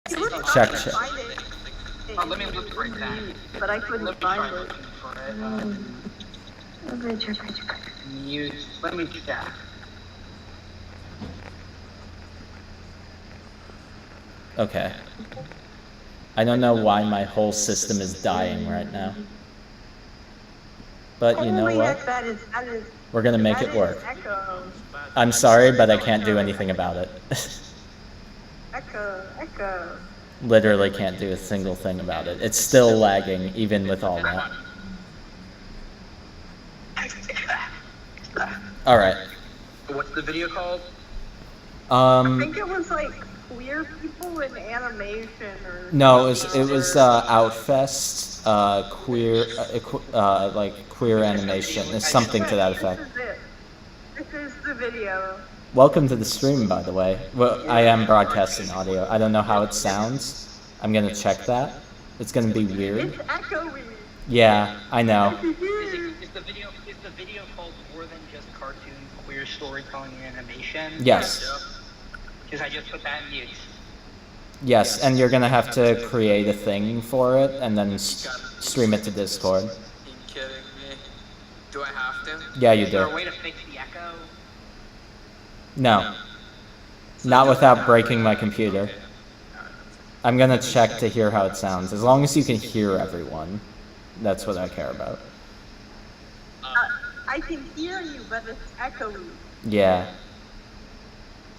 Check. Oh, let me look for that. But I couldn't find it. Mute. Let me check. Okay. I don't know why my whole system is dying right now. But you know what? We're gonna make it work. I'm sorry, but I can't do anything about it. Echo. Literally can't do a single thing about it. It's still lagging, even with all that. Alright. What's the video called? I think it was like queer people in animation or... No, it was OutFest, queer, like queer animation. It's something to that effect. This is the video. Welcome to the stream, by the way. Well, I am broadcasting audio. I don't know how it sounds. I'm gonna check that. It's gonna be weird. It's echoey. Yeah, I know. Is the video called More Than Just Cartoon Queer Storytelling and Animation? Yes. Because I just put that in mute. Yes, and you're gonna have to create a thing for it and then stream it to Discord. Are you kidding me? Do I have to? Yeah, you Is there a do. way to fix the echo? No. Not without breaking my computer. I'm gonna check to hear how it sounds. As long as you can hear everyone, that's what I care about. I can hear you, but it's echoey. Yeah.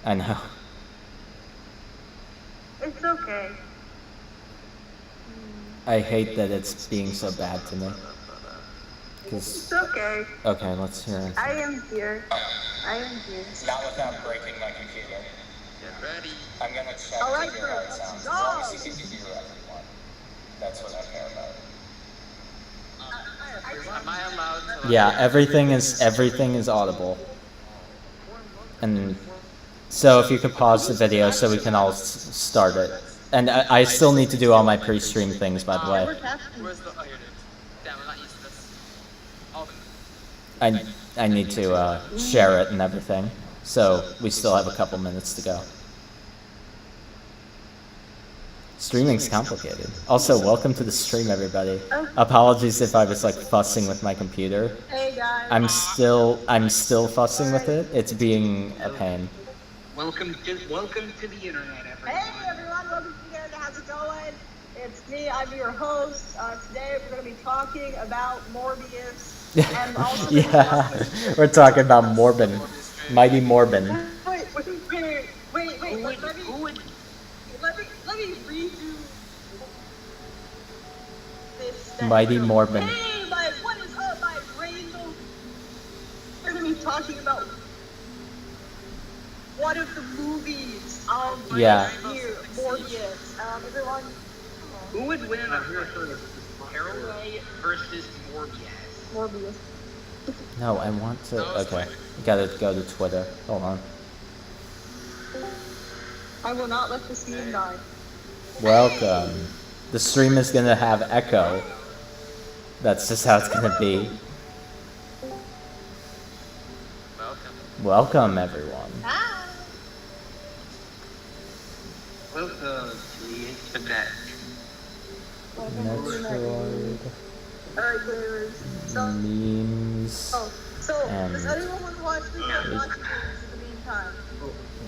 I know. It's okay. I hate that it's being so bad to me. It's okay. Okay, let's hear it. I am here. Not without breaking my computer. Get ready. I'm gonna check All right, let's go. As long as you can hear everyone, that's what I care about. Am I allowed to? Yeah, everything is audible. And so if you could pause the video so we can all start it. And I still need to do all my pre-stream things, by the way. Where's the? Oh, here it is. Damn, I'm not used to this. I need to share it and everything. So we still have a couple minutes to go. Streaming's complicated. Also, welcome to the stream, everybody. Apologies if I was like fussing with my computer. Hey guys. I'm still fussing with it. It's being a pain. Welcome to the internet, everyone. Hey everyone, welcome to the internet. How's it going? It's me. I'm your host. Today we're going to be talking about Morbius. And also Yeah, we're talking about Morbin, Mighty Morbin. Wait. Let me redo this. Mighty Morbin. Hey, what is up, my brain? We're going to be talking about one of the movies. Yeah. Here, Morbius. Everyone. Who would win in a Raye versus Morbius? No, I want to. Okay, gotta go to Twitter. Hold on. I will not let this game die. Welcome. The stream is gonna have echo. That's just how it's gonna be. Welcome, everyone. Ah. Welcome to the internet. Metroid. Alright, gamers. Memes. And does anyone want to watch this games in the meantime?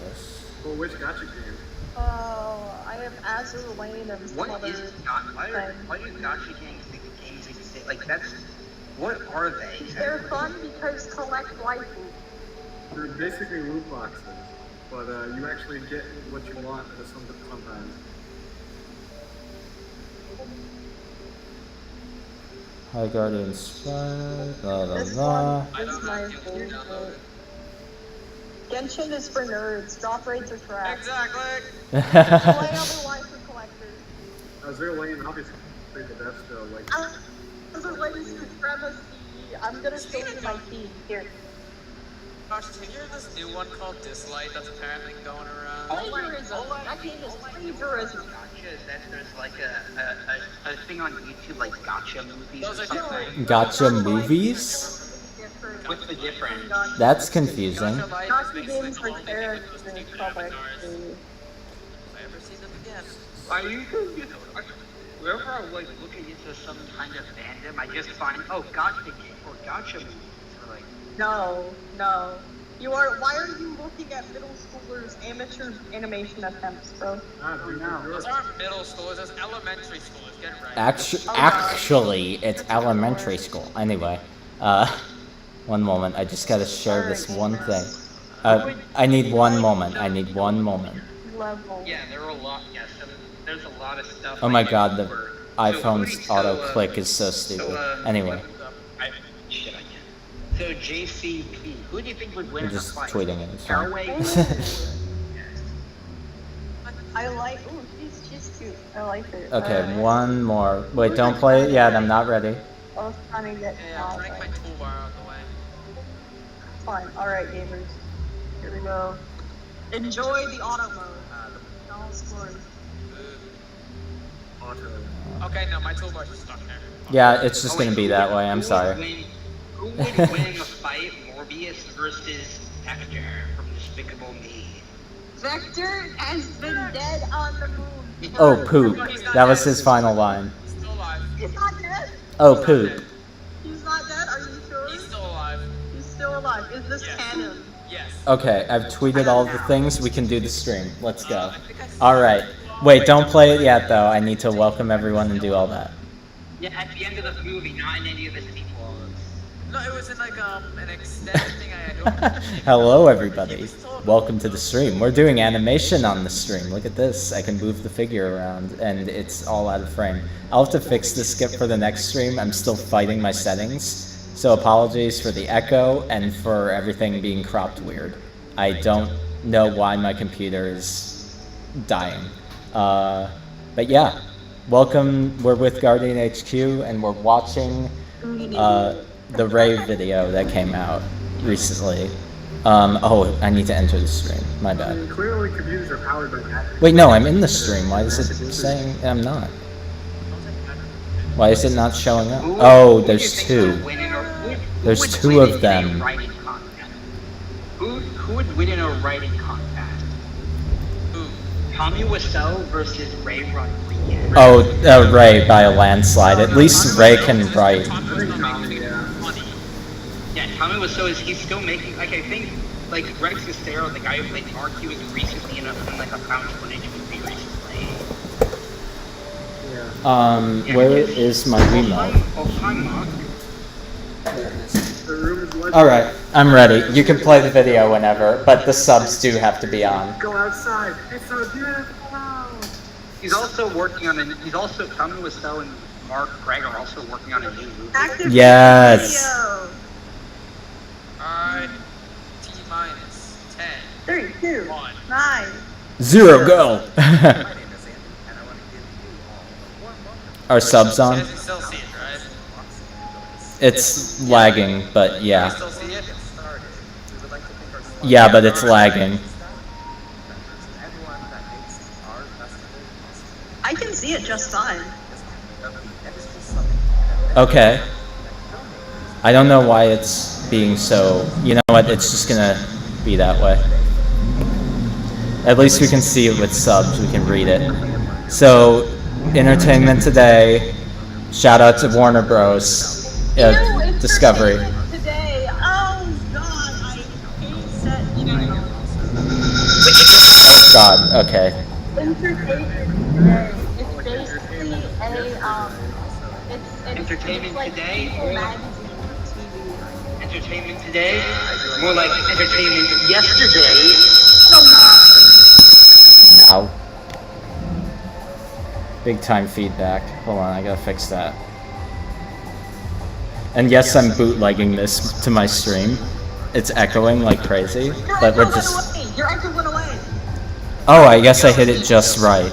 yes. Well, which gacha game? I have Azure Lane and some What other is why do gacha games exist? Like that's what are they? They're fun because collect waifus. They're basically loot boxes, but you actually get what you want sometimes. Hi Guardian Spy, blah blah This blah. one is my favorite. Genshin is for nerds. Drop rates are trash. Exactly. Play other waifu collectors. Azure Lane, obviously, the best show. Like, Azure Lane is supremacy. I'm gonna show you my team. Here. Gosh, did you hear this new one called Dislight that's apparently going around? Plagiarism. That game is plagiarism. Gotcha is that there's like a thing on YouTube like gotcha movies or Those are something. Gotcha movies? What's the difference? That's confusing. Gotcha games like characters in public. If I ever see them again. I usually just, wherever I like looking into some kind of fandom, I just find gotcha or gotcha movies or like. No. Why are you looking at middle schoolers' amateur animation attempts, bro? Those aren't middle schoolers, those elementary schoolers. Get it right. Actually, it's elementary school. Anyway, one moment. I just gotta share this one thing. I need one moment. Level. Yeah, there are a lot. Yeah, so there's a lot of stuff. Oh my god, the So iPhone's auto-click is so stupid. Anyway. Shit, I can't. So JCP, who do you think would win I'm in a just fight? tweeting it. It's fine. Raye? I like. Ooh, she's cute. I like her. Okay, one more. Wait, don't play it yet. I'm not ready. I was trying to get. Yeah, I'm trying to get my toolbar out of the way. Fine. All right, gamers. Here we go. Enjoy the auto mode. No story. Okay, no, my toolbar's just stuck there. Yeah, it's just gonna be that way. I'm sorry. Who would win in a fight, Morbius versus Hector from Despicable Me? Vector has been dead on the moon. Oh, poop. That was his final line. He's still alive. He's not dead. Oh, poop. He's not dead. Are you sure? He's still alive. He's still alive. Is this Yes. canon? Yes. Okay, I've tweeted all the things. We can do the stream. Let's go. Alright. Wait, don't play it yet, though. I need to welcome everyone and do all that. Yeah, at the end of the movie, not in any of the sequels. No, it was in like an extended thing I had. Hello, everybody. Welcome to the stream. We're doing animation on the stream. Look at this. I can move the figure around, and it's all out of frame. I'll have to fix the skip for the next stream. I'm still fighting my settings. So apologies for the echo and for everything being cropped weird. I don't know why my computer is dying. But yeah, welcome. We're with Guardian HQ, and we're watching the Raye video that came out recently. Oh, I need to enter the stream. My bad. Clearly, computers are powered by that. Wait, no, I'm in the stream. Why is it saying I'm not? Why is it not showing up? Oh, there's two. There's two of them. Who would win in a writing contest? Tommy Wiseau versus Raye Rodriguez. Oh, Raye by a landslide. At least Raye can write. Yeah, Tommy Wiseau he's still making, like, I think, like, Greg Sestero, the guy who played Mark, he was recently in like a found footage movie recently. Yeah. Where is my remote? Oh, hi, Mark. The room is lit. Alright, I'm ready. You can play the video whenever, but the subs do have to be on. Go outside. It's so beautiful. He's also working on Tommy Wiseau and Mark Gregg are also working on a new movie. Active Yes. video. Alright. T minus 10. 3, 2, 1. 9. 0, go! Are subs You on? guys can still see it, right? It's lagging, but You yeah. still see it? Yeah, but it's lagging. I can see it just fine. Okay. I don't know why it's being so... You know what? It's just gonna be that way. At least we can see it with subs. We can read it. So, Entertainment Today. Shout out to Warner Bros. Discovery. Today. Oh god, I hate that channel. God, okay. Entertainment Today. It's basically it's Entertainment like Today? People Magazine TV. Entertainment Today? More like Entertainment Yesterday. Ow. Big time feedback. Hold on, I gotta fix that. And yes, I'm bootlegging this to my stream. It's echoing like crazy, but we're just... Your echo went away. Oh, I guess I hit it just right.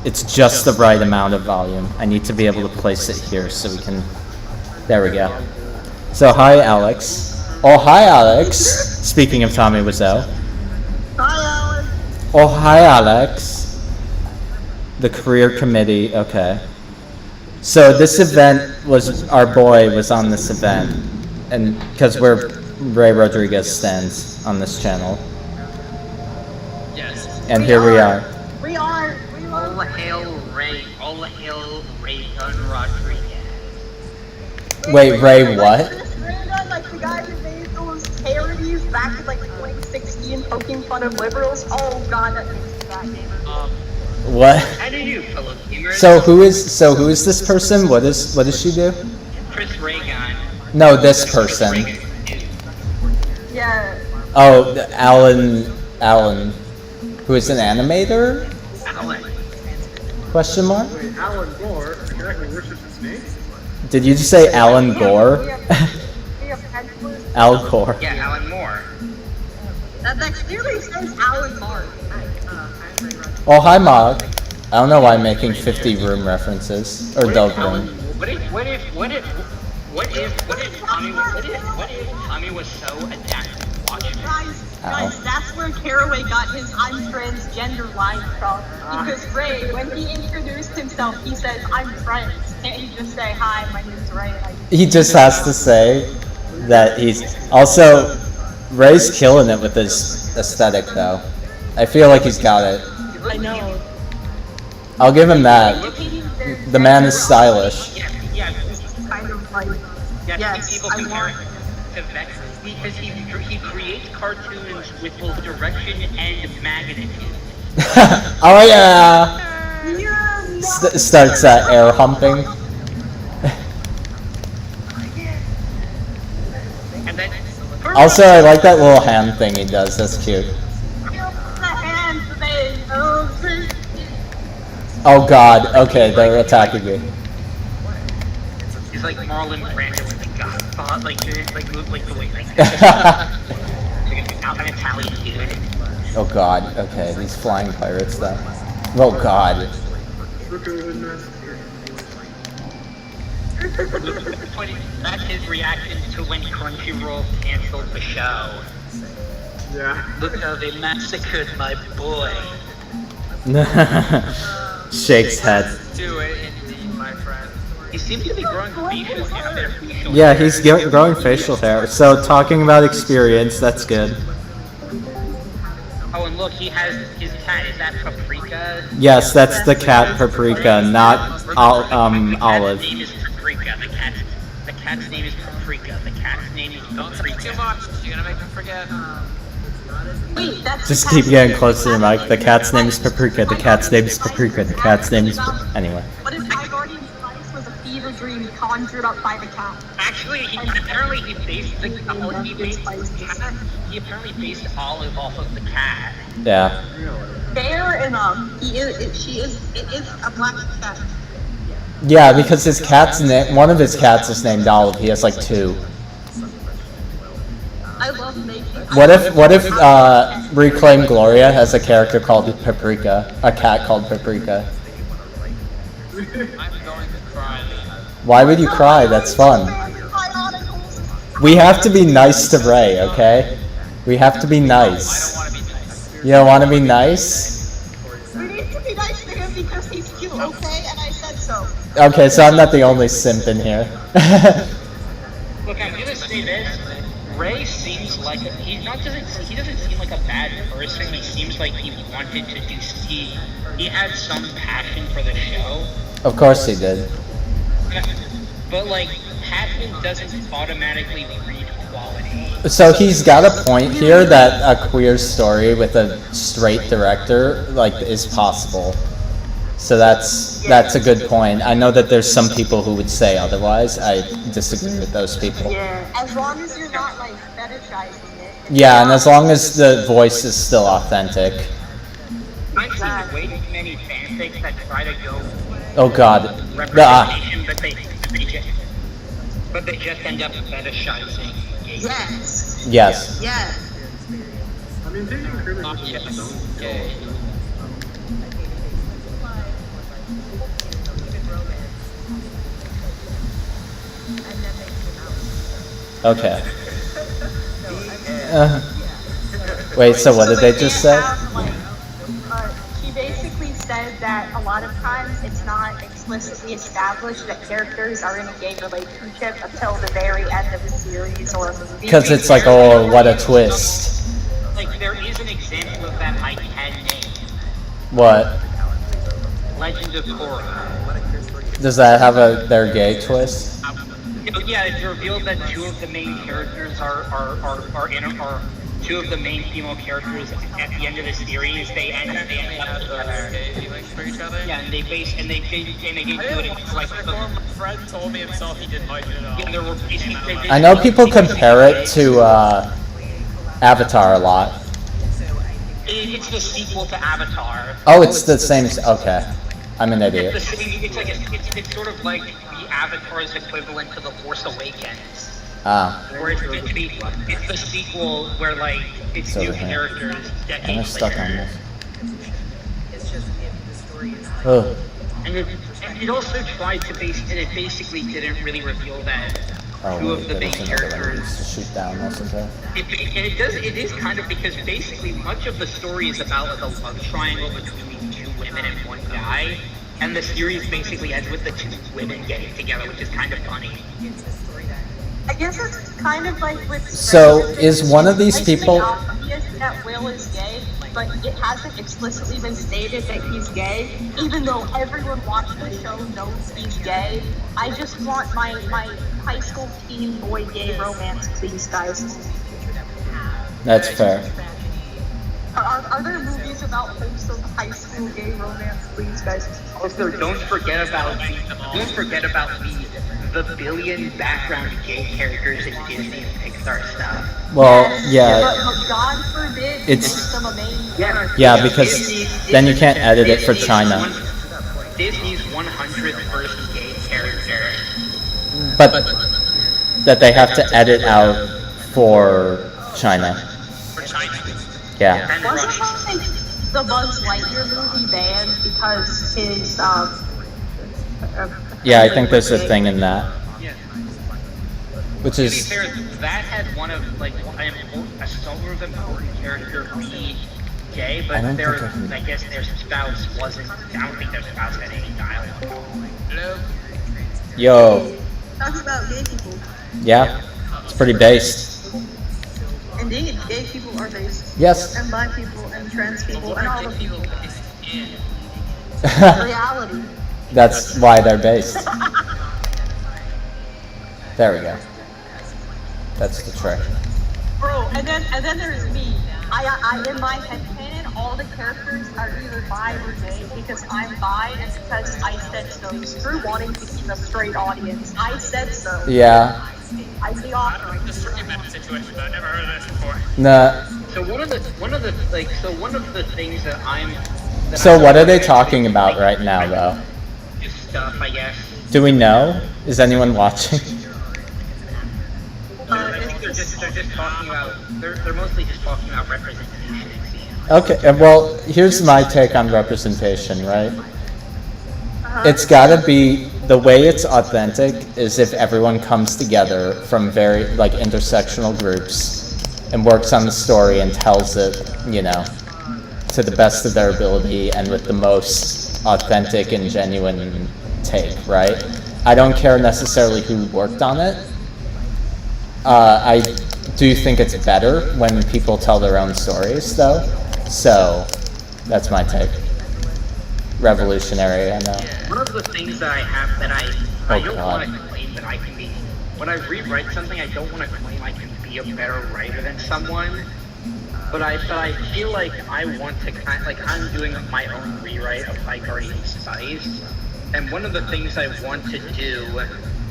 It's just the right amount of volume. I need to be able to place it here so we can... There we go. So, hi, Alex. Oh, hi, Alex. Speaking of Tommy Wiseau. Hi, Alan. Oh, hi, Alex. The career committee, okay. So this event was, our boy was on this event, and because we're Raye Rodriguez stands on this channel, Yes. and here we are. We are All hail Ray. All hail Ray Gun Rodriguez. Wait, Ray what? Like the guy who made those parodies back in like 2016 poking fun of liberals. Oh god, that makes me that game. What? How do you, fellow gamers? So who is this person? What does she do? Chris Reagan. No, this person. Yeah. Oh, Alan, who is an animator? Alan. Question mark? Wait, Alan Gore exactly worships his name? Did you just say Alan Gore? We have Hedgewood. Al Gore. Yeah, Alan Moore. That clearly says Alan Mark. Oh, hi, Mog. I don't know why I'm making 50 room references or dog room. What if Tommy was so adapted to watching Guys, that's where Caraway got his I'm transgender line from. Because Ray, when he introduced himself, he says, I'm trans. Can't he just say, hi, my name's Ray? He just has to say that he's... Also, Ray's killing it with his aesthetic, though. I feel like he's got it. I know. I'll give him that. The man is stylish. Yeah, Kind of like, yeah. yes, People I compare want. it to Vex because he creates cartoons with both direction and magnitude. Oh yeah! Yeah, no. Starts air humping. And then Also, I like that little hand thing he does. That's cute. Oh god. Okay, they're attacking me. he's like Marlon Brando with the Godfather, like the way like an Italian dude. Oh god. Okay, these flying pirates though. Oh god. That's his reaction to when Crunchyroll canceled the show. Yeah. Look how they massacred my boy. Shakes head. Do it indeed, my friend. He seems to be growing facial hair. Yeah, he's growing facial hair. So talking about experience, that's good. Oh, and look, he has his cat. Is that Paprika? Yes, that's the cat Paprika, not Olive. The cat's name is Paprika. The cat's name is Paprika. The cat's name is Don't say too Paprika. much. You're gonna make them forget. Wait, that's Just keep getting closer to the mic. The cat's name is Paprika. The cat's name is Paprika. The cat's name is... Anyway. What if my guardian's life was a fever dream conjured up by the cat? Actually, he based the he apparently based Olive off of the cat. Yeah. Fair enough. It is a black cat. Yeah, because his cat's name... One of his cats is named Olive. He has like 2. I love making. What if Reclaim Gloria has a character called Paprika? A cat called Paprika? I'm going to cry. Why would you cry? That's fun. We have to be nice to Ray, okay? We have to be nice. I don't want to be nice. You don't want to be nice? We need to be nice to him because he's cute, okay? And I said so. Okay, so I'm not the only simp in here. Look, I'm gonna say this. Ray seems like he doesn't seem like a bad person. He seems like he wanted to do. He had some passion for the show. Of course he did. But like, passion doesn't automatically breed quality. So he's got a point here that a queer story with a straight director like is possible. So that's a good point. I know that there's some people who would say otherwise. I disagree with those people. Yeah. As long as you're not like fetishizing it. Yeah, and as long as the voice is still authentic. I've seen way too many fanfics that try to go Oh god. representation, but they just end up fetishizing gays. Yes. Yes. Yes. I mean, taking cribbage Not is yet. don't Yay. Okay. Wait, so what did they just say? She basically said that a lot of times it's not explicitly established that characters are in a gay relationship until the very end of the series or a movie. Because it's like, oh, what a twist. Like, there is an example of that I can name. What? Legend of Korra. Does that have their gay twist? Yeah, it's revealed that two of the main characters are two of the main female characters at the end of the series. They end up feelings for each other. yeah, and they get into it. It's like My friend told me himself he didn't like it at all. yeah, there were basically. I know people compare it to Avatar a lot. It's the sequel to Avatar. Oh, it's the same. Okay, I'm an idiot. It's the same. It's like it's sort of like the Avatar's equivalent to the Force Awakens. Ah, Where it's meant to be, it's the sequel where like it's So new the- characters I'm decades stuck on later. this. Ugh. And it also tried to it basically didn't really reveal that Oh, two of wait, the that main is another one we characters. used to shoot down, wasn't there? It is kind of because basically much of the story is about like a love triangle between these two women and one guy, and the series basically ends with the two women getting together, which is kind of funny. I guess it's kind of like with. So, Stranger is Things, one of these it's people- obvious that Will is gay, but it hasn't explicitly been stated that he's gay, even though everyone watching the show knows he's gay. I just want my high school teen boy gay romance, please, guys. That's fair. Are there movies about wholesome high school gay romance, please, guys? Also, don't forget about the billion background gay characters in Disney and Pixar stuff. Well, But yeah, God forbid It's- it's some amazing. yeah, because then you can't edit it for China. Disney's 100th first gay character. But that they have to edit out for China. For China. Yeah. And Wasn't Russia. like the Buzz Lightyear movie banned because his Yeah, I think there's a thing in that. Yeah. Which To be is, fair, that had one of like a solar of important character be gay, I but don't their think I guess their spouse wasn't. I don't think their spouse had any dialogue. Hello? yo, Talks about gay people. yeah, it's pretty based. Indeed, gay people are based. Yes. And bi people and trans people and all the people. reality. That's why they're based. There we go. That's the trick. Bro, and then there's me. I in my headcanon, all the characters are either bi or gay because I'm bi and because I said so. Screw wanting to keep a straight audience. I said so. Yeah. I'm the author. This is a pretty meta situation, but I've never heard of this before. Nah. So one of the things that I'm. That So I'm what are they talking about right now, though? Just stuff, I guess. Do we know? Is anyone watching? I think they're just talking about. They're mostly just talking about representation. It seems. Okay, well, here's my take on representation, right? It's gotta be, the way it's authentic is if everyone comes together from very, like, intersectional groups and works on the story and tells it, you know, to the best of their ability and with the most authentic and genuine take, right? I don't care necessarily who worked on it. I do think it's better when people tell their own stories, though. So, that's my take. Revolutionary, I know. One of the things that I have that I Oh, don't God. want to claim that I can be. When I rewrite something, I don't want to claim I can be a better writer than someone. But I feel like I want to I'm doing my own rewrite of High Guardian Studies, and one of the things I want to do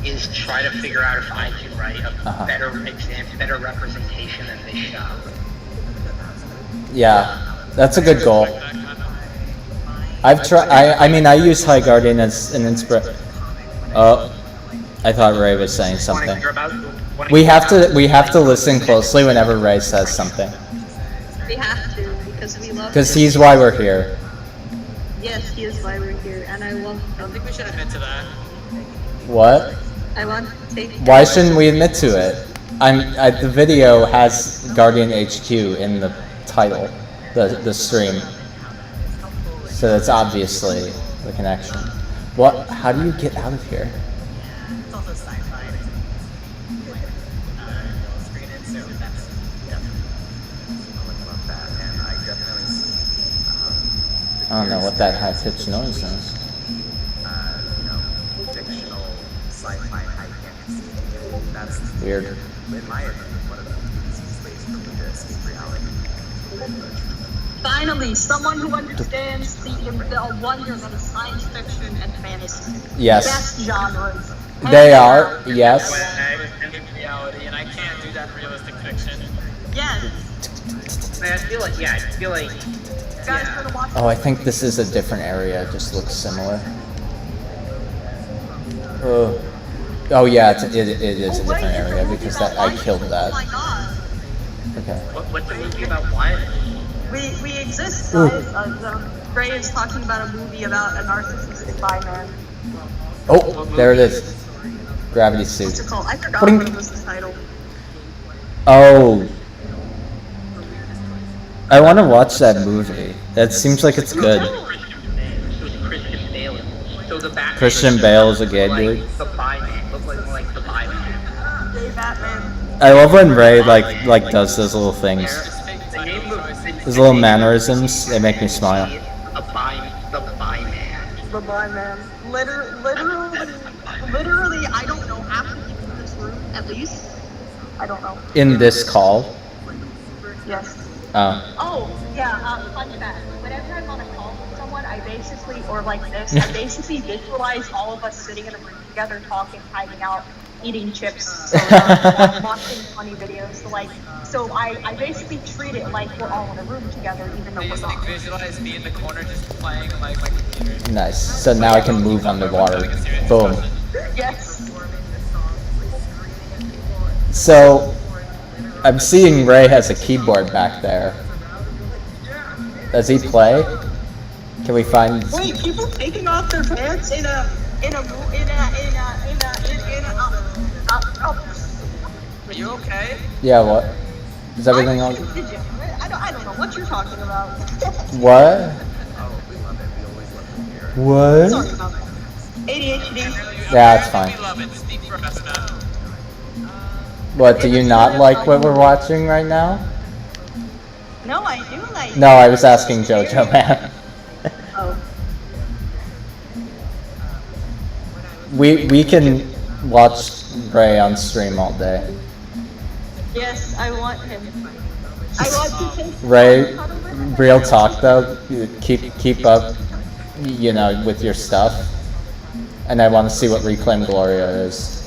is try to figure out if I can write a better representation than this show. Yeah, that's a good goal. I've tried. I mean, I use High Guardian as an inspiration. Oh, I thought Ray was saying something. We have to listen closely whenever Ray says something, We have to because we love because him. he's why we're here. Yes, he is why we're here, and I love I don't him. think we should admit to that. What? I want to take. Why shouldn't we admit to it? The video has Guardian HQ in the title, the stream. So that's obviously the connection. What? How do you get out of here? It's also sci-fi and illustrated, so that's definitely I would love that, and I definitely see I don't know what that high-pitched noise is. Fictional sci-fi high fantasy. That's Weird. in my opinion one of the easiest ways for me to escape reality. Finally, someone who understands the wonder that is science fiction and fantasy. Yes. Best genres. They are, yes. In reality, and I can't do that in realistic fiction. Yes. I feel like, Guys, for the watch. Oh, I think this is a different area. It just looks similar. Oh yeah, it is a different area because I killed Oh that. my god. Okay. what's the movie about what? We exist, guys. Raye is talking about a movie about a narcissistic bi man. Oh, there it is. Gravity suit. What's it called? I forgot Boing. what was the title. Oh. I want to watch that movie. That seems like it's good. Christian Bale. So the Batman. Christian Bale is a gay like dude. The bi man. Look like the bi man. Gay Batman. I love when Raye like does those little things. The name of Those little mannerisms, they make me smile. The bi man. The bi man. Literally, I don't know half the people in this room, at least. I don't know. In this call. Yes. Oh. Oh, yeah, fun fact. Whenever I'm on a call with someone, I basically, or like this, I basically visualize all of us sitting in a room together, talking, hiding out, eating chips, soda, watching funny videos. So I basically treat it like we're all in a room together, even though They we're just not. visualize me in the corner just playing like my computer. Nice. So now I can move underwater. Boom. Yes. So I'm seeing Raye has a keyboard back there. Does he play? Can we find? Wait, people taking off their pants Are you okay? Yeah. What? Is everything I'm on? degenerate. I don't know what you're talking about. What? What? Sorry about that. ADHD. Yeah, it's fine. We love it. Speak for us now. What? Do you not like what we're watching right now? No, I do like. No, I was asking JoJo, man. Oh. We can watch Raye on stream all day. Yes, I want him. I want to take. Raye, real talk though, keep up, you know, with your stuff. And I want to see what Reclaim Gloria is.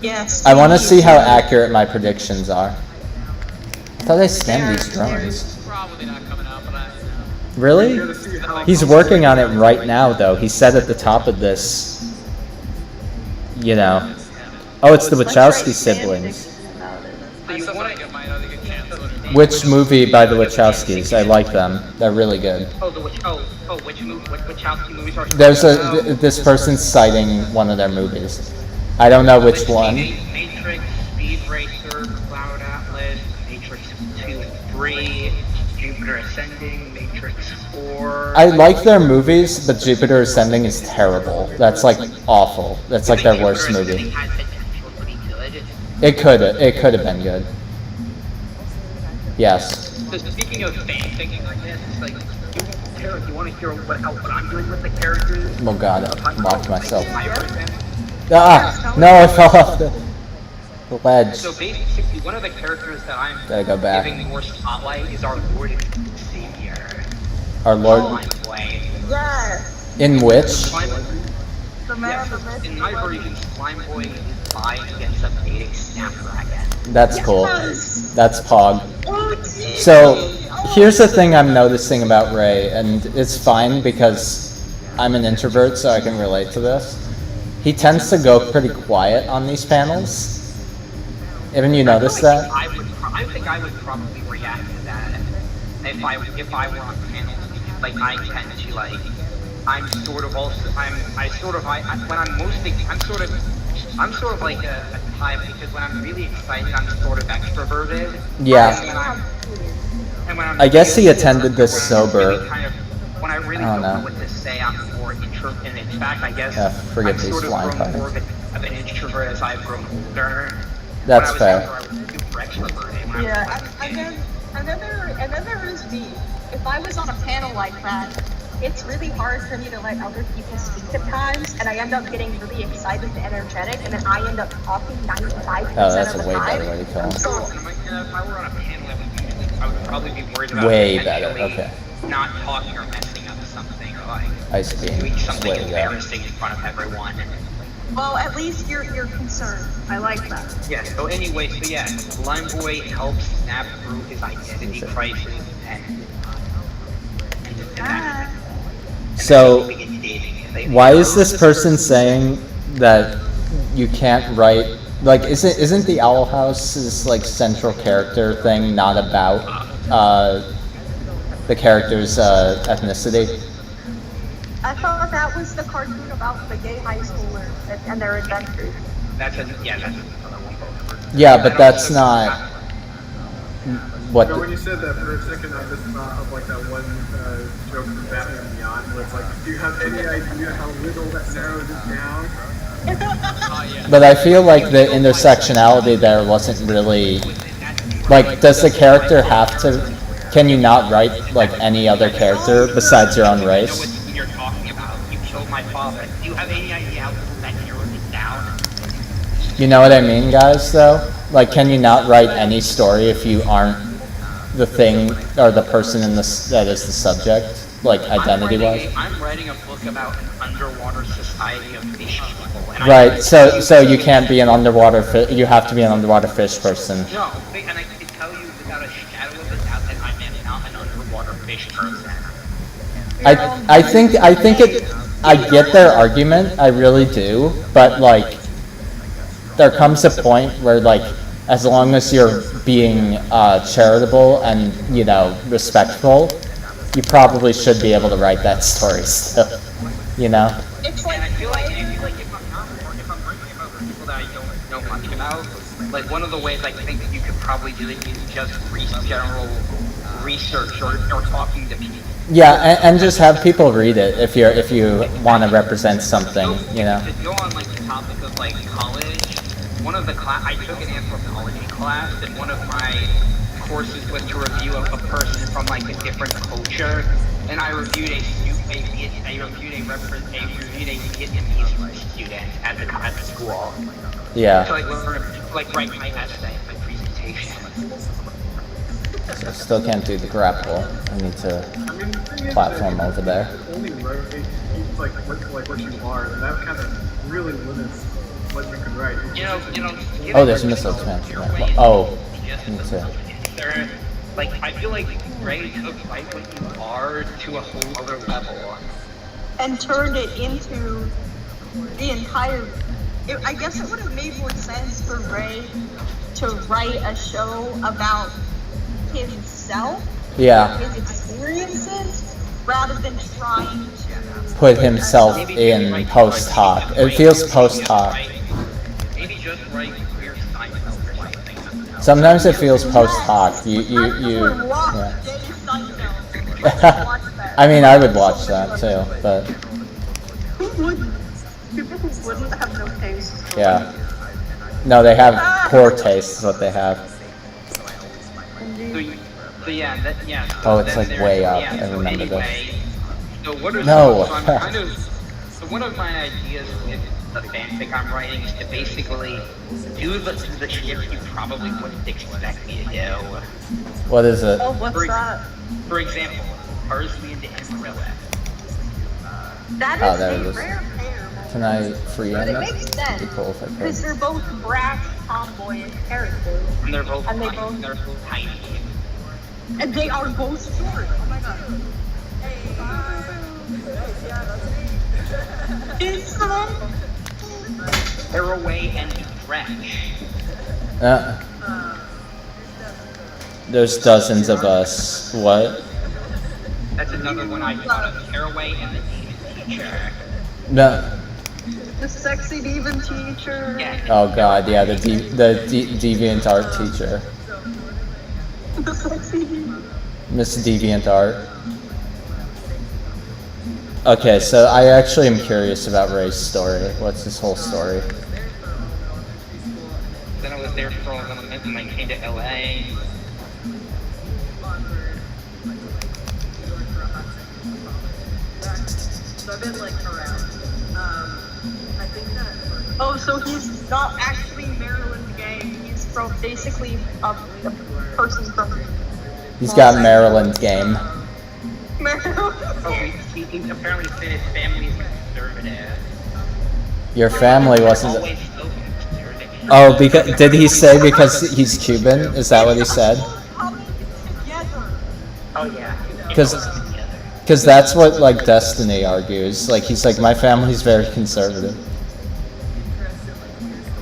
Yes. I want to see how accurate my predictions are. I thought I scanned these drones. Probably not coming out, but Really? He's working on it right now, though. He said at the top of this, you know. Oh, it's the Wachowski siblings. I still think it might have a good chance of it. Which movie by the Wachowskis? I like them. They're really good. Which Wachowski movies are? There's this person's citing one of their movies. I don't know which one. Matrix, Speed Racer, Cloud Atlas, Matrix 2 and 3, Jupiter Ascending, Matrix 4. I like their movies, but Jupiter Ascending is terrible. That's like awful. That's like their worst movie. Had potential to be good. It could have been good. Yes. So speaking of fan thinking like this, it's like, you want to hear what I'm doing with the characters? Oh god, I locked myself. I Ah! No, I fell off the ledge. So basically, one of the characters that I'm Gotta go back. giving more spotlight is our Lord and Savior. Our Lord. Slime Boy. Yes. In which? Slime The man, the myth. In my version, Slime Boy is buying against a dating Snapdragon. That's cool. Yes. That's Pog. Oh, gee. So, here's the thing I'm noticing about Raye, and it's fine because I'm an introvert, so I can relate to this. He tends to go pretty quiet on these panels. Haven't you noticed that? I think I would probably react to that if I were on panels. Like I tend to like, I'm sort of like a type because when I'm really excited, I'm sort of extroverted. Yeah. And when I'm I guess he attended this sober. When I really I don't don't know know. what to say, I'm more introvert. And in fact, I guess Yeah, forget I've these sort of flying grown more cars. of an introvert as I've grown older. That's When I was fair. younger, I was super extroverted. When I was Yeah, like, and then there is me. if I was on a panel like that, it's really hard for me to let other people speak at times, and I end up getting really excited and energetic, and then I end up talking 95% Oh, that's of a the way time. better way to kill him. So, If I were on a panel, I would probably be worried about Way better, potentially okay. not talking or messing up something, or like Ice beam. doing something Way to go. embarrassing in front of everyone. well, at least you're concerned. I like that. Yeah, so anyway, so yeah, Lime Boy helps snap through his identity crisis and Ah. So, begin dating. why is this person saying that you can't write, like, isn't the Owl House's, like, central character thing not about, the character's, ethnicity? I thought that was the cartoon about the gay high schoolers and their adventures. That's another one. Yeah, but that's not what So when the, you said that for a second, I just thought of like that one joke from Batman Beyond, where it's like, do you have any idea how little that narrows it down? but I feel like the intersectionality there wasn't really, like, does the character have to, can you not write, like, any other character besides your own You know race? what you're talking about. You killed my father. Do you have any idea how little that narrows it down? You know what I mean, guys, though? Like, can you not write any story if you aren't the thing or the person in this that is the subject, like, identity-wise? I'm writing a book about an underwater society of fish people. And Right, so you can't be an underwater you have to be an underwater fish person. No, and I can tell you without a shadow of a doubt that I am not an underwater fish person. I think I get their argument, I really do, but, like, there comes a point where, like, as long as you're being charitable and, you know, respectful, you probably should be able to write that story still, you know? It's And I like, feel like if I'm writing about people that I don't know much about, like one of the ways I think that you could probably do it is just general research or talking to people. Yeah, and just have people read it if you want to represent something, you know? To go on like the topic of like college, one of the I took an anthropology class, and one of my courses was to review a person from like a different culture, and I reviewed a Vietnamese student at the school. Yeah. So like write my essay, my presentation. So still can't do the grapple. I need to I mean, the thing is platform that over there. only write like what you are, and that kind of really limits what you can write. You know. Oh, there's missile expansion. Oh, me too. Like I feel like Raye took right what you are to a whole other level. and turned it into the entire. I guess it would have made more sense for Raye to write a show about himself, Yeah, his experiences, rather than trying to put himself in post hoc. It feels post hoc. Maybe just write queer Seinfeld or something. Sometimes it feels post hoc. You I would watch yeah. Gay Seinfeld. Watch that. I mean, I would watch that too, but Who wouldn't? People who wouldn't have no taste. yeah. No, they have poor taste is what they have. So yeah, Oh, it's like way up. I remember this. So what are No. so I'm kind of so one of my ideas with the fanfic I'm writing is to basically do the shit you probably wouldn't expect me to do. What is it? Oh, what's that? For example, Parsley into Amarillo. That Oh, is there it a is. rare pair. Can I free But him? it makes sense. Be cool if I Because could. they're both brash, tomboyish characters. And they're both And they tiny. both- They're both tiny. And they are both short. Oh my god. It's Tearaway and Fresh. There's dozens of us. What? That's another one I thought of. Tearaway and the Demon Teacher. No. The sexy demon teacher. Yeah. Oh god, yeah, the deviant art teacher, The sexy demon. Miss Deviant Art. Okay, so I actually am curious about Ray's story. What's his whole story? Then I was there for a little bit and I came to LA. been like around. I think that. Oh, so he's not actually Maryland gay. He's from basically a person from. He's got Maryland game. Maryland. Oh, he apparently said his family is conservative. Your family wasn't. Always so conservative. Oh, because did he say because he's Cuban? Is that what he said? Together. Oh yeah. Because that's what like Destiny argues. Like he's like my family's very conservative,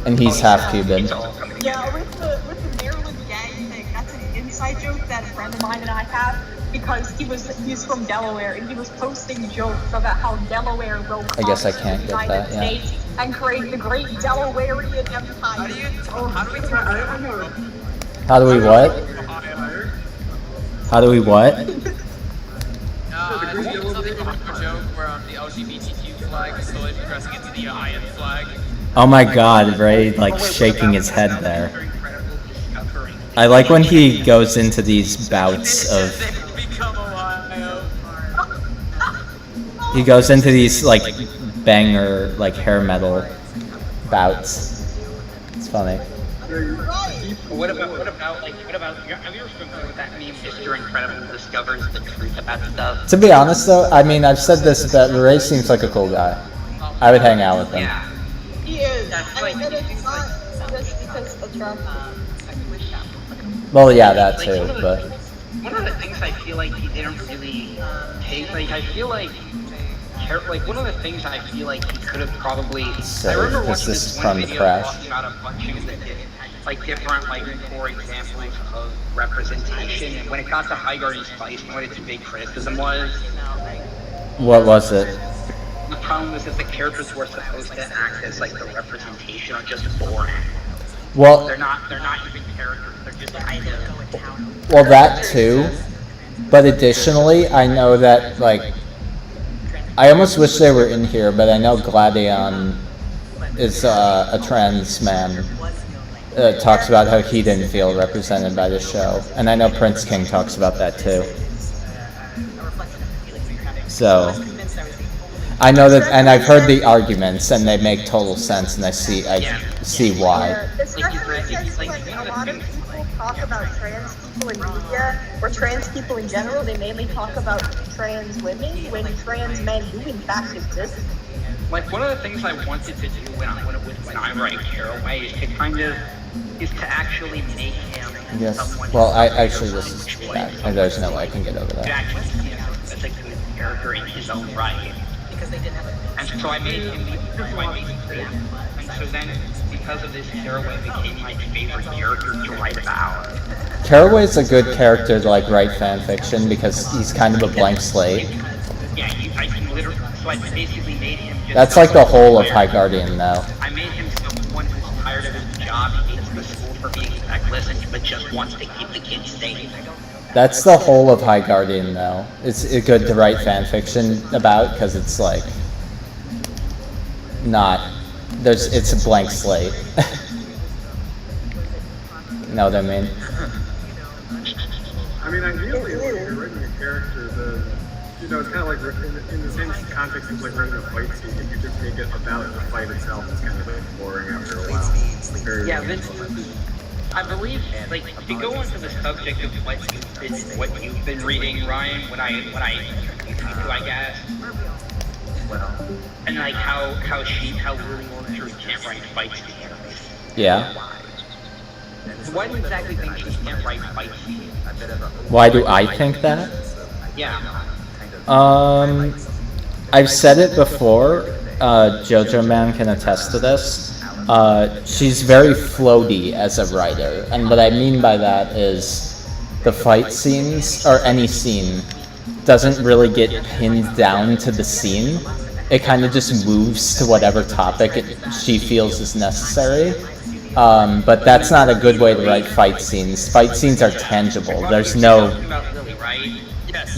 and he's half Cuban. It's all coming Yeah, together. with the Maryland gang thing, that's an inside joke that a friend of mine and I have because he's from Delaware and he was posting jokes about how Delaware will I guess I come can't to the get United that, yeah. States and create the great Delawarean How empire. do we I don't know. How do we what? Fire. How do we what? Something about a joke where the LGBTQ flag is slowly progressing into the IN flag. Oh my God, Ray like shaking his head there. Incredible discovery. I like when he goes into these bouts of. They become Ohio. He goes into these like banger like hair metal bouts. It's funny. What about have you ever familiar with that meme? Mr. Incredible discovers the truth about stuff. To be honest though, I mean I've said this, but Ray seems like a cool guy. I would hang out with him. Yeah. He is. That's And like- it's not just because of Trump. Well, yeah, that too, but One of the things I feel like he didn't really take, like I feel like one of the things I feel like he could have probably. So, I remember because watching this this is one from the video crash. talking about a bunch of like different like core examples of representation, and when it got to High Guardian Spice, you know what its big criticism was? what was it? The problem was that the characters were supposed to act as like the representation of just boring. Well, They're not even characters. They're just kind of. well, that too. But additionally, I know that like I almost wish they were in here, but I know Gladion is a trans man. Talks about how he didn't feel represented by the show, and I know Prince King talks about that too. So I know that, and I've heard the arguments, and they make total sense, and I see why. Especially since like a lot of people talk about trans people in media or trans people in general, they mainly talk about trans women when trans men do in fact exist. Like one of the things I wanted to do when I write Caraway is to actually make him Yes. someone. Well, this is bad, and there's no way I can get over To that. actually see him as a good character in his own right. And so I made him and so then because of this, Caraway became my favorite character to write about. Caraway's a good character to like write fan fiction because he's kind of a blank slate. Yeah, I can literally. So I basically made him. Just That's like the whole of High Guardian, though. I made him someone who's tired of his job, hates the school for being feckless, but just wants to keep the kids safe. That's the whole of High Guardian, though. It's good to write fan fiction about because it's like not. It's a blank slate. You know what I mean? I mean, ideally, when you're writing a character, it's kind of like in the same context as like writing a fight scene. If you just make it about the fight itself, it's kind of like boring after a while. Very Yeah, I believe, like, to go on to the subject of what you've been reading, Ryan, when I introduced you, I guess, and like how Willie Orchard can't write fight scenes. Yeah. Why do you exactly think she can't write fight scenes? Why do I think that? Yeah. I've said it before. JoJo Man can attest to this. She's very floaty as a writer, and what I mean by that is the fight scenes or any scene doesn't really get pinned down to the scene. It kind of just moves to whatever topic she feels is necessary. But that's not a good way to write fight scenes. Fight scenes are tangible. There's no.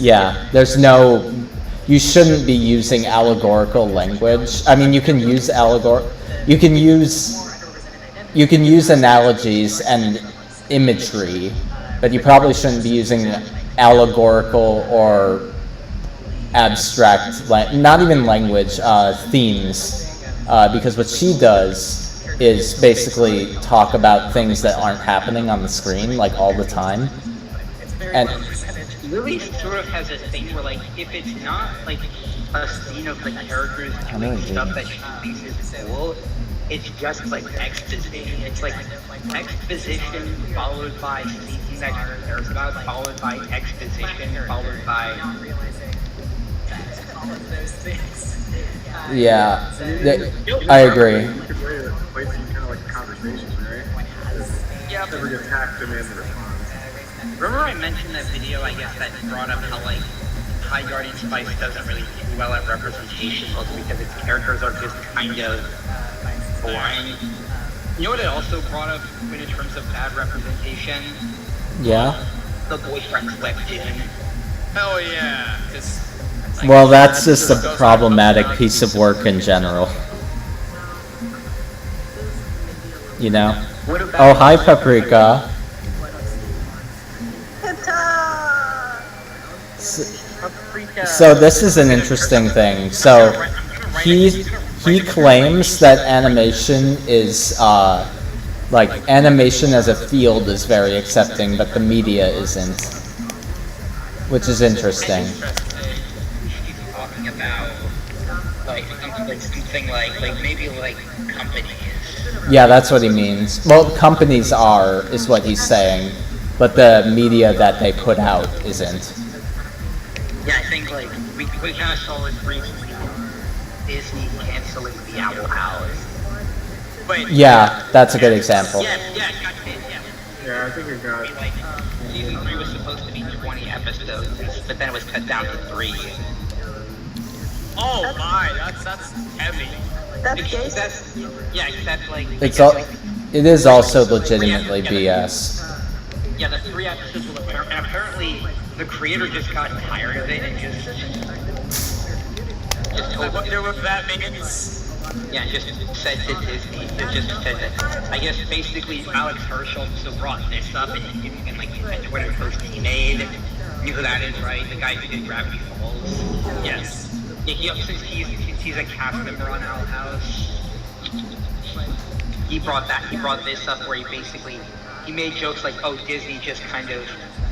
Yeah, there's no. You shouldn't be using allegorical language. I mean, you can use You can use analogies and imagery, but you probably shouldn't be using allegorical or abstract, not even language, themes, because what she does is basically talk about things that aren't happening on the screen, like, all the time. And Lily sort of has a thing where, like, if it's not, like, a scene of the characters doing stuff that she thinks is cool, it's just, like, exposition. It's, like, exposition followed by speaking that she cares about, followed by exposition, followed by... yeah, I agree. You could write a fight scene kind of like a conversation, right? Yeah, Never gets hacked, demands a response. remember I mentioned that video, I guess, that brought up how, like, High Guardian Spice doesn't really do well at representation, mostly because its characters are just kind of boring. You know what it also brought up in terms of bad representation? Yeah? The boyfriend webtoon. Hell yeah. Like, Well, that's just a problematic piece of work in general. You know? What about Oh, hi, Paprika. Paprika? So this is an interesting thing. So he claims that animation is like animation as a field is very accepting, but the media isn't, which is interesting. She's talking about like something like maybe like companies. Yeah, that's what he means. Well, companies are is what he's saying, but the media that they put out isn't. Yeah, I think like we kind of saw it recently. Disney canceling the Owl House. But Yeah, that's a good example. yeah, it got hit. Yeah. Yeah, I think it got. Like season 3 was supposed to be 20 episodes, but then it was cut down to 3. oh my, that's heavy. That's gay. That's except like It's all. It is also legitimately BS. yeah, the 3 episodes will apparently the creator just got tired of it and just I wonder what that means. yeah, just said to Disney, just said that, I guess basically Alex Herschel so brought this up and like a Twitter post he made. You know who that is, right? The guy who did Gravity Falls. Yes. Yeah, since he's a cast member on Owl House, he brought this up where he made jokes like, oh, Disney just kind of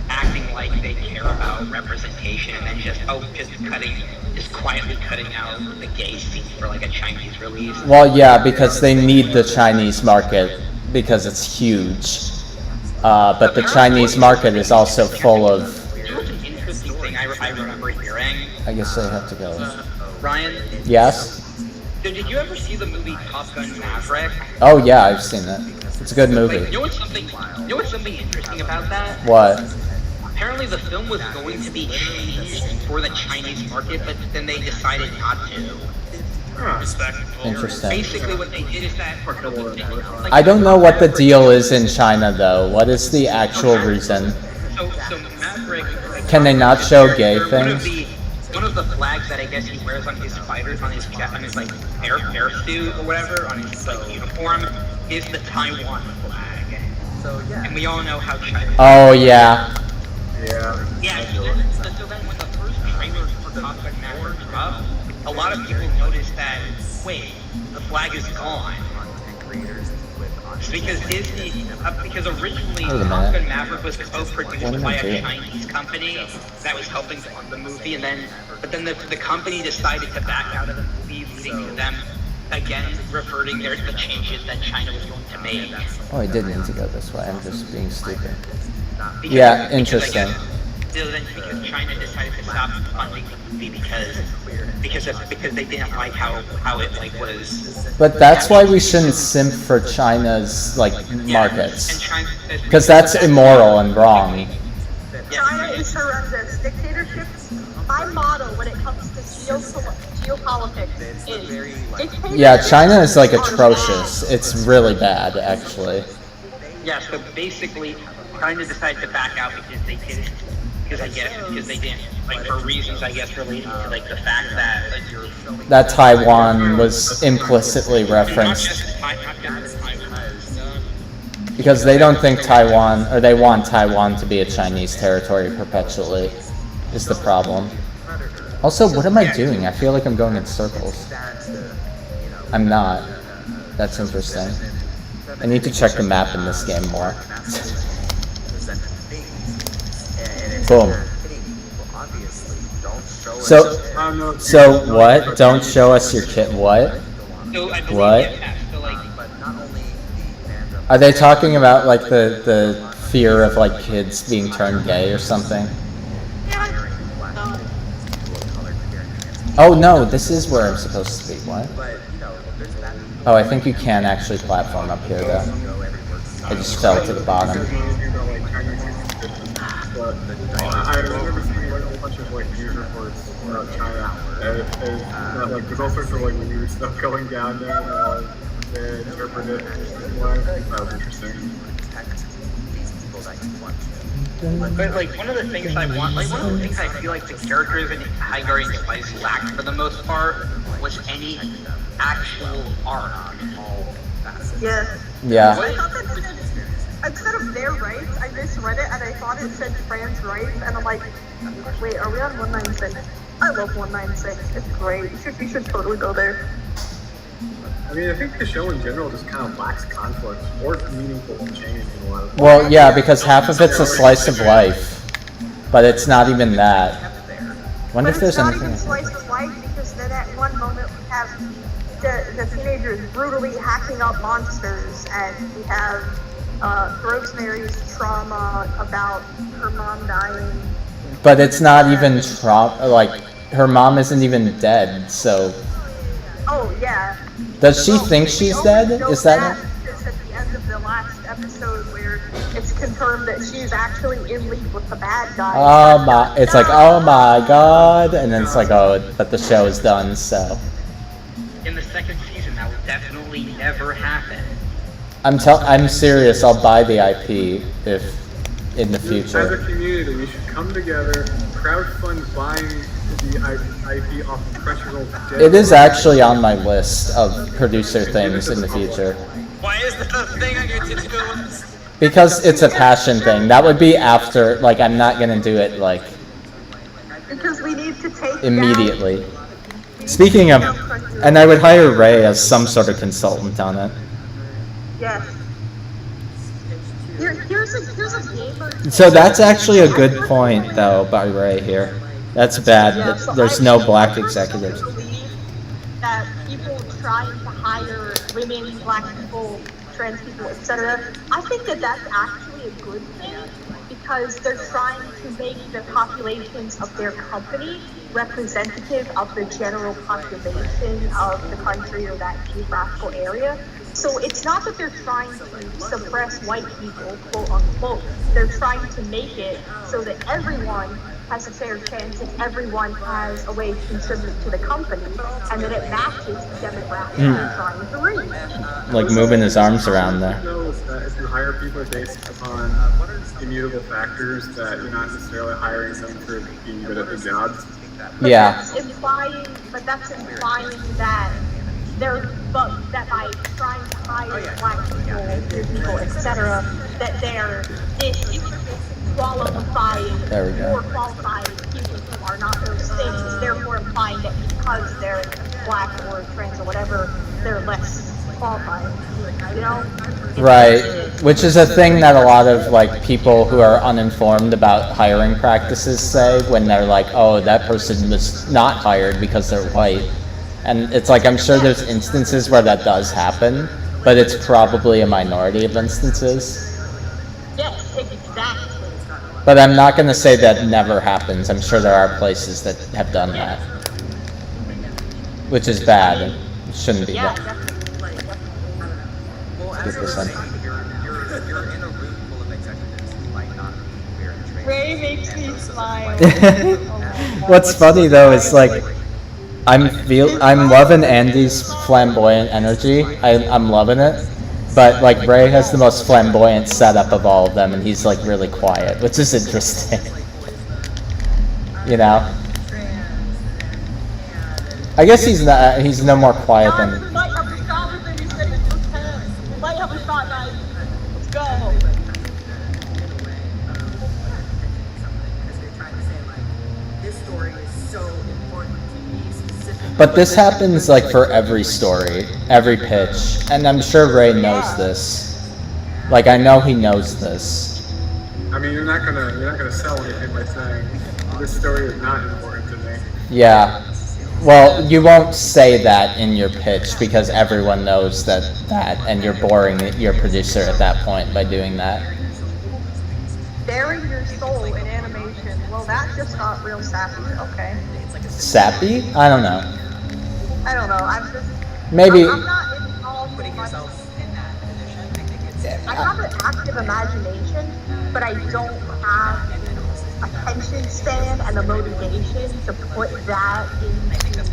acting like they care about representation and then just quietly cutting out the gay scene for like a Chinese release. Well, yeah, because they need the Chinese market because it's huge. But the Chinese market is also full of. You know what's an interesting thing I remember hearing? I guess I have to go. Ryan, Yes? did you ever see the movie Top Gun Maverick? Oh, yeah, I've seen it. It's a good movie. You know what's something interesting about that? What? Apparently the film was going to be changed for the Chinese market, but then they decided not to. Respectful. Interesting. Basically what they did is that like, I don't know what the deal is in China, though. What is the actual reason? So Maverick, like, Can they not show gay things? One of the flags that I guess he wears on his fighters, on his like air suit or whatever, on his like uniform, is the Taiwan flag. And we all know how China. Oh, yeah. Yeah. Yeah, so then when the first trailer for Top Gun Maverick dropped, a lot of people noticed that, wait, the flag is gone. It's because Disney, because originally Wait a Top minute. Gun Maverick was co-produced What am by I a doing? Chinese company that was helping fund the movie, but then the company decided to back out of the movie, leading to them again reverting the changes that China was going to make. Oh, I did need to go this way. I'm just being stupid. Because- Yeah, because, I interesting. guess, because China decided to stop funding the movie because they didn't like how it like was. But that's why we shouldn't simp for China's, like, markets. And China, Because that's immoral and wrong. China is horrendous. Dictatorship. My motto when it comes to geopolitics is dictatorships Yeah, China is, like, are atrocious. bad. It's really bad, actually. Yeah, so basically, China decided to back out because they didn't, like, for reasons, I guess, relating to, like, the fact that, like, you're... That Taiwan was implicitly Not referenced. just Taiwan. Because they don't think Taiwan, or they want Taiwan to be a Chinese territory perpetually, is the problem. Also, what am I doing? I feel like I'm going in circles. I'm not. That's interesting. I need to check the map in this game more. Boom. So what? Don't show us your kid. What? So I believe What? yeah, so like Are they talking about like the fear of like kids being turned gay or something? Oh no, this is where I'm supposed to be. What? Oh, I think you can actually platform up here though. I just fell to the bottom. But I remember seeing like a whole bunch of like news reports about China, and like there's all sorts of like weird stuff going down there, and they interpret it in a way. That was interesting. But like one of the things I want, like one of the things I feel like the characters in High Guardian Spice lacked for the most part was any actual arc. Yeah. Yeah. I thought that said, instead of their rights, I misread it and I thought it said trans rights, and I'm like, wait, are we on 196? I love 196. It's great. We should totally go there. I mean, I think the show in general just kind of lacks conflict or meaningful change in a lot of. Well, yeah, because half of it's a slice of life, but it's not even that. Wonder if But there's it's not anything. even slice of life, because then at one moment we have the teenagers brutally hacking up monsters, and we have Rosemary's trauma about her mom dying. But it's not even trauma. Like her mom isn't even dead. So Oh yeah. does she Well, think we she's only dead? know Is that? just at the end of the last episode where it's confirmed that she's actually in league with the bad guys. Oh my! It's like oh my god, and then it's like oh, but the show is done. So In the second season, that will definitely never happen. I'm serious. I'll buy the IP if in the As a future. community, we should come together, crowdfund buying the IP off of Crunchyroll. It is actually on my list of producer things in the future. Why is that a thing I get to do? Because it's a passion thing. That would be after, like, I'm not gonna do it, like, Because we need to take immediately. Speaking of, and I would hire Raye as some sort of consultant on it. Yes. Here's a gamer. So that's actually a good point, though, by Raye here. That's bad. Yeah, so There's I no black personally executives. believe that people trying to hire women, black people, trans people, etc. I think that that's actually a good thing, because they're trying to make the populations of their company representative of the general population of the country or that geographical area. So it's not that they're trying to suppress white people, quote unquote. They're trying to make it so that everyone has a fair chance and everyone has a way to contribute to the company, and that it matches the demographic they're trying to reach. Like moving his arms around there. If you hire people based upon immutable factors, that you're not necessarily hiring them for being good at their jobs. Yeah. That's implying that that by trying to hire black people, etc., that they're disqualifying There we go. more qualified people who are not those things, therefore implying that because they're black or trans or whatever, they're less qualified. You know? Right, which is a thing that a lot of like people who are uninformed about hiring practices say when they're like, oh, that person was not hired because they're white. And it's like, I'm sure there's instances where that does happen, but it's probably a minority of instances. Yes, exactly. But I'm not going to say that never happens. I'm sure there are places that have done that. Which is bad. It shouldn't be Yeah, that. definitely. Well, Good as percent. you're in a room full of executives who might not be wearing training. Ray makes me smile. What's funny though is like, I'm loving Andy's flamboyant energy. I'm loving it. But like Raye has the most flamboyant setup of all of them, and he's like really quiet, which is interesting. You know? I guess he's no more quiet Guys, than. we might have a shot with him. He said he was 10. We might have a shot, guys. Let's go. Because they're trying to say like this story is so important But this happens like for every story, every pitch, and I'm sure Ray knows this. Like I know he knows this. I mean, you're not gonna sell anything by saying this story is not important to me. Yeah. Well, you won't say that in your pitch because everyone knows that, and you're boring your producer at that point by doing that. Bearing your soul in animation. Well, that just got real sappy. Okay. Sappy? I don't know. I don't know. I'm just. Maybe. I'm not involved in much. I have an active imagination, but I don't have the attention span and the motivation to put that into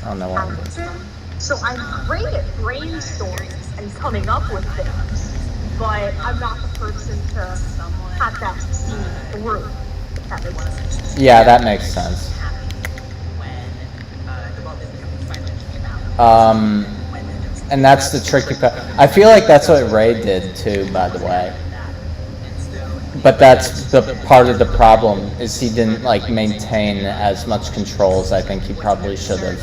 Oh no. action. So I'm great at brainstorming and coming up with things, but I'm not the person to have that see through. If that makes sense. Yeah, that makes sense. And that's the tricky part. I feel like that's what Ray did too, by the way. But that's the part of the problem is he didn't like maintain as much control as I think he probably should have.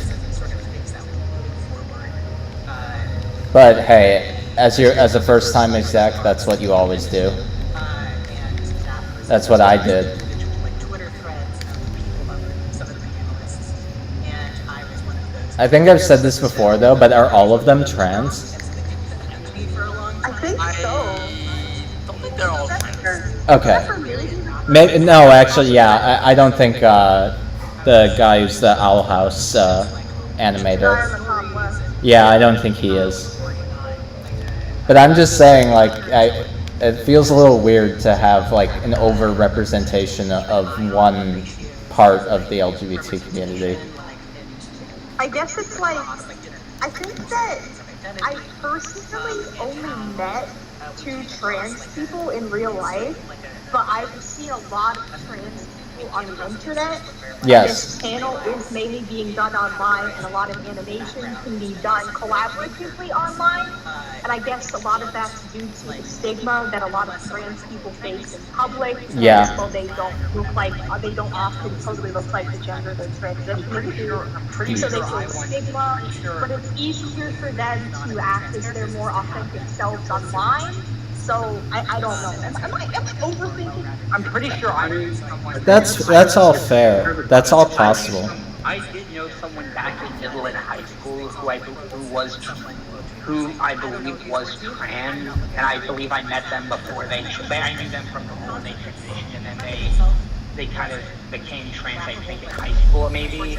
But hey, as a first-time exec, that's what you always do. That's what I did. I think I've said this before though, but are all of them trans? I think so. I don't think they're all trans. Okay. Maybe, no, actually, yeah. I don't think the guy who's the Owl House animator. Yeah, I don't think he is. But I'm just saying, like, it feels a little weird to have like an over-representation of one part of the LGBT community. I guess it's like, I think that I personally only met 2 trans people in real life, but I've seen a lot of trans people on the internet. Yes. This panel is mainly being done online, and a lot of animation can be done collaboratively online. And I guess a lot of that's due to the stigma that a lot of trans people face in public. Yeah. Well, they don't look like, they don't often totally look like the gender they're transitioning to. So they feel stigma, but it's easier for them to act as their more authentic selves online. So I don't know. Am I overthinking? I'm pretty sure I knew someone. That's all fair. That's all possible. I did know someone back in middle and high school who I believe was trans, and I believe I met them before I knew them from before they transitioned, and then they kind of became trans. I think in high school maybe. I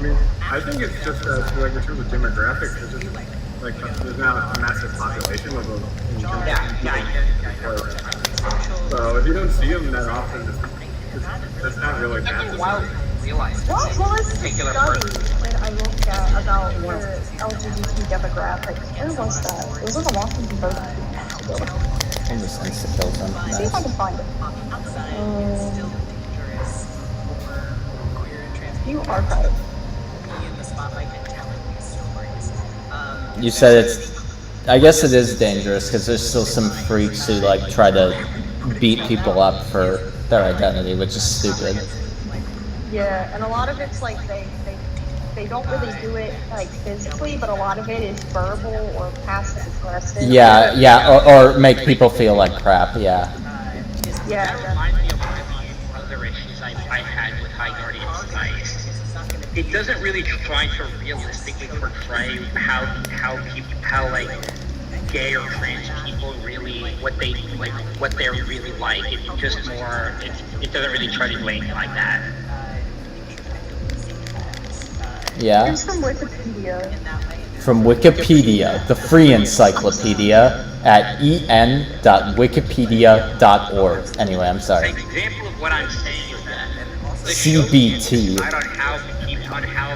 mean, I think it's just like in terms of demographics, it's just like there's not a massive population of them. So if you don't see them that often, it's not really that. Wild realize. What was the particular study person. that I looked at about the LGBT demographics? Where was that? It was in the Washington Post a few months ago. I'm just insta-kill them. See if I can find it. View archive. You said I guess it is dangerous because there's still some freaks who like try to beat people up for their identity, which is stupid. Yeah, and a lot of it's like they don't really do it like physically, but a lot of it is verbal or passive aggressive. Yeah, or make people feel like crap. Yeah. Yeah. That reminds me of one of the other issues I had with High Guardian Spice. It doesn't really try to realistically portray how like gay or trans people really what they're really like. It's just more. It doesn't really try to do anything like that. Yeah. Here's some Wikipedia. From Wikipedia, the free encyclopedia at en.wikipedia.org. Anyway, I'm sorry. An example of what I'm saying is that the CBT. show on how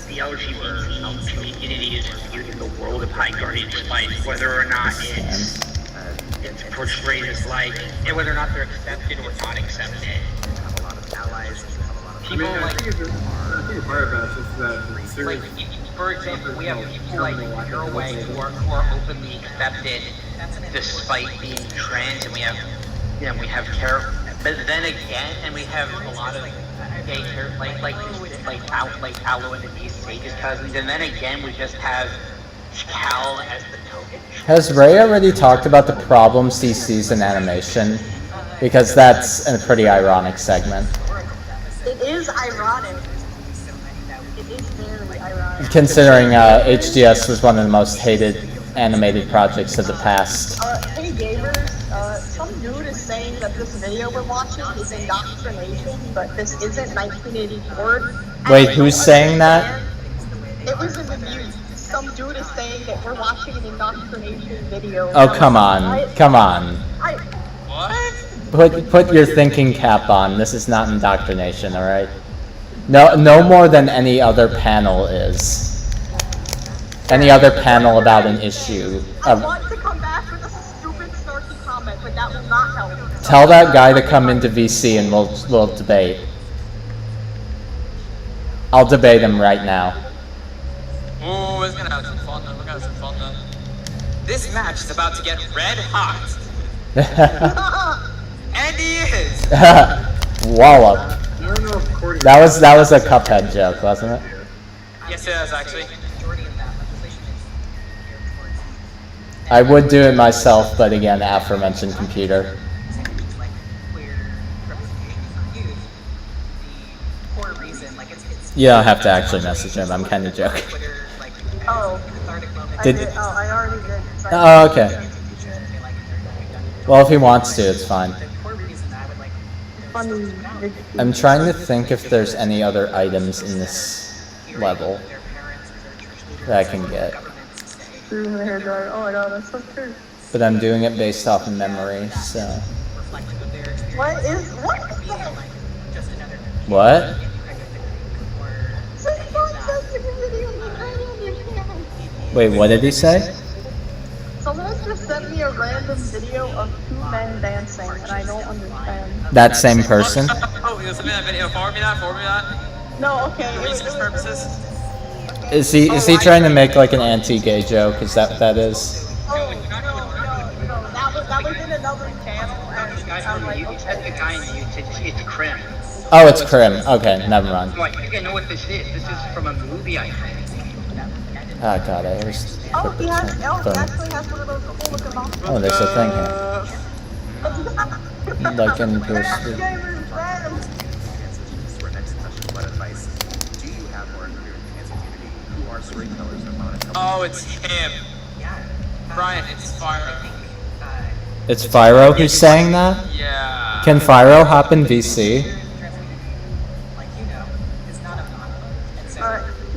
the LGBT community is viewed in the world of High Guardian Spice, whether or not it's portrayed as like, and whether or not they're accepted or not accepted. People I think part of that's just that serious. For example, we have people like Norway who are openly accepted despite being trans, and we have but then again, and we have a lot of gay like like Aloe and Denise, Sage's cousins, and then again we just have Cal as the token. Has Ray already talked about the problems he sees in animation? Because that's a pretty ironic segment. It is ironic. It is very ironic. Considering HGS was one of the most hated animated projects of the past. Hey gamers, some dude is saying that this video we're watching is indoctrination, but this isn't 1984. Wait, who's saying that? It was in the news. Some dude is saying that we're watching an indoctrination video. Oh, come on. Come on. What? Put your thinking cap on. This is not indoctrination, alright? No more than any other panel is. Any other panel about an issue. I want to come back with a stupid snarky comment, but that will not help. Tell that guy to come into VC and we'll debate. I'll debate him right now. Ooh, it's gonna have some fun though. We're gonna have some fun though. This match is about to get red hot. And he is! Wallop. I don't know if Cordy... That was a Cuphead joke, wasn't it? Yes, it is actually. I would do it myself, but again, aforementioned computer. You don't have to actually message him, I'm kinda joking. Oh. I already did. Oh, okay. Well, if he wants to, it's fine. I'm trying to think if there's any other items in this level that I can get. Oh my god, that's so true. But I'm doing it based off of memory, so... What? What? Wait, what did he say? Someone just sent me a random video of two men dancing, and I don't understand. That same person? Oh, you sent me that video. Forward me that. No, okay. For research purposes. Is he trying to make like an anti-gay joke? Is that what that is? Oh, no. That was in another channel, and I'm like, The guy in YouTube, it's Krim. Oh, it's Krim. Okay, never mind. Like, you gotta know what this is. This is from a movie, I think. Oh god, I always... he actually has one of those cool looking monsters. Oh, there's a thing here. Like in Bruce Lee. Oh, it's him. Brian, it's Fyro. It's Fyro who's saying that? Yeah. Can Fyro hop in VC?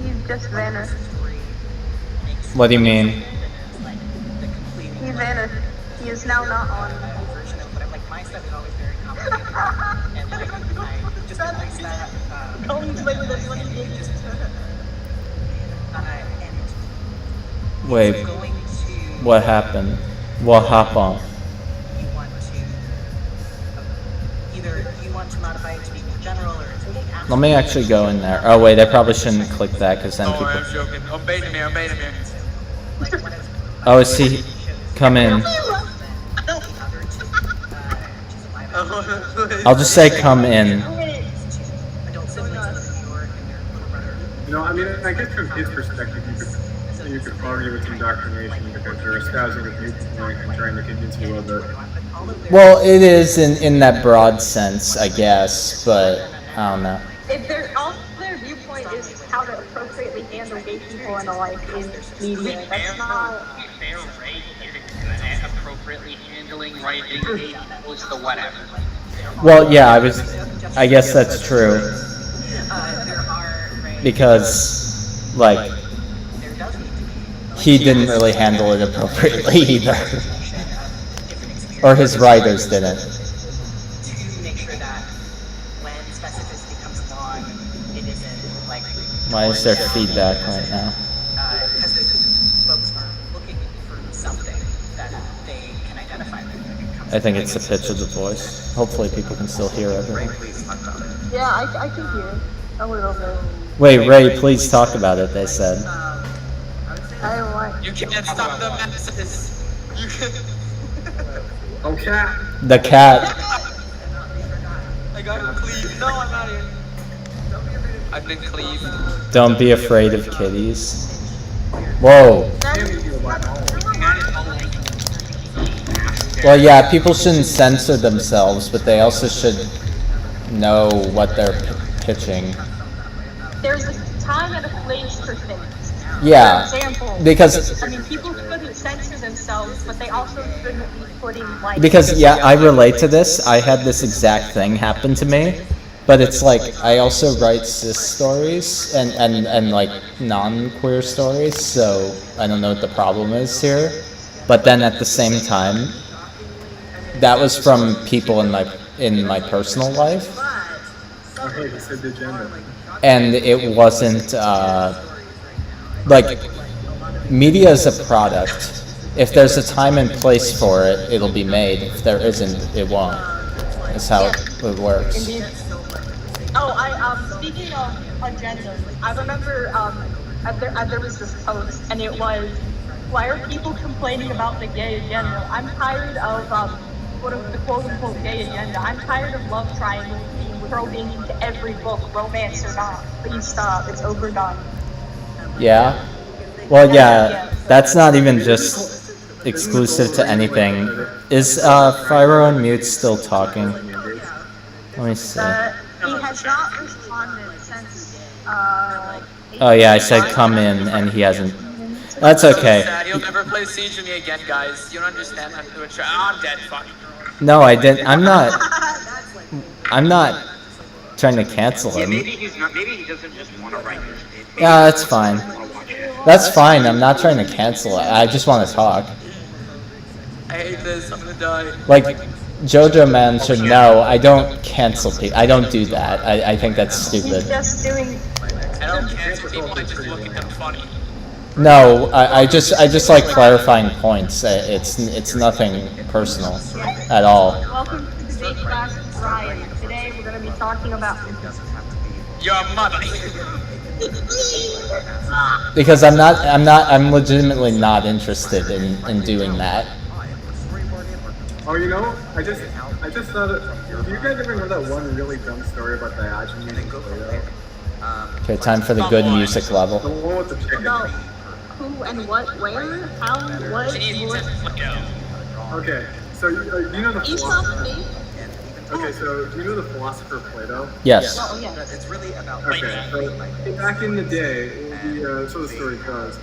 He's just vanished. What do you mean? He vanished. He is now not on. Wait, what happened? What happened? Let me actually go in there. Oh wait, I probably shouldn't click that because then Oh, people... I'm joking. I'm baiting here. Oh, is he... Come in. I'll just say come in. You know, I mean, I guess from his perspective, you could argue it's indoctrination because they're espousing a viewpoint and trying to convince you of it. Well, it is in that broad sense, I guess, but I don't know. If their viewpoint is how to appropriately handle gay people and the like in media, that's not. Fair Ray isn't appropriately handling writing gay people is the whatever. Well, yeah, I guess that's true. Because, like, he didn't really handle it appropriately either. Or his writers didn't. Why is there feedback right now? I think it's the pitch of the voice. Hopefully people can still hear everything. Yeah, I can hear a little bit. Wait, Ray, please talk about it, they said. I don't want. You can't stop the masses. You can. Oh, cat! The cat. I got him clean. No, I'm out here. I've been cleaved. Don't be afraid of kitties. Whoa. Well, yeah, people shouldn't censor themselves, but they also should know what they're pitching. There's a time and a place for things. Yeah, For example, because I mean, people shouldn't censor themselves, but they also shouldn't be putting like. because yeah, I relate to this. I had this exact thing happen to me, but it's like I also write cis stories and like non-queer stories, so I don't know what the problem is here. But then at the same time, that was from people in my personal life, Okay, you said the gender. and it wasn't like media is a product. If there's a time and place for it, it'll be made. If there isn't, it won't. That's how it works. Indeed. Oh, speaking of agenda, I remember there was this post, and it was, why are people complaining about the gay agenda? I'm tired of the quote unquote gay agenda. I'm tired of love triangles being thrown into every book, romance or not. Please stop. It's overdone. Yeah. Well, yeah. That's not even just exclusive to anything. Is Fyro on mute still talking? Let me see. He has not responded since. Oh yeah, I said come in, and he hasn't. That's So okay. sad. He'll never play Siege with me again, guys. You don't understand. I'm doing I'm dead. Fuck. No, I didn't. I'm not trying to cancel him. Maybe he's not. Maybe he doesn't just want to write this. Yeah, that's fine. That's fine. I'm not trying to cancel it. I just want to talk. I hate this. I'm gonna die. Like, JoJo Man should know I don't cancel people. I don't do that. I think that's stupid. He's just doing. I don't cancel people. I just look at them funny. No, I just like clarifying points. It's nothing personal at all. Welcome to debate class with Raye. Today we're going to be talking about. Your mother. Because I'm legitimately not interested in doing that. Oh, you know, I just thought do you guys ever know that one really dumb story about Diogenes and Plato? Okay, time for the good music level. The one with the chicken. About who and what, where, how, what, what. Okay, so you know the Aesop philosopher. me? Okay, so do you know the philosopher Plato? Yes. Oh, yes. It's really about Okay, so back in the day, so the story goes,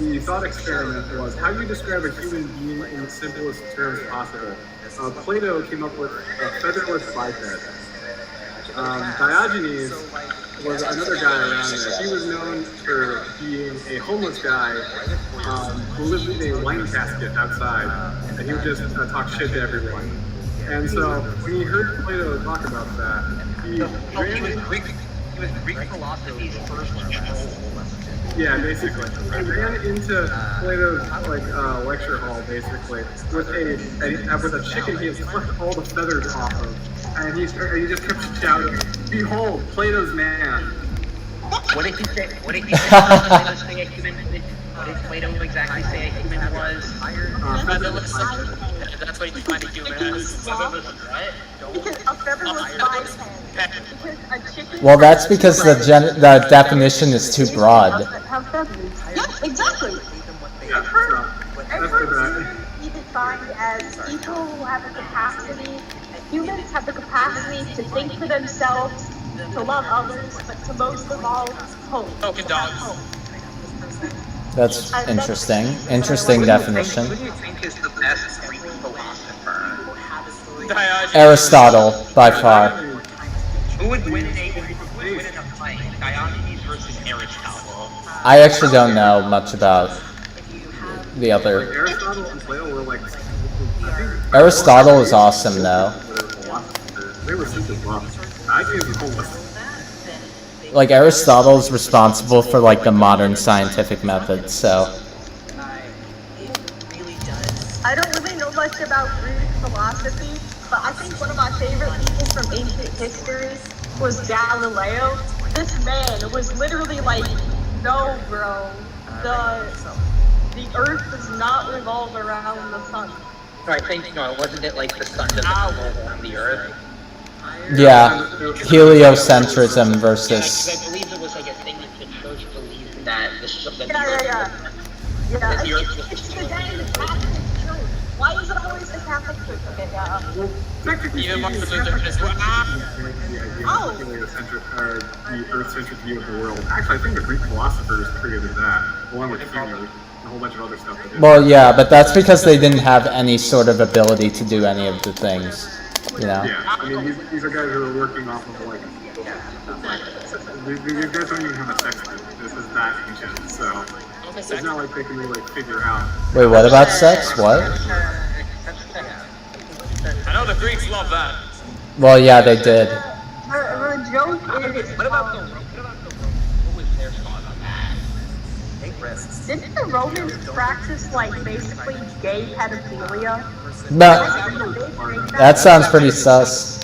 the thought experiment was how do you describe a human being in the simplest terms possible? Plato came up with a featherless biped. Diogenes was another guy around there. He was known for being a homeless guy who lived in a wine casket outside, and he would just talk shit to everyone. And so when he heard Plato talk about that, he ran. He was Greek philosophy's first troll. Yeah, basically. He ran into Plato's lecture hall basically with a chicken he had flipped all the feathers off of, and he just kept shouting, "Behold, Plato's man!" What did he say? What did Plato say a human? What did Plato exactly say a human was? Featherless. That's what you define a human as. Featherless what? Because a featherless biped. Because a chicken. Well, that's because the definition is too broad. Have feathers. Yes, exactly. Yeah, I've heard that. be defined as people who have the capacity. Humans have the capacity to think for themselves, to love others, but to most of all, hope. Token dogs. Hope. That's interesting. Interesting definition. Who do you think is the best Greek philosopher? Diogenes. Aristotle, by far. Who would win in a fight? Diogenes versus Aristotle. I actually don't know much about the other. Aristotle and Plato were like. Aristotle is awesome, though. They were super buff. I think it's cool. Like, Aristotle is responsible for, like, the modern scientific method, so. I don't really know much about Greek philosophy, but I think one of my favorite people from ancient history was Galileo. This man was literally like, no, bro, the Earth does not revolve around the sun. No, I think wasn't it like the sun doesn't revolve around the Earth? Yeah, heliocentrism versus. I believe it Yeah. It's the guy in the Catholic Church. Why is it always the Catholic Church? Okay, yeah. Well, technically, Even Martin it's Luther Catholic is Church ah! the idea of the Earth-centric view of the world. Actually, I think the Greek philosophers created that, along with Hume and a whole bunch of other stuff. Well, yeah, but that's because they didn't have any sort of ability to do any of the things, you know? Yeah, I mean, these are guys who are working off of, like, these guys don't even have a sex group. This is that ancient, so it's not like they can really, like, figure out. Wait, what about sex? What? I know the Greeks love that. Well, yeah, they did. The joke is, What was their thought on that? Take risks. didn't the Romans practice, like, basically gay pedophilia? No, that sounds pretty sus.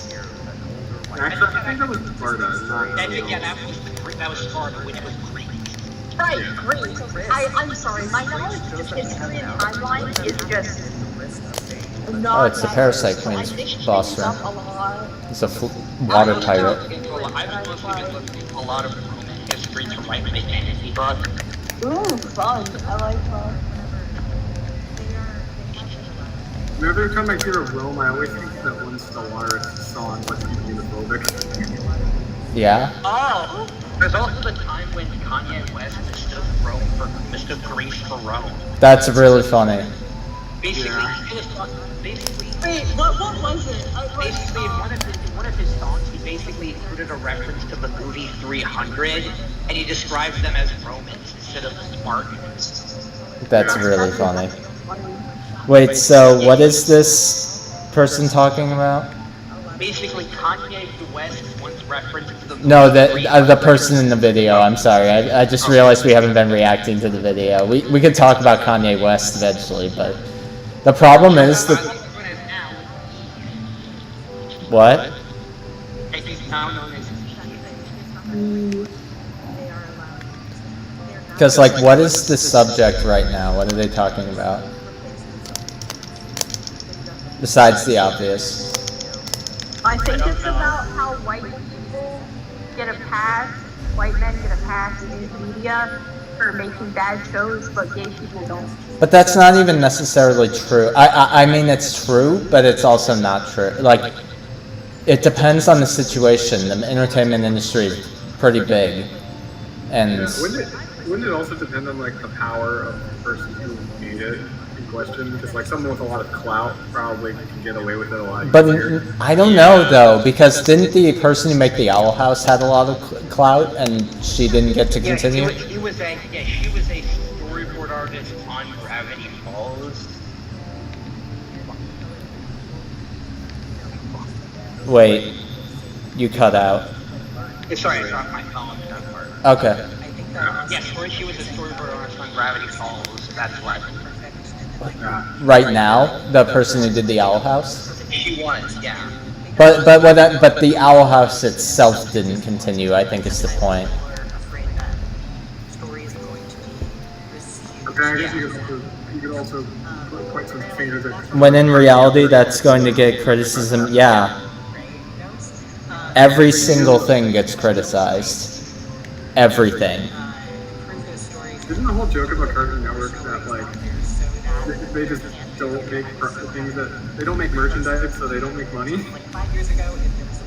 Actually, I think that was Sparta, not That was Sparta, which was Greek. Right, great. I'm sorry, my knowledge of history and timeline is just not. Oh, it's the Parasite I Queen's mix boss things room. up a lot. It's a water pirate. I've mostly been looking into a lot of Roman history to write my fantasy book. Ooh, fun. I like fun. Every time I hear of Rome, I always think of that one Stellaris song, Let's Be Xenophobic. Yeah? Oh! There's also the time when Kanye West mistook Greece for Rome. That's really funny. Basically, Yeah. Wait, what was it? Basically, in one of his songs, he basically included a reference to the movie 300, and he describes them as Romans instead of Spartans. That's really funny. Wait, so what is this person talking about? Basically, Kanye West once referenced the movie No, 300. the person in the video. I'm sorry. I just realized we haven't been reacting to the video. We could talk about Kanye West eventually, but the problem is that what? He's now known as Because like, what is the subject right now? What are they talking about? Besides the obvious. I think it's about how white people get a pass, white men get a pass in news media for making bad shows, but gay people don't. But that's not even necessarily true. I mean, it's true, but it's also not true. Like, it depends on the situation. The entertainment industry is pretty big, and Yeah, wouldn't it also depend on, like, the power of the person who made it in question? Because, like, someone with a lot of clout probably can get away with it a lot but easier. I don't know though, because didn't the person who made the Owl House had a lot of clout, and she didn't get to continue? she was a storyboard artist on Gravity Falls. Wait, you cut out. Sorry, it's not my phone. That part. Okay. Yes, she was a storyboard artist on Gravity Falls. That's what. Right now, the person who did the Owl House. She was, yeah. But the Owl House itself didn't continue. I think is the point. Okay, I guess you could also point some fingers at. When in reality, that's going to get criticism. Yeah. Every single thing gets criticized. Everything. Isn't the whole joke about Cartoon Network that, like, they just don't make things that they don't make merchandise, so they don't make money?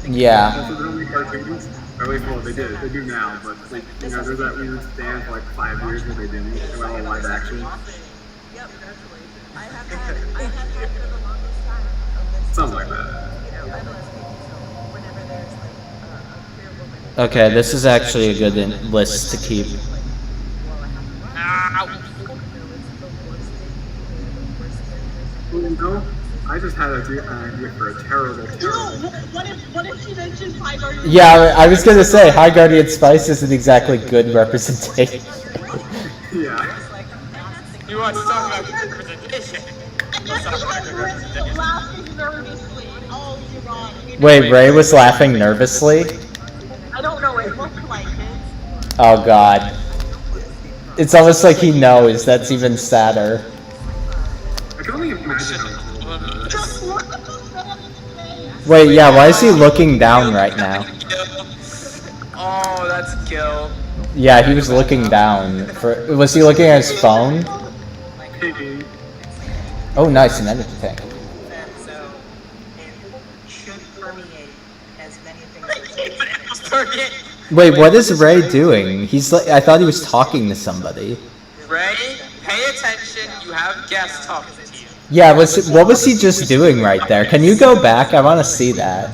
Yeah. Also, they don't make cartoons. Or at least, well, they did. They do now, but like, you know, there's that weird span for like 5 years where they didn't. They went all live action. Something like that. Okay, this is actually a good list to keep. Well, you know, I just had an idea for a terrible. What if she mentions High Guardian? Yeah, I was gonna say High Guardian Spice isn't exactly good representation. Yeah. You want to talk about representation? Let's talk about representation. Laughing nervously. Oh, you're wrong. Wait, Ray was laughing nervously? I don't know. It looked like it. Oh god. It's almost like he knows. That's even sadder. I can only imagine how Just look at this man's face. Wait, yeah, why is he looking down right now? Oh, that's a kill. Yeah, he was looking down. Was he looking at his phone? Piggy. Oh, nice, an energy tank. So it should permeate as many things as Permeate. Wait, what is Ray doing? He's like, I thought he was talking to somebody. Ray, pay attention. You have guests talking to you. Yeah, what was he just doing right there? Can you go back? I want to see that.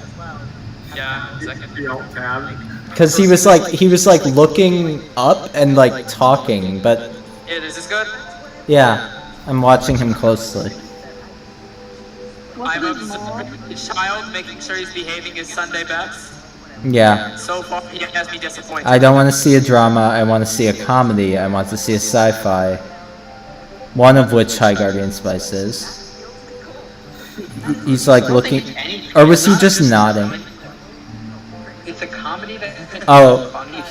Yeah, second. The alt tab. Cause he was like looking up and like talking, but Yeah, is this good? yeah, I'm watching him closely. I'm observing the child, making sure he's behaving his Sunday best. Yeah. So far, he has me disappointed. I don't want to see a drama, I want to see a comedy, I want to see a sci-fi. One of which High Guardian Spice is. He's like looking, or was he just nodding? It's a comedy that. Oh, funny.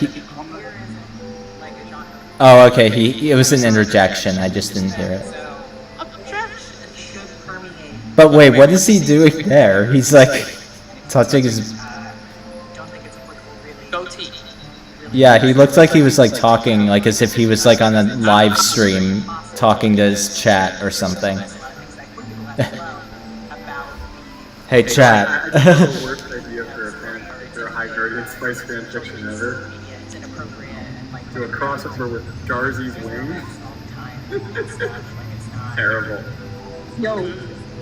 Oh, okay, it was an interjection, I just didn't hear it. should permeate. But wait, what is he doing there? He's like touching his... Don't think it's applicable really. Goatee. Yeah, he looked like he was like talking, like as if he was like on a live stream, talking to his chat or something. Hey chat. I think that's the worst idea for a High Guardian Spice fan fiction ever. Do a crossover with Darzy's wings. Terrible. Yo,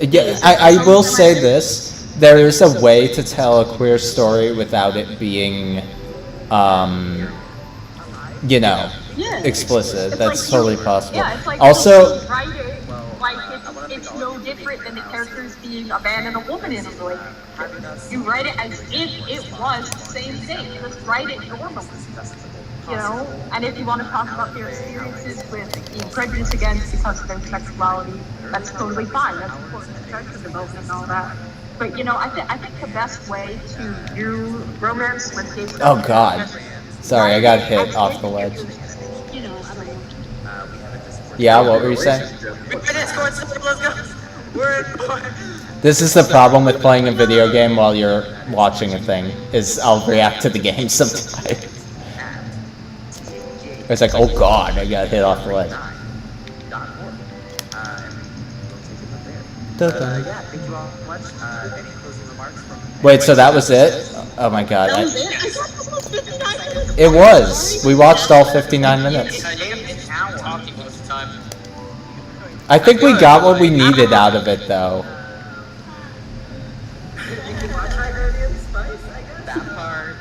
Yeah, I will say this. There is a way to tell a queer story without it being, you know, yeah. explicit. It's That's like totally possible. Yeah, it's like Also, you write it like it's no different than the characters being a man and a woman in a relationship. You write it as if it was the same thing. Just write it normally. You know, and if you want to talk about their experiences with being prejudiced against because of their sexuality, that's totally fine. That's important to character development and all that. But you know, I think the best way to do romance with gay stuff. oh god. Sorry, I got hit off the ledge. You know, I don't know. Yeah, what were you saying? We're in Discord, so let's go. We're in. This is the problem with playing a video game while you're watching a thing, is I'll react to the game sometimes. It's like, oh god, I got hit off the ledge. Yeah, thank you all so much. Any closing remarks from Wait, so that was it? Oh my god. That was it? I thought this was 59 minutes. It was. We watched all 59 minutes. Talking most of the time. I think we got what we needed out of it, though. That part.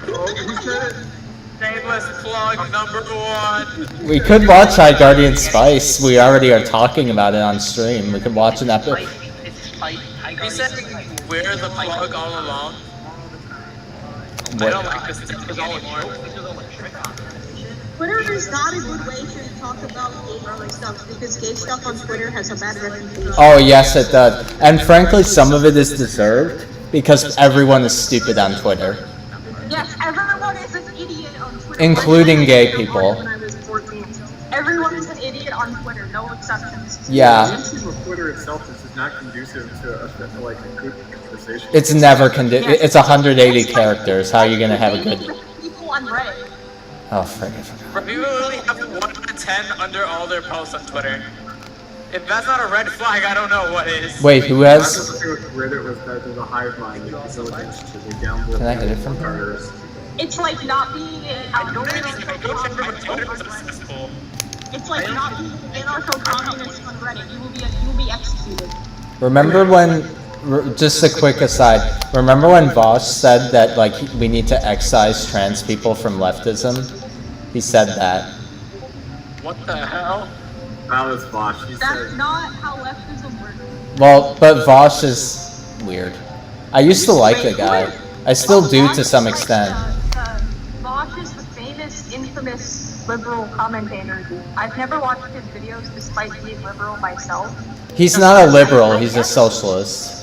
Shameless plug #1. We could watch High Guardian Spice. We already are talking about it on stream. We could watch an episode. It's Spike. You said we're the plug all along. I don't like this anymore. Twitter is not a good way to talk about gay girly stuff because gay stuff on Twitter has a bad reputation. Oh, yes, it does. And frankly, some of it is deserved because everyone is stupid on Twitter. Yes, everyone is an idiot on Twitter. Including gay people. When I was 14. Everyone is an idiot on Twitter, no exceptions. Yeah. Since Twitter itself is not conducive to like a good conversation. It's never it's 180 characters. How are you gonna have a good... People on Raye. Oh, frick. We literally have 1 out of 10 under all their posts on Twitter. If that's not a red flag, I don't know what is. Wait, who My has... thing with Reddit was that there's a hive mind. They download. Can I hit it from here? Twitters. It's like not being a Successful. It's like not being an anarcho-communist on Reddit. You will be executed. Remember when... Just a quick aside. Remember when Vosh said that, like, we need to excise trans people from leftism? He said that. What the hell? That was Bosch. He That's said, not how leftism works. Well, but Vosh is weird. I used to like the guy. I still do to some extent. Vosh is the famous, infamous liberal commentator. I've never watched his videos despite being liberal myself. He's not a liberal, he's a socialist.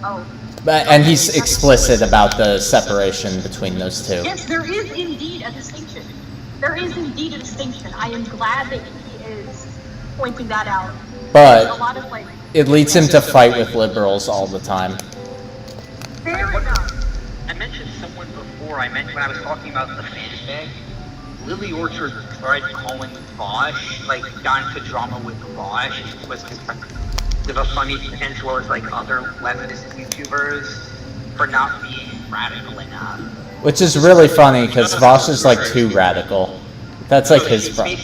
Oh. And he's explicit about the separation between those two. Yes, there is indeed a distinction. There is indeed a distinction. I am glad that he is pointing that out. But a lot of, like, it leads him to fight with liberals all the time. fair enough. I mentioned someone before. I meant when I was talking about the fan bag. Lily Orchard tried calling Bosch, like, got into drama with Bosch, was of a funny stance towards, like, other leftist YouTubers for not being radical enough. Which is really funny, because Vosh is, like, too radical. That's, like, his problem.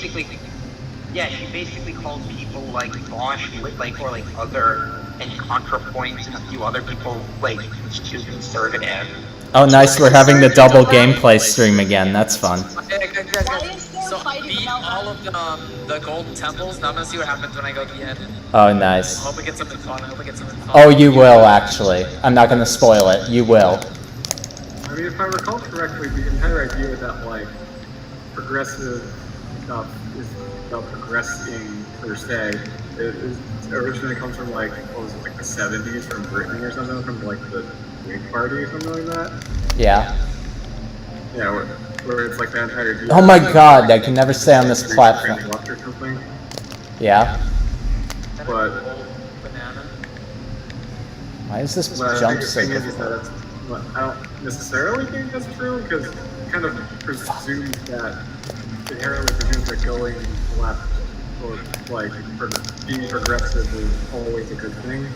Yeah, she basically called people like Bosch, like, or like other, and ContraPoints and a few other people, like, too conservative. Oh, nice, we're having the double gameplay stream again, that's fun. Okay, guys. Why is there So fighting beat about all of the golden temples. Now I'm gonna see what happens when I go to the end. Oh, nice. I hope we get something fun. Oh, you will, actually. I'm not gonna spoil it, you will. I mean, if I recall correctly, the entire idea that, like, progressive stuff is about progressing, per se, it originally comes from, like, what was it, like the 70s from Britain or something, from, like, the Whig Party or something like that? Yeah. Yeah, where it's, like, the entire idea. Oh my god, I can never stay on this platform. Or something. Yeah? But, Why is this but I jump think the so thing is difficult? that it's, well, I don't necessarily think that's true, because it kind of presumes that, inherently presumes that going left, or, like, being progressive is always a good thing.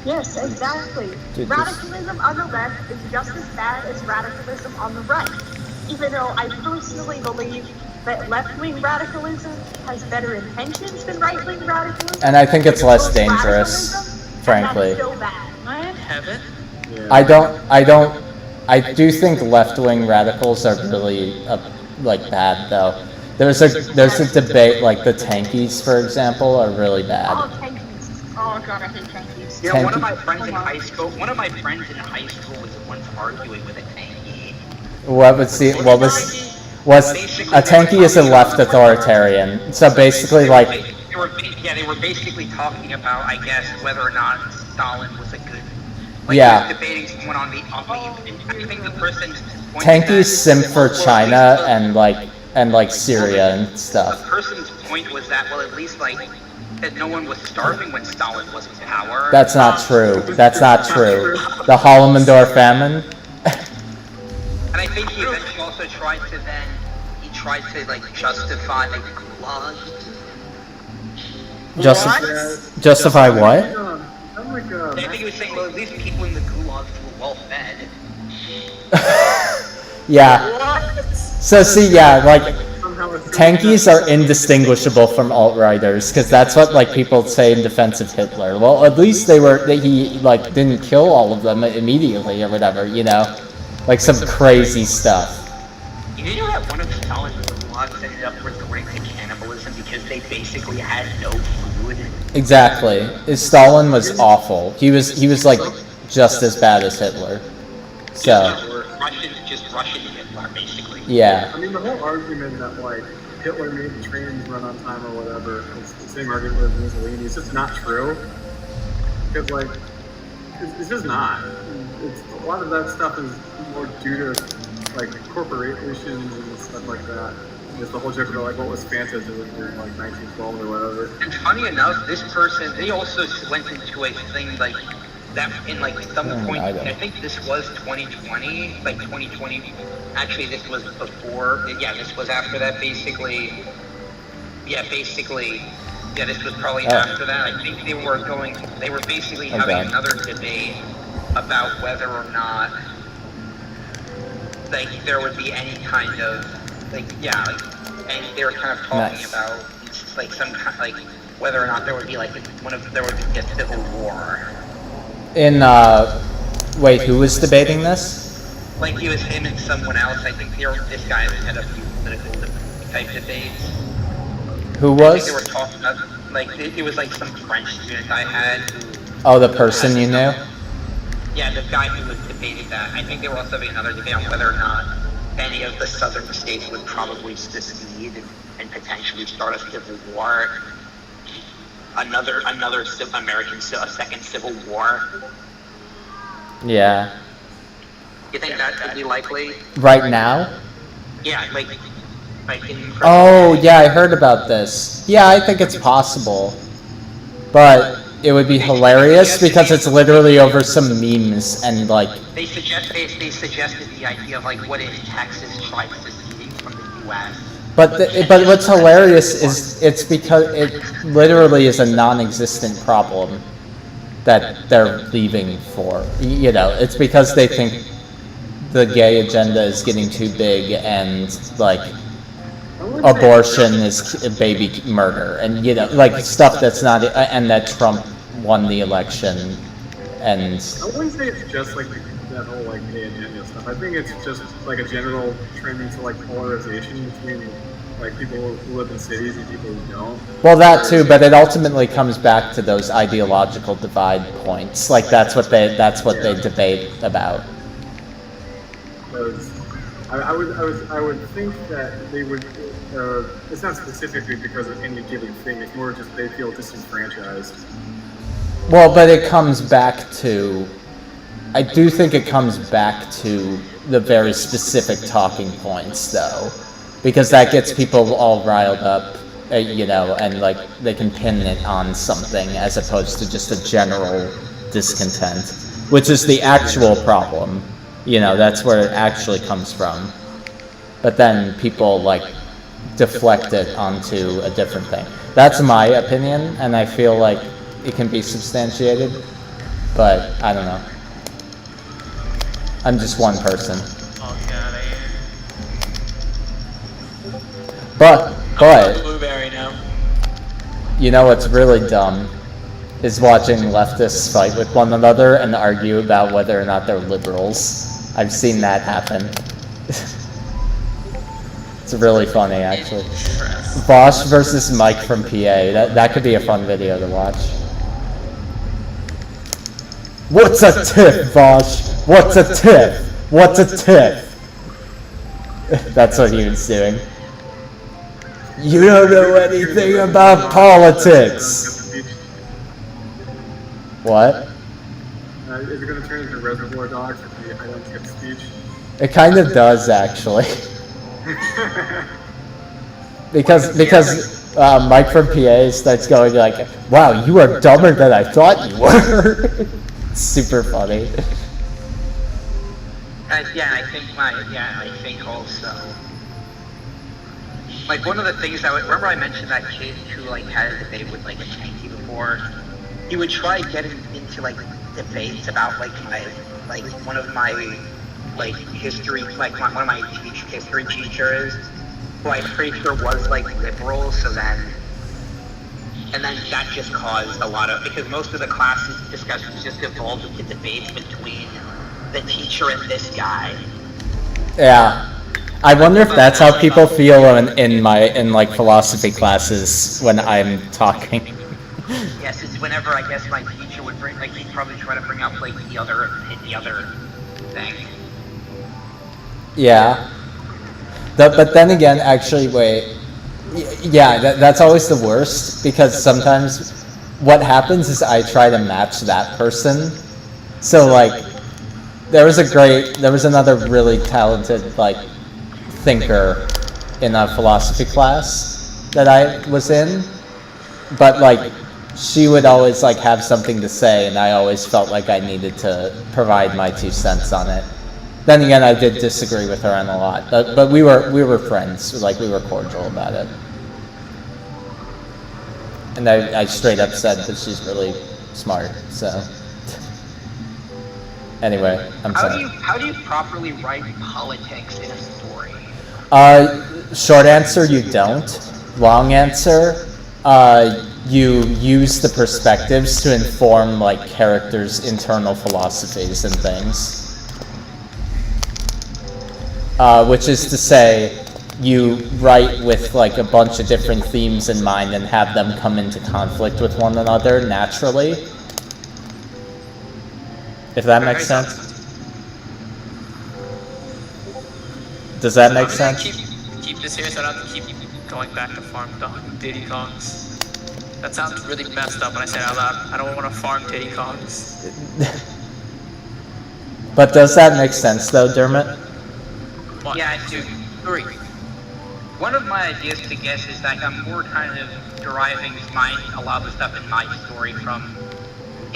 Yes, exactly. Dude, Radicalism on the left is just as bad as radicalism on the right. Even though I personally believe that left-wing radicalism has better intentions than right-wing radicalism. And I think it's less Both dangerous, radicalism, frankly. And that's so bad. I haven't. Yeah. I do think left-wing radicals are really, like, bad, though. There's a debate, like, the tankies, for example, are really bad. Oh, tankies. Oh god, I hate tankies. Yeah, one of my friends in high school was once arguing with a tanky. Was a tanky is a left authoritarian. So basically, like, They were basically talking about, I guess, whether or not Stalin was a good. Like, Yeah. he was debating someone on the. I think the person. tankies simp for China and like Syria and The stuff. person's point was that, well, at least like that no one was starving when Stalin was in power. That's not true. That's not true. The Holodomor famine. And I think he eventually also tried to like justify like gulag. Justify what? I'm like, I think he was saying, well, at least people in the gulags were well fed. Yeah. So see, yeah, like somehow it's tankies are indistinguishable from alt-righters because that's what like people say in defense of Hitler. Well, at least he like didn't kill all of them immediately or whatever, you know, like some crazy stuff. You know that one of Stalin's gulags ended up resorting to cannibalism because they basically had no food. Exactly. Stalin was awful. He was like just as bad as Hitler. So Just Russian Hitler, basically. yeah. I mean, the whole argument that, like, Hitler made the trains run on time or whatever is the same argument with Mussolini. It's just not true. Because, like, it's just not. A lot of that stuff is more due to, like, corporations and stuff like that. Just the whole joke about, like, what was Fanta doing during, like, 1912 or whatever. And funny enough, this person, they also went into a thing, like, that in, like, some point, I think this was 2020, like, 2020, actually, this was before, yeah, this was after that, basically, this was probably after that. I think they were basically having another debate about whether or not, like, there would be any kind of, like, and they were kind of talking about, like, some kind, like, whether or not there would be, like, there would be a civil war. Wait, who was debating this? Like, it was him and someone else. I think this guy had a few political type debates. Who I think was? they were talking about, like, it was like some French student I had who... Oh, the person you knew? Yeah, the guy who was debating that. I think they were also having another debate on whether or not any of the southern states would probably secede and potentially start a civil war. Another a second civil war. Yeah. You think that could be likely? Right now? Yeah, like in... Oh, yeah, I heard about this. Yeah, I think it's possible. But it would be hilarious because it's literally over some memes and, like... They suggested the idea of, like, what if Texas tried seceding from the U.S. But what's hilarious is it's because it literally is a non-existent problem that they're leaving for. You know, it's because they think the gay agenda is getting too big and like abortion is baby murder and you know like stuff that's not and that Trump won the election and I wouldn't say it's just like that whole like gay agenda stuff. I think it's just like a general trend into like polarization between like people who live in cities and people who don't. well that too, but it ultimately comes back to those ideological divide points. Like that's what they debate about. Because I would think that they would. It's not specifically because of any given thing. It's more just they feel disenfranchised. Well, but it comes back to, I do think it comes back to the very specific talking points, though, because that gets people all riled up, you know, and like they can pin it on something as opposed to just a general discontent, which is the actual problem. You know, that's where it actually comes from. But then people like deflect it onto a different thing. That's my opinion, and I feel like it can be substantiated, but I don't know. I'm just one person. But Blueberry now. you know what's really dumb is watching leftists fight with one another and argue about whether or not they're liberals. I've seen that happen. It's really funny, actually. Bosch versus Mike from PA. That could be a fun video to watch. What's a tiff, Bosch? What's a tiff? What's a tiff? That's what he was doing. You don't know anything about politics. What? Is it going to turn into Reservoir Dogs if I don't skip speech? It kind of does, actually. because Mike from PA starts going like, "Wow, you are dumber than I thought you were." Super funny. I think also. Like one of the things remember I mentioned that kid who like had a debate with like a Yankee before. He would try getting into like debates about like one of my history one of my history teachers who I'm pretty sure was like liberal. So then that just caused a lot of, because most of the classes discussions just evolved into debates between the teacher and this guy. Yeah. I wonder if that's how people feel in like philosophy classes when I'm talking. Yes, it's whenever I guess my teacher would bring, like he'd probably try to bring up like the other thing. Yeah. But then again, actually, wait. Yeah, that's always the worst, because sometimes what happens is I try to match that person. So like, there was another really talented like thinker in a philosophy class that I was in, but like she would always like have something to say, and I always felt like I needed to provide my 2 cents on it. Then again, I did disagree with her on a lot, but we were friends, like we were cordial about it. And I straight up said that she's really smart, so. Anyway, I'm sorry. How do you properly write politics in a story? Short answer, you don't. Long answer, you use the perspectives to inform like characters' internal philosophies and things. Which is to say, you write with like a bunch of different themes in mind and have them come into conflict with one another naturally. If that makes sense. Does that make sense? Keep this here so I don't have to keep going back to farm Diddy Kongs. That sounds really messed up when I say it out loud. I don't want to farm Diddy Kongs. But does that make sense though, Dermot? Yeah, I do. Agree. One of my ideas to guess is that I'm more kind of deriving a lot of the stuff in my story from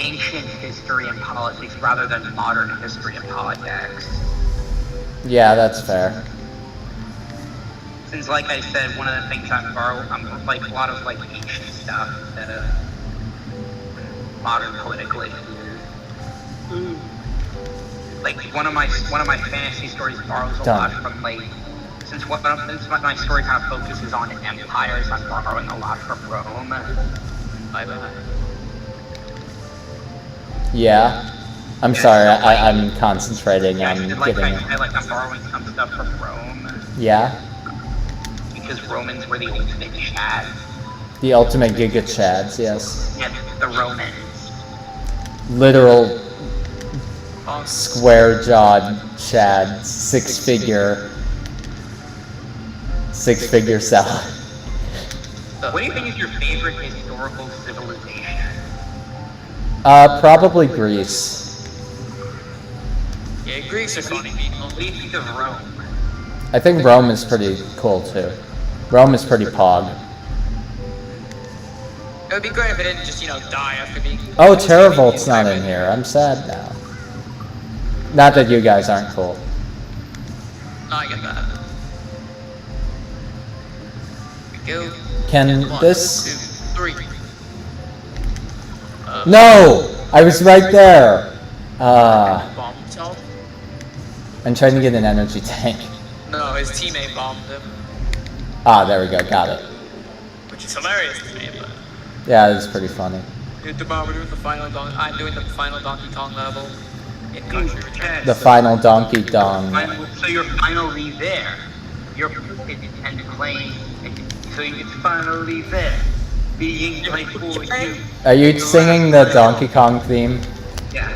ancient history and politics rather than modern history and politics. Yeah, that's fair. since like I said, one of the things I'm like a lot of like ancient stuff instead of modern politically. Like one of my fantasy stories borrows a lot from like, since my story kind of focuses on empires, I'm borrowing a lot from Rome. Yeah. I'm sorry, I'm concentrating on I'm borrowing some stuff from Rome. Yeah? Because Romans were the ultimate Chad. The ultimate Giga Chads, yes. Yeah, the Romans. Literal square-jawed Chad, six-figure salad. What do you think is your favorite historical civilization? Probably Greece. Yeah, Greeks are funny people. What do you think of Rome? I think Rome is pretty cool too. Rome is pretty pog. It would be great if it didn't just, die after being... Oh, Terravolt's not in here. I'm sad now. Not that you guys aren't cool. No, I get that. Go. Can One, this... 2, 3. No! I was right there! Bomb himself? I'm trying to get an energy tank. No, his teammate bombed him. Ah, there we go. Got it. Which is hilarious to me, but... Yeah, it's pretty funny. Tomorrow we're doing the final I'm doing the final Donkey Kong level in Country Returns. The final Donkey Kong. So you're finally there. You're and playing. So it's finally there. Being playful with you. Are you singing the Donkey Kong theme? Yeah.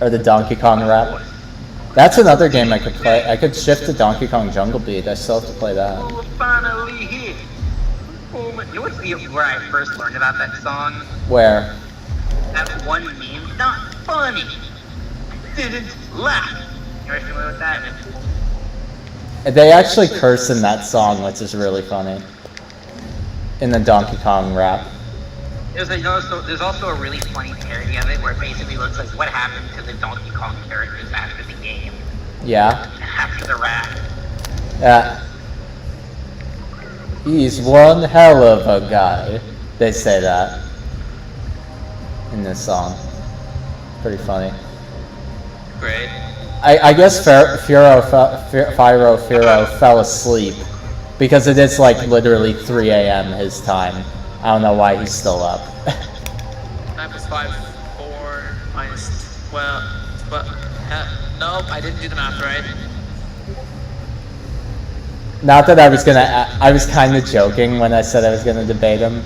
Or the Donkey Kong rap? That's another game I could play. I could shift to Donkey Kong Jungle Beat. I still have to play that. Oh, finally here. Oh, you know what's where I first learned about that song? Where? That one meme. Not funny. Didn't laugh. You ever familiar with that? They actually curse in that song, which is really funny. In the Donkey Kong rap. There's also a really funny parody of it where it basically looks like what happened to the Donkey Kong characters after the game. Yeah? After the rap. Yeah. He's one hell of a guy. They say that. In this song. Pretty funny. Great. I guess Furo fell asleep. Because it is like literally 3 a.m. his time. I don't know why he's still up. 9 plus 5, 4, minus 12, nope, I didn't do the math right. Not that I was kind of joking when I said I was gonna debate him.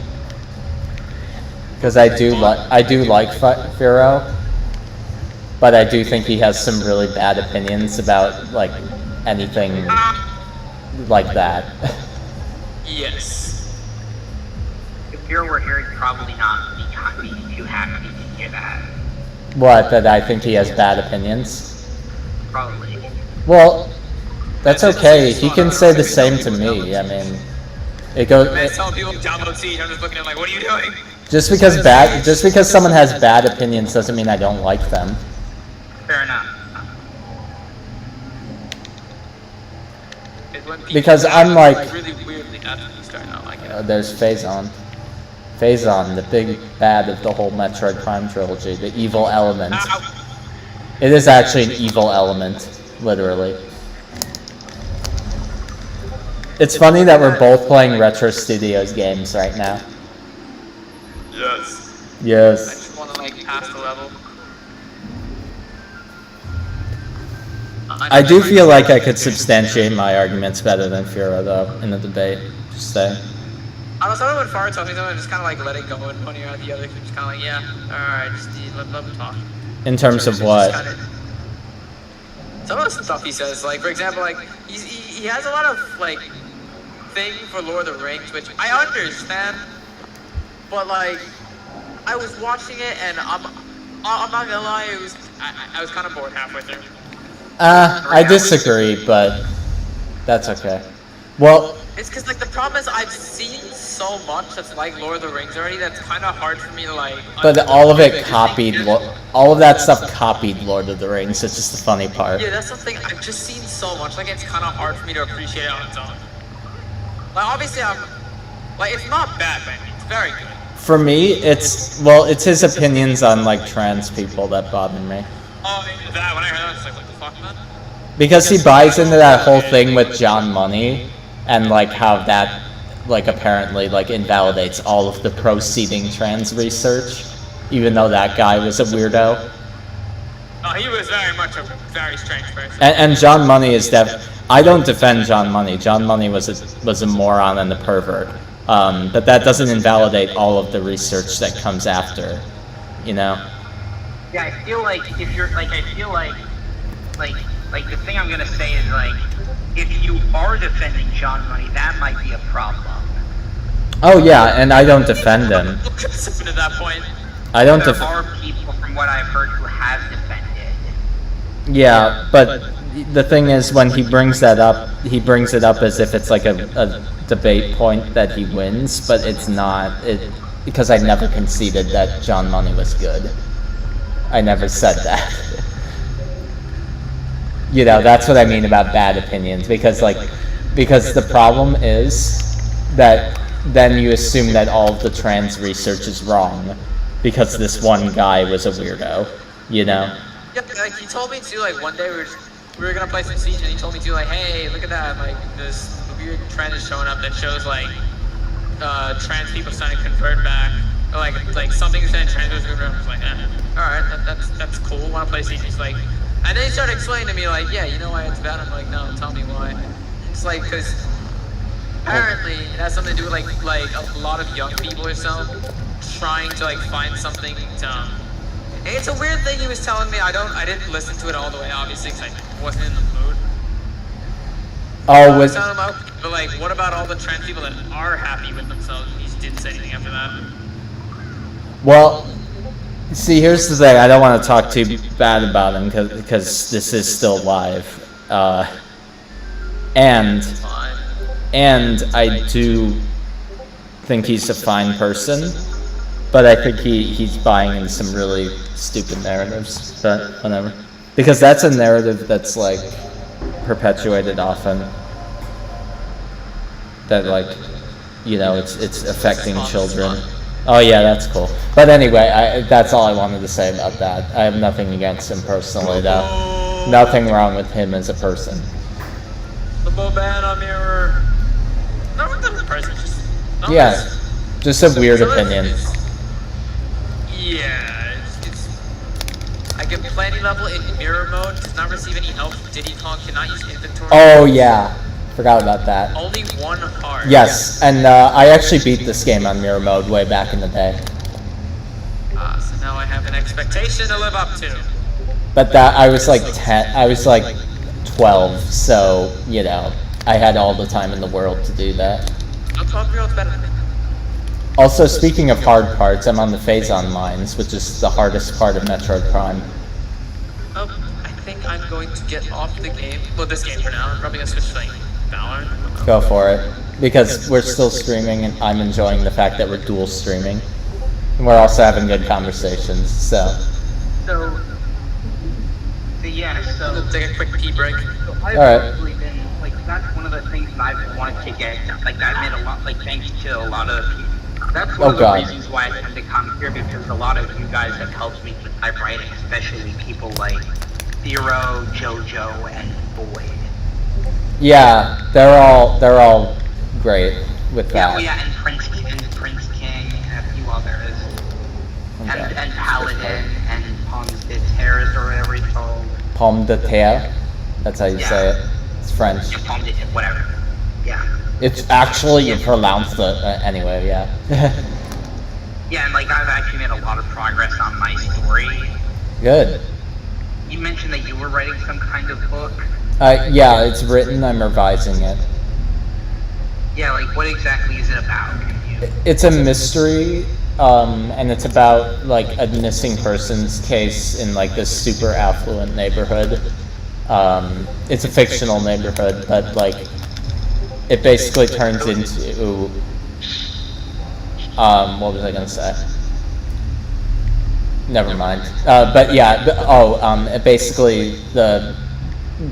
Because I do like Furo. But I do think he has some really bad opinions about, like, anything like that. Yes. If you were here, he'd probably not be too happy to hear that. What, that I think he has bad opinions? Probably. Well, that's okay. He can say the same to me. I mean, it goes. Man, telling people to download Siege, I'm just looking at him like, what are you doing? Just because someone has bad opinions doesn't mean I don't like them. Fair enough. Because I'm like, really weirdly happy you start not liking it. there's Phazon. Phazon, the big bad of the whole Metroid Prime trilogy, the evil element. It is actually an evil element, literally. It's funny that we're both playing Retro Studios games right now. Yes. I Yes. just want to like pass the level. I do feel like I could substantiate my arguments better than Furo, though, in the debate. Just saying. I was when Farah told me something, just kind of like let it go, and one ear out the other, just kind of like, yeah, alright, just let him talk. In terms of what? Some of the stuff he says, like, for example, like, he has a lot of, like, thing for Lord of the Rings, which I understand, but, like, I was watching it, and I'm not gonna lie, I was kind of bored halfway through. I disagree, but that's okay. Well, It's because, like, the problem is I've seen so much that's like Lord of the Rings already that's kind of hard for me to, like... but all of it copied, all of that stuff copied Lord of the Rings. It's just the funny part. Yeah, that's something I've just seen so much, like, it's kind of hard for me to appreciate it on its own. Like obviously I'm like it's not bad, but it's very good. For me, it's his opinions on like trans people that bother me. Oh, that when I heard that, I was like, what the fuck, man? Because he buys into that whole thing with John Money, and like how that like apparently like invalidates all of the proceeding trans research, even though that guy was a weirdo. Oh, he was very much a very strange person. And John Money is I don't defend John Money. John Money was a moron and a pervert. But that doesn't invalidate all of the research that comes after, you know? Yeah, I feel like if you're like, I feel like the thing I'm gonna say is like, if you are defending John Money, that might be a problem. Oh yeah, and I don't defend him. To that point. I don't There are people, from what I've heard, who have defended. Yeah, but the thing is, when he brings that up, he brings it up as if it's like a debate point that he wins, but it's not. Because I never conceded that John Money was good. I never said that. You know, that's what I mean about bad opinions, because the problem is that then you assume that all of the trans research is wrong because this one guy was a weirdo, you know? Yeah, like he told me to, like one day we were gonna play some Siege, and he told me to, like, hey, look at that, like this weird trend is showing up that shows like trans people starting to convert back, or like something is saying trans people. I was like, alright, that's cool. Want to play Siege? He's like, and then he started explaining to me like, yeah, you know why it's bad? I'm like, no, tell me why. It's like because apparently it has something to do with like a lot of young people or so trying to like find something to. It's a weird thing he was telling me. I didn't listen to it all the way, obviously, because I wasn't in the mood. Oh, was telling him, but like, what about all the trans people that are happy with themselves? And he just didn't say anything after that. Well, see, here's the thing. I don't want to talk too bad about him because this is still live, and I do think he's a fine person. But I think he's buying into some really stupid narratives, but whatever. Because that's a narrative that's, like, perpetuated often. That, like, you know, it's affecting children. Oh yeah, that's cool. But anyway, that's all I wanted to say about that. I have nothing against him personally, though. Nothing wrong with him as a person. The Bobana mirror. Not with the person, just... Yeah, just a weird opinion. Yeah, it's I get plenty level in mirror mode, does not receive any help from Diddy Kong, cannot use inventory. Oh yeah, forgot about that. Only one heart. Yes, and I actually beat this game on mirror mode way back in the day. So now I have an expectation to live up to. But I was like 10, I was like 12, so, you know, I had all the time in the world to do that. No 12-year-old's better than me. Also, speaking of hard parts, I'm on the Phazon mines, which is the hardest part of Metroid Prime. I think I'm going to get off the game. Well, this game for now. I'm probably going to switch to, like, Valorant. Go for it. Because we're still streaming, and I'm enjoying the fact that we're dual streaming. And we're also having good conversations, so... So yeah, so... Take a quick pee break. So I've actually been, like, that's one of the things that I've wanted to get, like, I made a lot, like, thanks to a lot of people. That's one of the reasons why I tend to come here, because a lot of you guys have helped me with my writing, especially people like Zero, Jojo, and Boyd. Yeah, they're all great with that. Yeah, well, yeah, and Prince King, and a few others. Okay. And Paladin, and Pomme de Terre, or whatever it's called. Pomme de Terre? That's how you say it. It's French. Yeah, Pomme de Terre, whatever. Yeah. It's actually pronounced anyway, yeah. Yeah, and like I've actually made a lot of progress on my story. Good. You mentioned that you were writing some kind of book. Yeah, it's written. I'm revising it. Yeah, like what exactly is it about? It's a mystery, and it's about like a missing persons case in like this super affluent neighborhood. It's a fictional neighborhood, but like it basically turns into what was I gonna say? Never mind. But yeah, basically the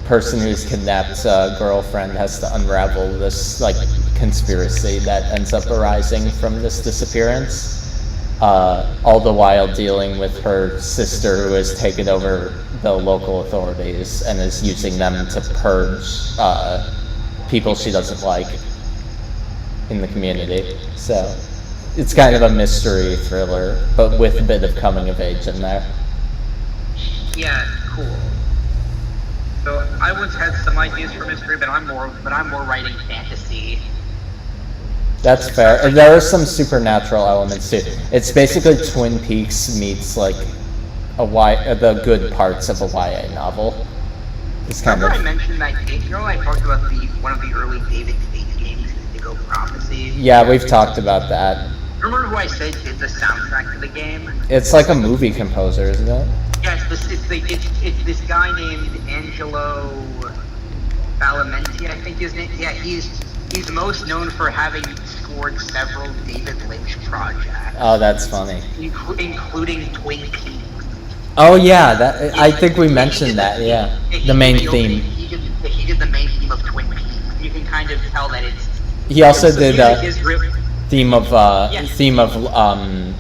person who's kidnapped girlfriend has to unravel this like conspiracy that ends up arising from this disappearance. All the while dealing with her sister, who has taken over the local authorities and is using them to purge people she doesn't like in the community. So it's kind of a mystery thriller, but with a bit of coming of age in there. Yeah, cool. So I once had some ideas for mystery, but I'm more writing fantasy. That's fair. And there are some supernatural elements too. It's basically Twin Peaks meets like the good parts of a YA novel. It's kind Remember I of. mentioned that game? You know, I talked about one of the early David Cage games, Indigo Prophecy. Yeah, we've talked about that. Remember who I said did the soundtrack to the game? It's like a movie composer, isn't it? Yeah, it's this guy named Angelo Badalamenti, I think his name. Yeah, he's most known for having scored several David Lynch projects. Oh, that's funny. Including Twin Peaks. Oh yeah, I think we mentioned that. Yeah, the main theme. He did the main theme of Twin Peaks. You can kind of tell that it's. He also did theme of Yes.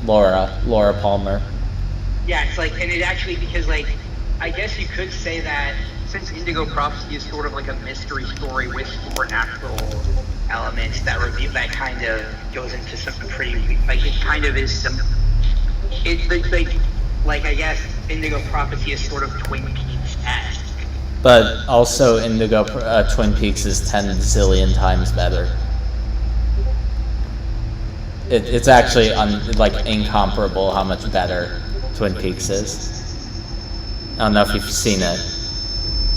Laura Palmer. Yeah, it's like, and it actually, because like, I guess you could say that since Indigo Prophecy is sort of like a mystery story with supernatural elements that kind of goes into some pretty, like it kind of is some, it's like I guess Indigo Prophecy is sort of Twin Peaks-esque. But also Twin Peaks is 10 zillion times better. It's actually incomparable how much better Twin Peaks is. I don't know if you've seen it.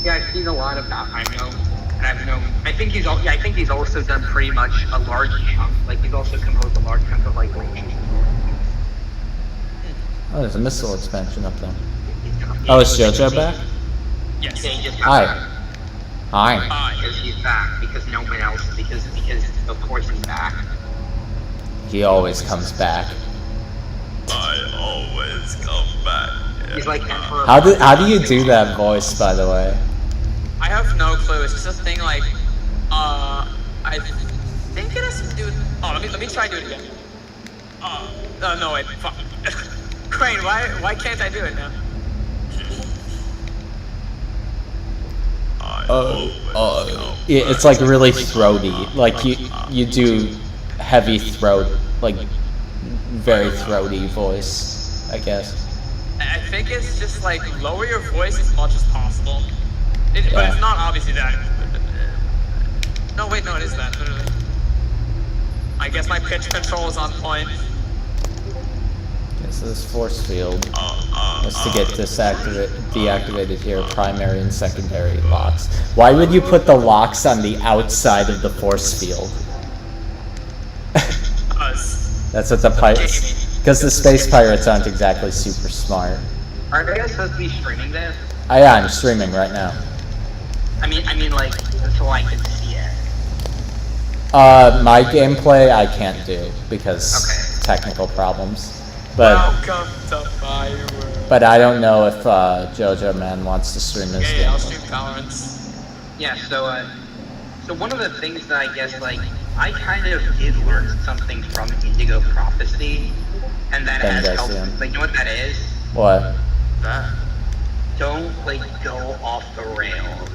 Yeah, I've seen a lot of that. I think he's also done pretty much a large chunk. Like he's also composed a large chunk of like. Oh, there's a missile expansion up there. Oh, is JoJo back? Yes. Yeah, he just Hi. got back. Hi. Because he's back. Because no one else. Because of course he's back. He always comes back. I always come back. He's like Emperor. How do you do that voice, by the way? I have no clue. It's just a thing like, I think it has to do with. Oh, let me try to do it again. No wait, fuck. Crane, why can't I do it now? Yeah, it's like really throaty. Like you do heavy throat, like very throaty voice, I guess. I think it's just like lower your voice as much as possible. But it's not obviously that. No, wait, no, it is that. I guess my pitch control is on point. So this force field is to get deactivated here, primary and secondary locks. Why would you put the locks on the outside of the force field? That's what the pirates... Because the space pirates aren't exactly super smart. Aren't you guys supposed to be streaming this? Yeah, I'm streaming right now. I mean, like, so I can see it. My gameplay I can't do because technical problems. But Welcome to my world. but I don't know if JoJo Man wants to stream his game. Yeah, I'll stream Tolerance. Yeah, so one of the things that I guess, like, I kind of did learn something from Indigo Prophecy, and that has helped. Like, you know what that is? What? Don't, like, go off the rails.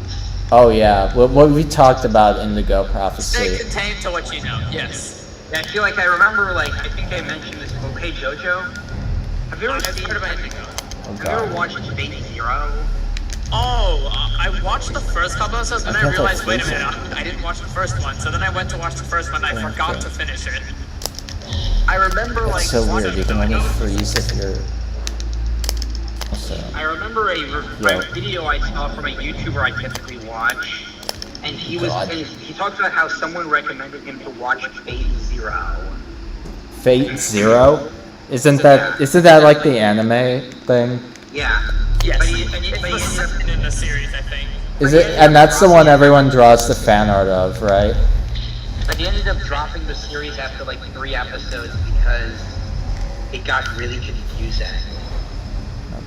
Oh yeah, what we talked about Indigo Prophecy. Stay contained to what you know, yes. Yeah, I feel like I remember, like, I think I mentioned this. Okay, JoJo, have you ever seen? Heard about Indigo. Oh, Have you ever watched Fate Zero? Oh, I watched the first couple episodes, then I thought realized, that wait a was minute, I didn't watch the first one. So then I went to watch the first one, and I forgot to finish it. I remember, like, It's so weird. watching You can only freeze if you're. Also, I remember a video I saw from a YouTuber I typically watch, and he talked about how someone recommended him to watch Fate Zero. Fate Zero? Isn't that like the anime thing? Yeah. Yes, But it's the second in the series, I think. Is it? And that's the one everyone draws the fan art of, right? But he ended up dropping the series after like 3 episodes because it got really confusing.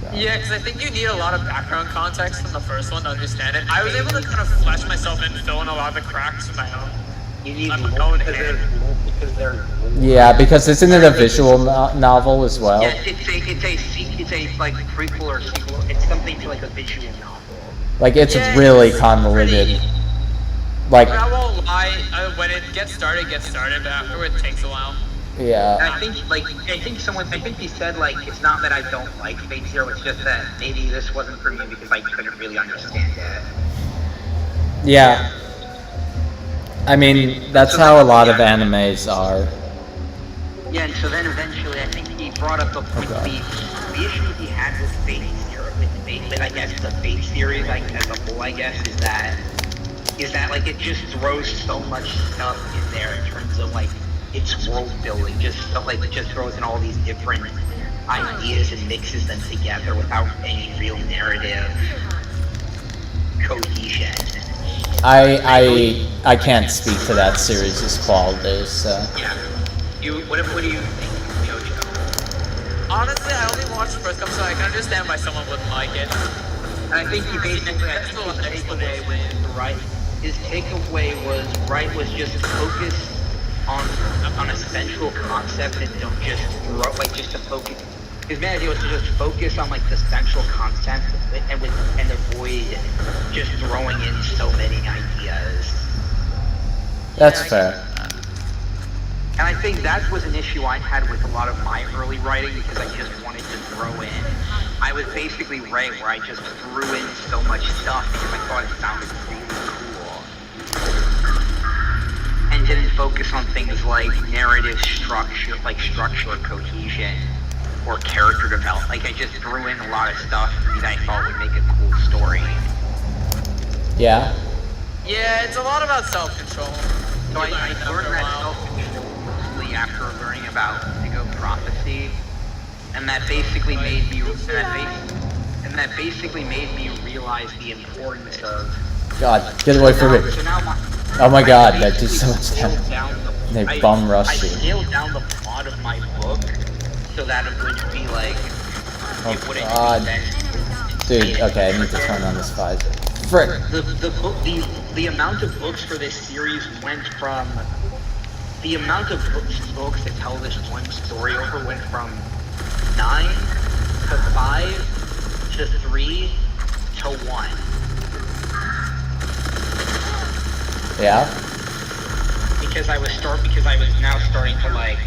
Okay. Yeah, because I think you need a lot of background context from the first one to understand it. I was able to kind of flesh myself in, fill in a lot of the cracks of my own. You need I'm lore going because there's lore. Yeah, because isn't it a visual novel as well? Yeah, it's a like prequel or sequel. It's something to like a visual novel. Like, it's Yeah, really it's convoluted. pretty- Like, I won't lie. When it gets started, but afterward it takes a while. yeah. And I think he said like it's not that I don't like Fate Zero, it's just that maybe this wasn't for me because I couldn't really understand it. Yeah. I mean, that's how a lot of animes are. Yeah, and so then eventually I think he brought up the issue he had with Fate Zero, with I guess the Fate series like as a whole, I guess, is that like it just throws so much stuff in there in terms of like its world building, just stuff like it just throws in all these different ideas and mixes them together without any real narrative cohesion. I can't speak to that series' qualities, so. Yeah. What do you think, Jojo? Honestly, I only watched the first couple, so I can understand why someone wouldn't like it. And I think he basically, I think his takeaway with Raye, was just focus on a central concept and don't just throw, like just to focus. His main idea was to just focus on like the central concept and avoid just throwing in so many ideas. That's fair. And I think that was an issue I had with a lot of my early writing because I just wanted to throw in. I was basically Raye where I just threw in so much stuff because I thought it sounded really cool. And didn't focus on things like narrative structure, like structure, cohesion, or character development. Like I just threw in a lot of stuff that I thought would make a cool story. Yeah. Yeah, it's a lot about self-control. So I learned that self-control mostly after learning about Indigo Prophecy, and that basically made me realize the importance of. God, get away from me. So now Oh my God, that did so much damage. They bum rushed I you. scaled down the plot of my book so that it wouldn't be like. Oh it wouldn't God. be that. Dude, okay, I need to turn on this visor. Frick. The amount of books for this series went from. The amount of books that tell this one story over went from 9 to 5 to 3 to 1. Yeah? Because I was now starting to like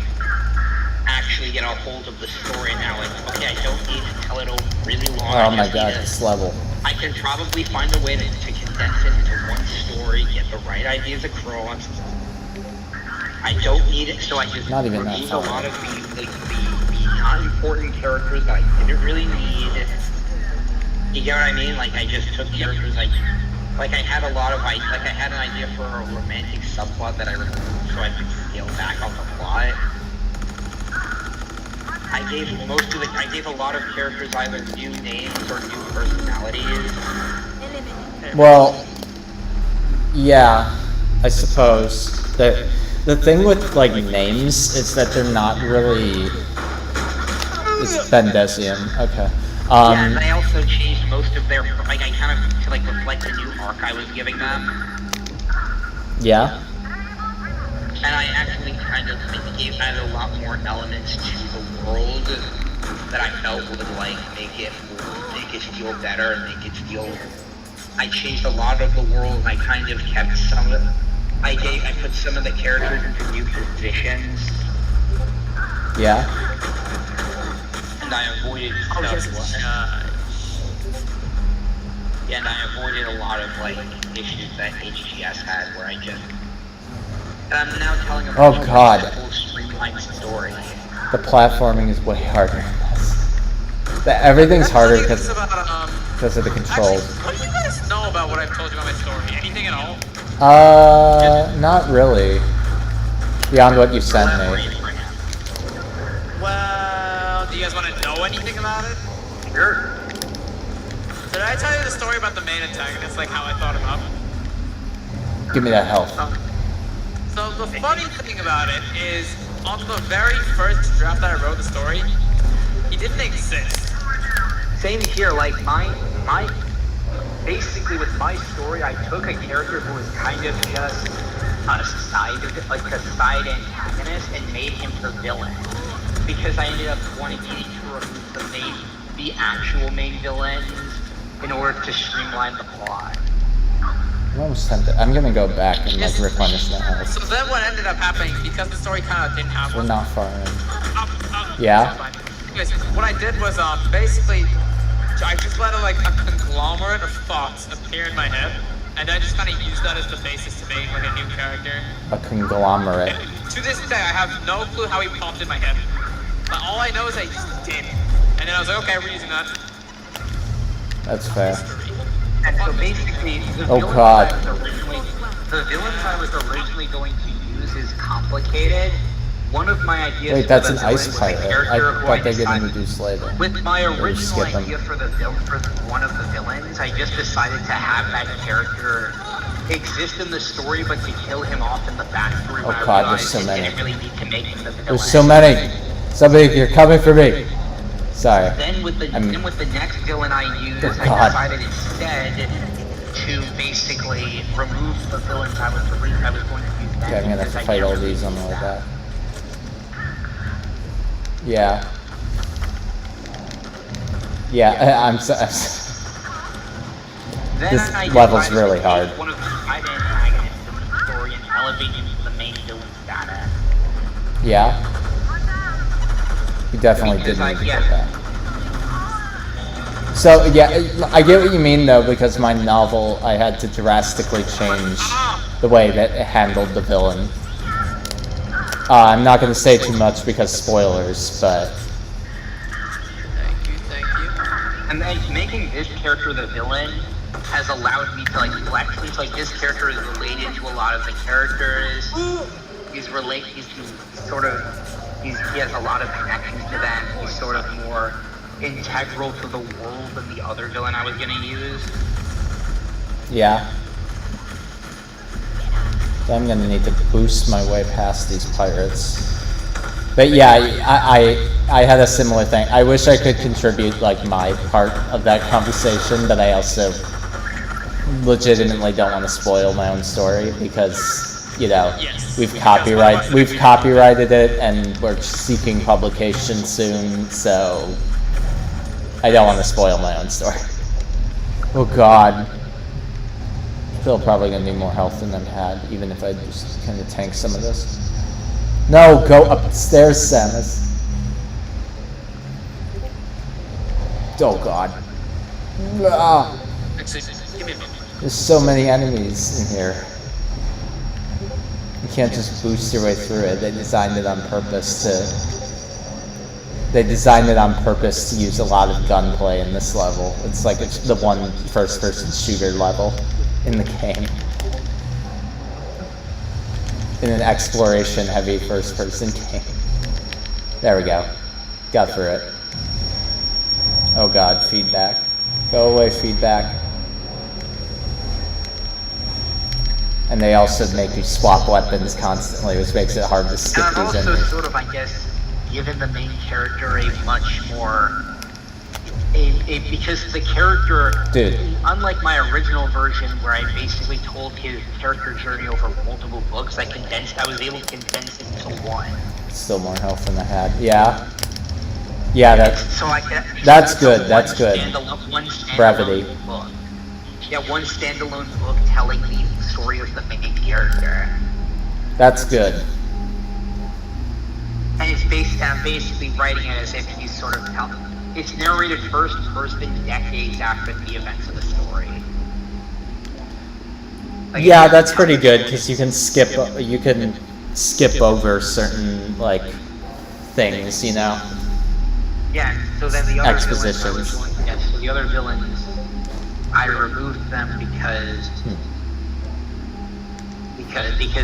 actually get a hold of the story now. Like, okay, I don't need to tell it over really long. Oh my God, this level. I can probably find a way to condense it into one story, get the right ideas across. I don't need it, so I just Not even that removed a far. lot of the not important characters that I didn't really need. You get what I mean? Like I just took characters like I had a lot of I had an idea for a romantic subplot that I removed so I could scale back on the plot. I gave a lot of characters either new names or new personalities. Well, yeah, I suppose. The thing with, like, names is that they're not really... It's Bendesian, okay. Yeah, and I also changed most of their, like, I kind of, to, like, reflect the new arc I was giving them. Yeah? And I actually kind of added a lot more elements to the world that I felt would, like, make it feel better and make it feel... I changed a lot of the world, and I kind of kept some of it. I put some of the characters into new positions. Yeah? And I avoided and I avoided a lot of like issues that HGS had where I just and I'm now telling a Oh God. simple streamlined story. The platforming is way harder in this. Everything's harder because of the controls. Actually, what do you guys know about what I've told you about my story? Anything at all? Not really. Beyond what you sent me. Well, do you guys want to know anything about it? Sure. Did I tell you the story about the main antagonist, like how I thought him up? Give me that health. So the funny thing about it is, on the very first draft that I wrote the story, he didn't exist. Same here, like my basically with my story I took a character who was kind of just side antagonist and made him the villain. Because I ended up needing to remove the actual main villains in order to streamline the plot. I'm almost tempted. I'm gonna go back and like replenish my health. So then what ended up happening, because the story kind of didn't have We're one. not far in. Yeah? Anyways, what I did was basically I just let a conglomerate of thoughts appear in my head, and I just kind of used that as the basis to make like a new character. A conglomerate. And to this day, I have no clue how he popped in my head. But all I know is I just did. And then I was like, okay, we're using that. That's fair. And so basically, Oh god. The villains I was originally going to use is complicated. One of my ideas. Wait, that's for an the ice villain was a pirate. character I who thought they get decided- introduced later. With my original skip them. idea for one of the villains, I just decided to have that character exist in the story, but to kill him off in the backstory. Oh when I god, there's realized so it many. didn't really need to make him the villain. There's so many. Somebody, you're coming for me. Sorry. Then with the next villain I used, Oh, I God. decided instead to basically remove the villains I was going to use. Okay, I'm gonna have to fight all these on the way back. Yeah. Yeah, I'm so. This level's really hard. One of the side antagonists in the story and elevate him to the main villain status. Yeah. You definitely did need to get that. So yeah, I get what you mean though, because my novel, I had to drastically change the way that it handled the villain. I'm not going to say too much because spoilers, but... Thank you. And then making this character the villain has allowed me to flex. It's like this character is related to a lot of the characters. He has a lot of connections to them. He's sort of more integral to the world than the other villain I was going to use. Yeah. I'm gonna need to boost my way past these pirates. But yeah, I had a similar thing. I wish I could contribute my part of that conversation, but I also legitimately don't want to spoil my own story because, we've copyrighted it and we're seeking publication soon, so I don't want to spoil my own story. Oh god. Still probably gonna need more health than I've had, even if I just kind of tank some of this. No, go upstairs, Samus. Oh god. Ah, there's so many enemies in here. You can't just boost your way through it. They designed it on purpose to use a lot of gunplay in this level. It's like it's the one first-person shooter level in the game. In an exploration-heavy first-person game. There we go. Got through it. Oh god, feedback. Go away, feedback. And they also make you swap weapons constantly, which makes it hard to skip And these I've also enemies. sort of, I guess, given the main character a much more... because the character, Dude. unlike my original version where I basically told his character journey over multiple books, I was able to condense it into one. Still more health than I had. Yeah. Yeah, So I could, that's good, that's good. One standalone Brevity. book. Yeah, one standalone book telling the story of the main character. that's good. And I'm basically writing it as if he's sort of it's narrated first person decades after the events of the story. Yeah, that's pretty good because you can skip over certain things, Yeah, so then the other Expositions. so the other villains, I removed them because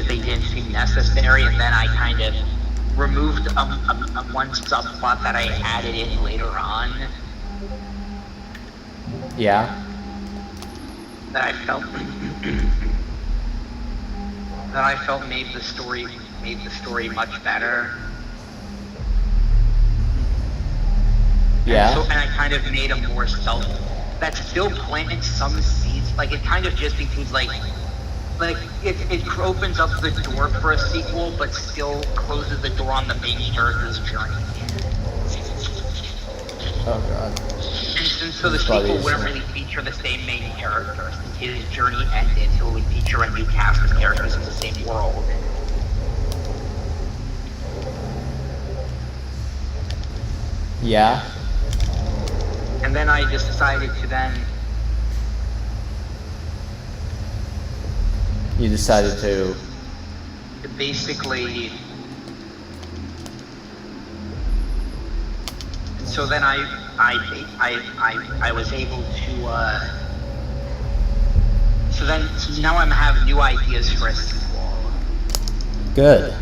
they didn't seem necessary, and then I kind of removed one subplot that I added in later on. Yeah. That I felt made the story much better. Yeah. And I kind of made a more that still planted some seeds. It kind of just includes like it opens up the door for a sequel, but still closes the door on the main character's journey. Oh god. And so the sequel wouldn't really feature the same main character since his journey ended, so it would feature a new cast of characters in the same world. Yeah. And then I just decided to then You decided to. basically. So then I was able to. So now I have new ideas for a sequel. Good.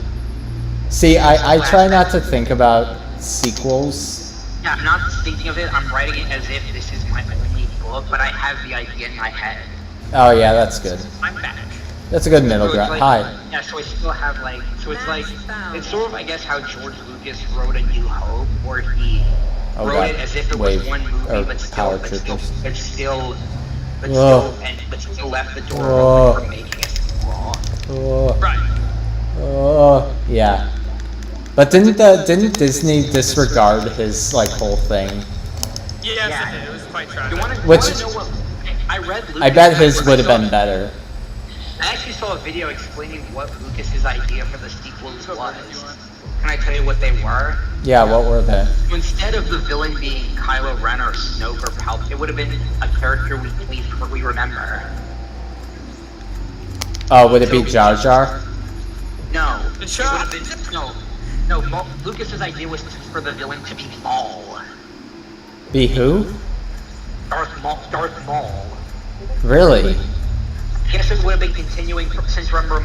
See, I try not to think about sequels. Yeah, I'm not thinking of it. I'm writing it as if this is my only book, but I have the idea in my head. Oh yeah, that's good. I'm back. That's a good middle So it's ground. like- Hi. Yeah, so I still have like, so it's like, it's sort of, I guess, how George Lucas wrote A New Hope, where he Oh wrote god. it as if it Wave was one movie, or but still, power but still, troopers. but still, but Whoa. still, but still left the door Whoa. open for making a sequel. Oh. Right. Oh. Yeah. But didn't Disney disregard his like whole thing? Yes, Yeah. it did. It was quite tragic. You wanna Which- know what? I read. Lucas, I bet his I would have saw- been better. I actually saw a video explaining what Lucas's idea for the sequels was. Can I tell you what they were? Yeah, what were they? Instead of the villain being Kylo Ren or Snoke or Palpatine, it would have been a character we remember. Oh, would it be Jar Jar? No. The It shot- would have been Lucas's idea was for the villain to be Maul. Be who? Darth Maul. Really? I guess it would have been continuing since remember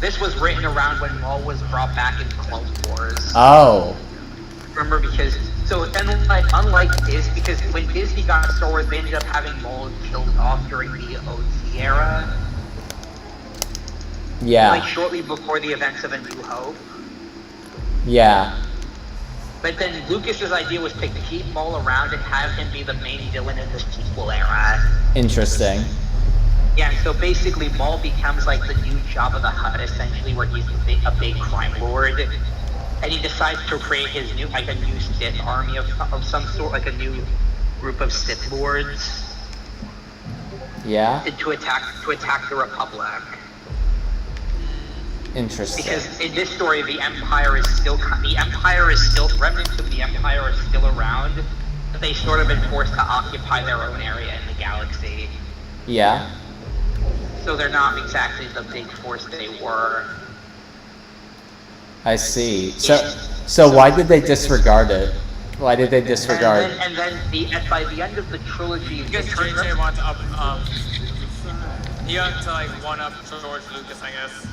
this was written around when Maul was brought back in Clone Wars. Oh. Remember because unlike this, because when Disney got Star Wars, they ended up having Maul killed off during the OT era, Yeah. like shortly before the events of A New Hope. Yeah. But then Lucas's idea was to keep Maul around and have him be the main villain in the sequel era. Interesting. Yeah, so basically Maul becomes like the new Jabba the Hutt, essentially, where he's a big crime lord, and he decides to create his new Sith army of some sort, like a new group of Sith lords Yeah. to attack the Republic. Interesting. Because in this story, remnants of the Empire are still around, but they sort of been forced to occupy their own area in the galaxy. Yeah. So they're not exactly the big force they were. I see. So why did they disregard it? Why did they disregard? And then by the end of the trilogy, Because JJ wants to he wants to like one up George Lucas, I guess.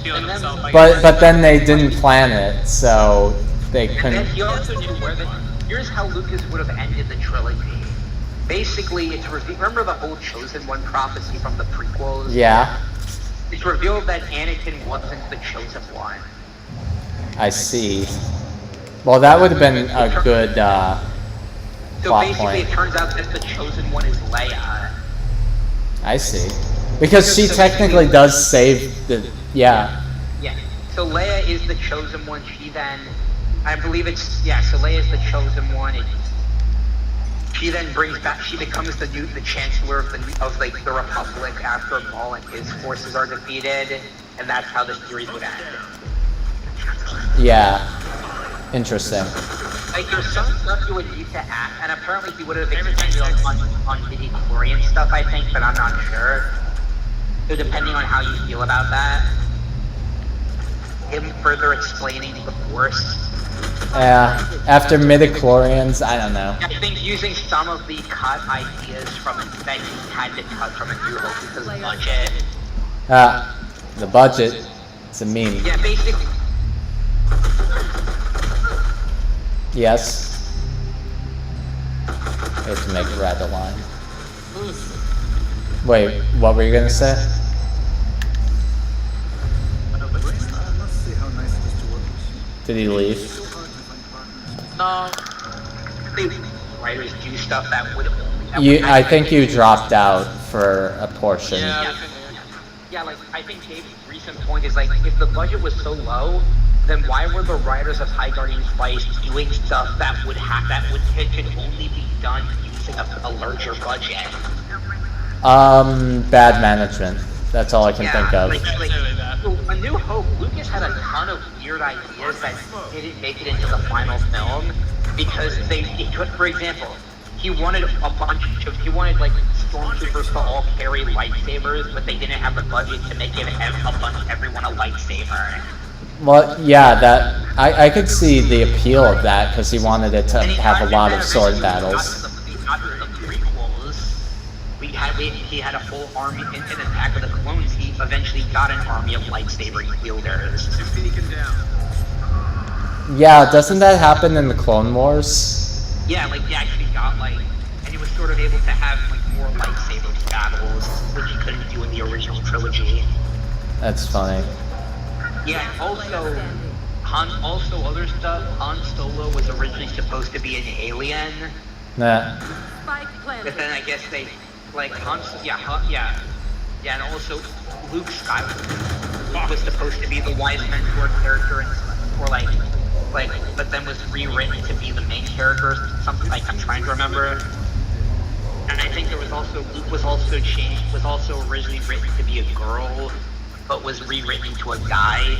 Feeling And then- himself, I But guess. but then they didn't plan it, so they and then couldn't. he also knew here's how Lucas would have ended the trilogy. Basically, remember the whole Chosen One prophecy from the prequels? Yeah. It's revealed that Anakin wasn't the Chosen One. I see. Well, that would have been a good So plot basically, point. it turns out that the Chosen One is Leia. I see. Because she technically does save the. Yeah. Yeah. So Leia is the Chosen One. She then, I believe it's So Leia is the Chosen One. She then she becomes the Chancellor of the Republic after Maul and his forces are defeated, and that's how the series would end. Yeah. Interesting. Like there's some stuff you would need to add, and apparently he would have expanded on midi-chlorian stuff, I think, but I'm not sure. So depending on how you feel about that, him further explaining the Force. Yeah. After midichlorians, I don't know. I think using some of the cut ideas from it that he had to cut from A New Hope because of budget. The budget. It's a meme. Yeah, basically. Yes. We have to make a red line. Wait, what were you gonna say? I must say how nice it is to work with you. Did he leave? It's so hard to find partners. No. Writers do stuff that would. I think you dropped out for a portion. Yeah, Yeah. yeah, like I think Dave's recent point is like if the budget was so low, then why were the writers of High Guardian Spice doing stuff that could only be done using a larger budget? Bad management. That's all I can think of. A New Hope, Lucas had a ton of weird ideas that didn't make it into the final film because for example, he wanted like stormtroopers to all carry lightsabers, but they didn't have the budget to make everyone a lightsaber. Well, yeah, I could see the appeal of that because he wanted it to have a lot of sword battles. He had a full army in Attack of the Clones. He eventually got an army of lightsaber wielders. Yeah, doesn't that happen in the Clone Wars? Yeah, like he actually got and he was sort of able to have more lightsaber battles, which he couldn't do in the original trilogy. That's funny. Yeah, also other stuff. Han Solo was originally supposed to be an alien. Nah. But then I guess they and also Luke Skywalker was supposed to be the wise mentor character, but then was rewritten to be the main character. Something like I'm trying to remember. And I think Luke was also originally written to be a girl, but was rewritten to a guy.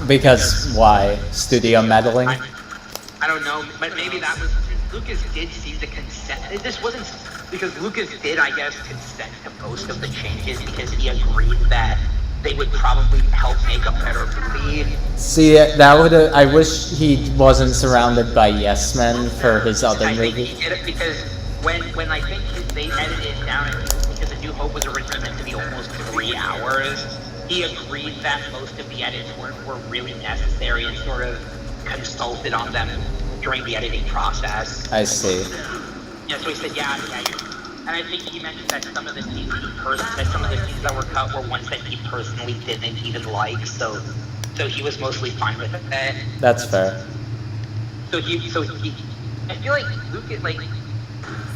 Because why? Studio meddling? I don't know, but maybe that was Lucas did seem to consent. This wasn't because Lucas did, I guess, consent to most of the changes because he agreed that they would probably help make a better movie. See, that would I wish he wasn't surrounded by yes men for his other I movie. think he did it because when I think they edited it down, because A New Hope was originally meant to be almost 3 hours, he agreed that most of the edits were really necessary and sort of consulted on them during the editing process. I see. Yeah, so he said, and I think he mentioned that some of the scenes that were cut were ones that he personally didn't even like, so he was mostly fine with it. That's fair. So he I feel like Lucas, and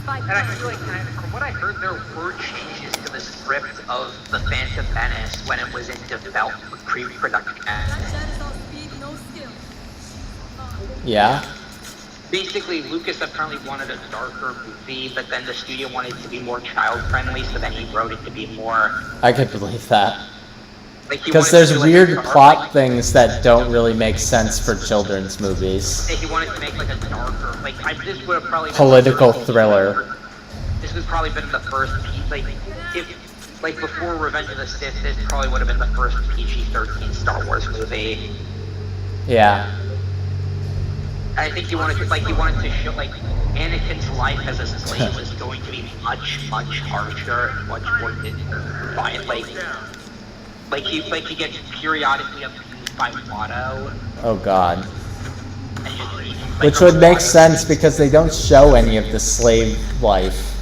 I feel like from what I heard, there were changes to the script of The Phantom Menace when it was in development, pre-production. Yeah? Basically, Lucas apparently wanted a darker movie, but then the studio wanted it to be more child-friendly, so then he wrote it to be more... I could believe that. Like, because there's weird plot things that don't really make sense for children's movies. He wanted to make like a darker, this would have probably political thriller. This would probably been the first, before Revenge of the Sith, this probably would have been the first PG-13 Star Wars movie. Yeah. I think he wanted to show Anakin's life as a slave was going to be much, much harsher, much more violent. He gets periodically abused by Watto. Oh God. Which would make sense because they don't show any of the slave life.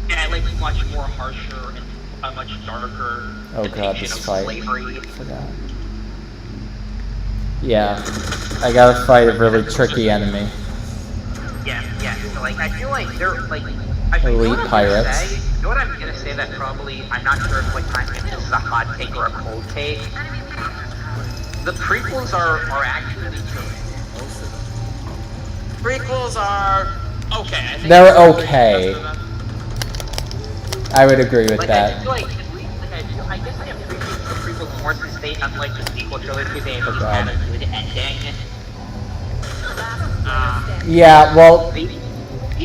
Yeah, much more harsher and a much darker depiction of slavery. Yeah, I gotta fight a really tricky enemy. Yeah. So I feel like they're elite pirates. You know what I'm gonna say that probably I'm not sure if this is a hot take or a cold take. The prequels are actually good. Prequels are okay. They're okay. I would agree with that. I feel like I guess I appreciate the prequels more since they, unlike the sequel trilogy, they at least had a good ending. Yeah, well, the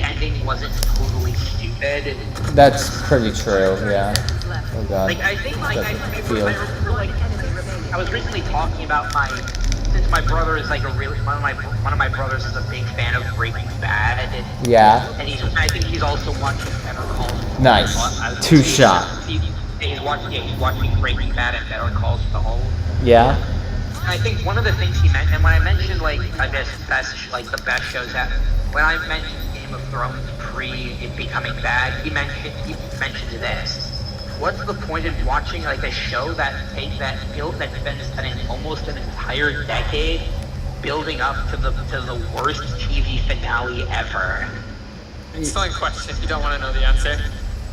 ending wasn't totally stupid. That's pretty true. Yeah. Oh God. I was recently talking about since my brother is one of my brothers is a big fan of Breaking Bad. Yeah. And I think he's also watching Better Call Saul. Nice. Two shot. He's watching Breaking Bad and Better Call Saul. Yeah. I think one of the things he mentioned, and when I mentioned I guess the best shows that when I mentioned Game of Thrones pre it becoming bad, he mentioned this. What's the point in watching a show that spends almost an entire decade building up to the worst TV finale ever? Excellent question. You don't want to know the answer.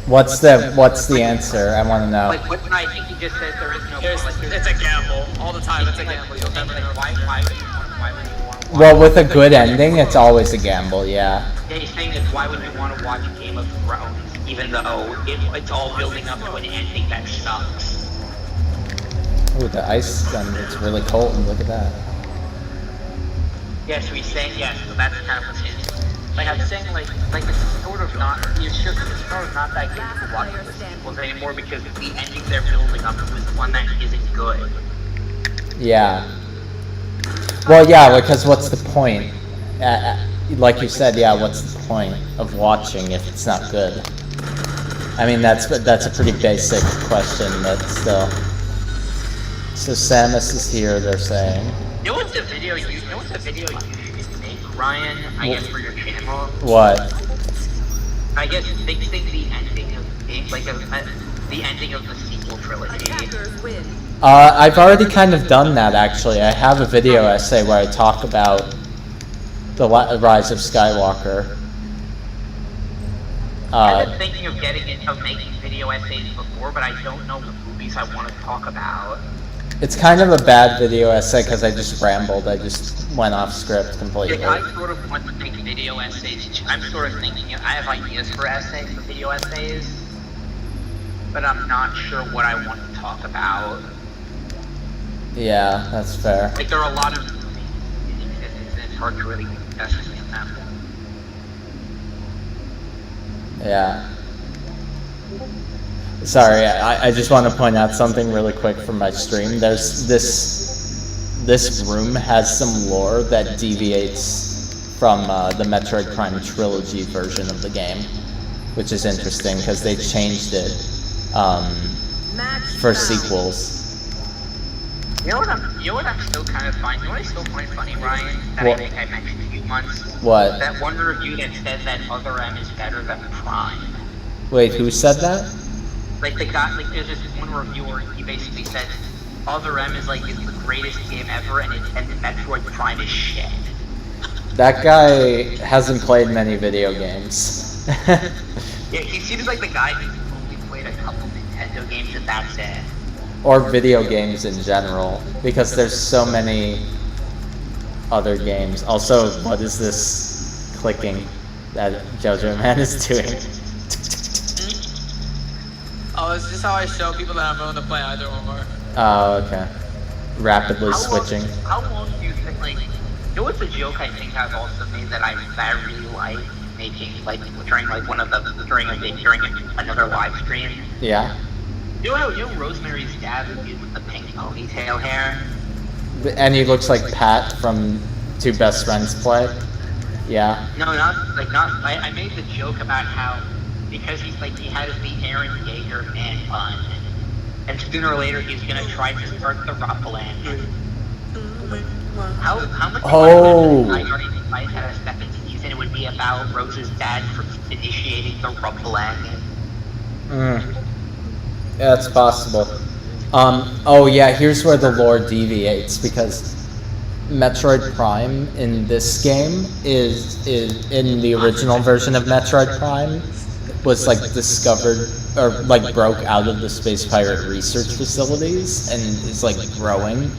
What's the answer? I want to know. Like, what I think he just says there is no. It's a gamble. All the time, it's a gamble. You'll never know. Why would you want to watch? Well, with a good ending, it's always a gamble, yeah. Yeah, he's saying that why would you want to watch Game of Thrones, even though it's all building up to an ending that sucks. Ooh, the ice gun gets really cold, and look at that. Yeah, so he's saying, yeah, so that's kind of what's his. Like, I'm saying, like it's sort of not, it's sort of not that good to watch the sequels anymore because the ending they're building up to is one that isn't good. Yeah. Well, yeah, because what's the point? Like you said, yeah, what's the point of watching if it's not good? I mean, that's a pretty basic question, but still. So Samus is here, they're saying. You know what's the video you should make, Ryan, I guess, for your channel? What? I guess fixing the ending of the ending of the sequel trilogy. I've already kind of done that, actually. I have a video essay where I talk about the Rise of Skywalker. I've been thinking of making video essays before, but I don't know what movies I want to talk about. It's kind of a bad video essay because I just rambled. I just went off script completely. Yeah, I sort of want to make video essays. I'm sort of thinking, I have ideas for video essays, but I'm not sure what I want to talk about. Yeah, that's fair. Like, there are a lot of movies in existence, and it's hard to really invest in them. Yeah. Sorry, I just want to point out something really quick from my stream. There's this room has some lore that deviates from the Metroid Prime trilogy version of the game, which is interesting because they changed it for sequels. You know what I'm still kind of finding? You know what I still find funny, Ryan? That What? I think I mentioned a few months. What? That one review that said that Other M is better than Prime. Wait, who said that? Like there's this one reviewer, he basically said Other M is the greatest game ever, and Metroid Prime is shit. That guy hasn't played many video games. Yeah, he seems like the guy who's only played a couple Nintendo games and that's it. Or video games in general, because there's so many other games. Also, what is this clicking that JoJo Man is doing? Oh, it's just how I show people that I'm willing to play either or. Oh, okay. Rapidly switching. How long do you think, you know what's a joke I think I've also made that I really like making, during another live stream? Yeah. You know Rosemary's dad with the pink ponytail hair? And he looks like Pat from Two Best Friends Play. Yeah. No, I made the joke about how, because he has the Aaron Yeager man bun, and sooner or later he's gonna try to start the Ruffling. How much I already might have a second season, it would be about Rose's dad for initiating the Ruffling. Yeah, it's possible. Oh yeah, here's where the lore deviates, because Metroid Prime in this game is in the original version of Metroid Prime was discovered or broke out of the Space Pirate research facilities and is growing.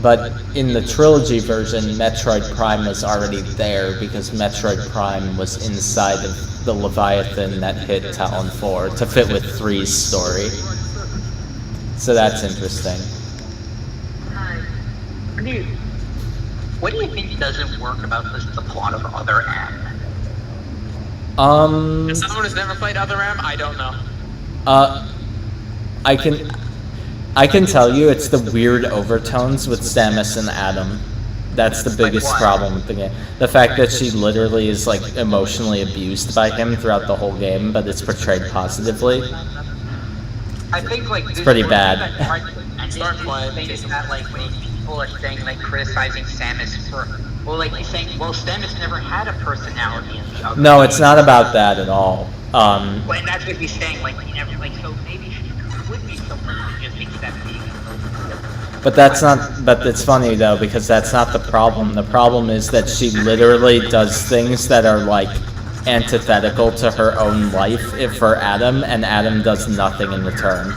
But in the trilogy version, Metroid Prime was already there because Metroid Prime was inside of the Leviathan that hit Talon 4 to fit with 3's story. So that's interesting. What do you think doesn't work about the plot of Other M? As someone who's never played Other M, I don't know. I can tell you it's the weird overtones with Samus and Adam. That's the biggest problem with the game. The fact that she literally is emotionally abused by him throughout the whole game, but it's portrayed positively. I think it's pretty bad. Start playing. When people are saying criticizing Samus for, he's saying, Samus never had a personality in the other. No, it's not about that at all. And that's what he's saying. He never so maybe she would be someone who just accepting. But that's not. But it's funny though, because that's not the problem. The problem is that she literally does things that are antithetical to her own life if for Adam, and Adam does nothing in return.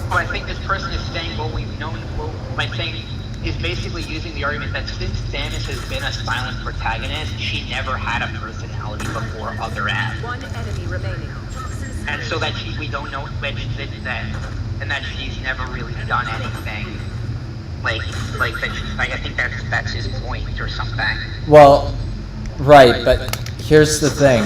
Well, I think this person is saying what we've known. Well, my thing is basically using the argument that since Samus has been a silent protagonist, she never had a personality before other Adam. One enemy remaining. And so that we don't know that she's never really done anything. Like I think that's his point or something. Well, right, but here's the thing.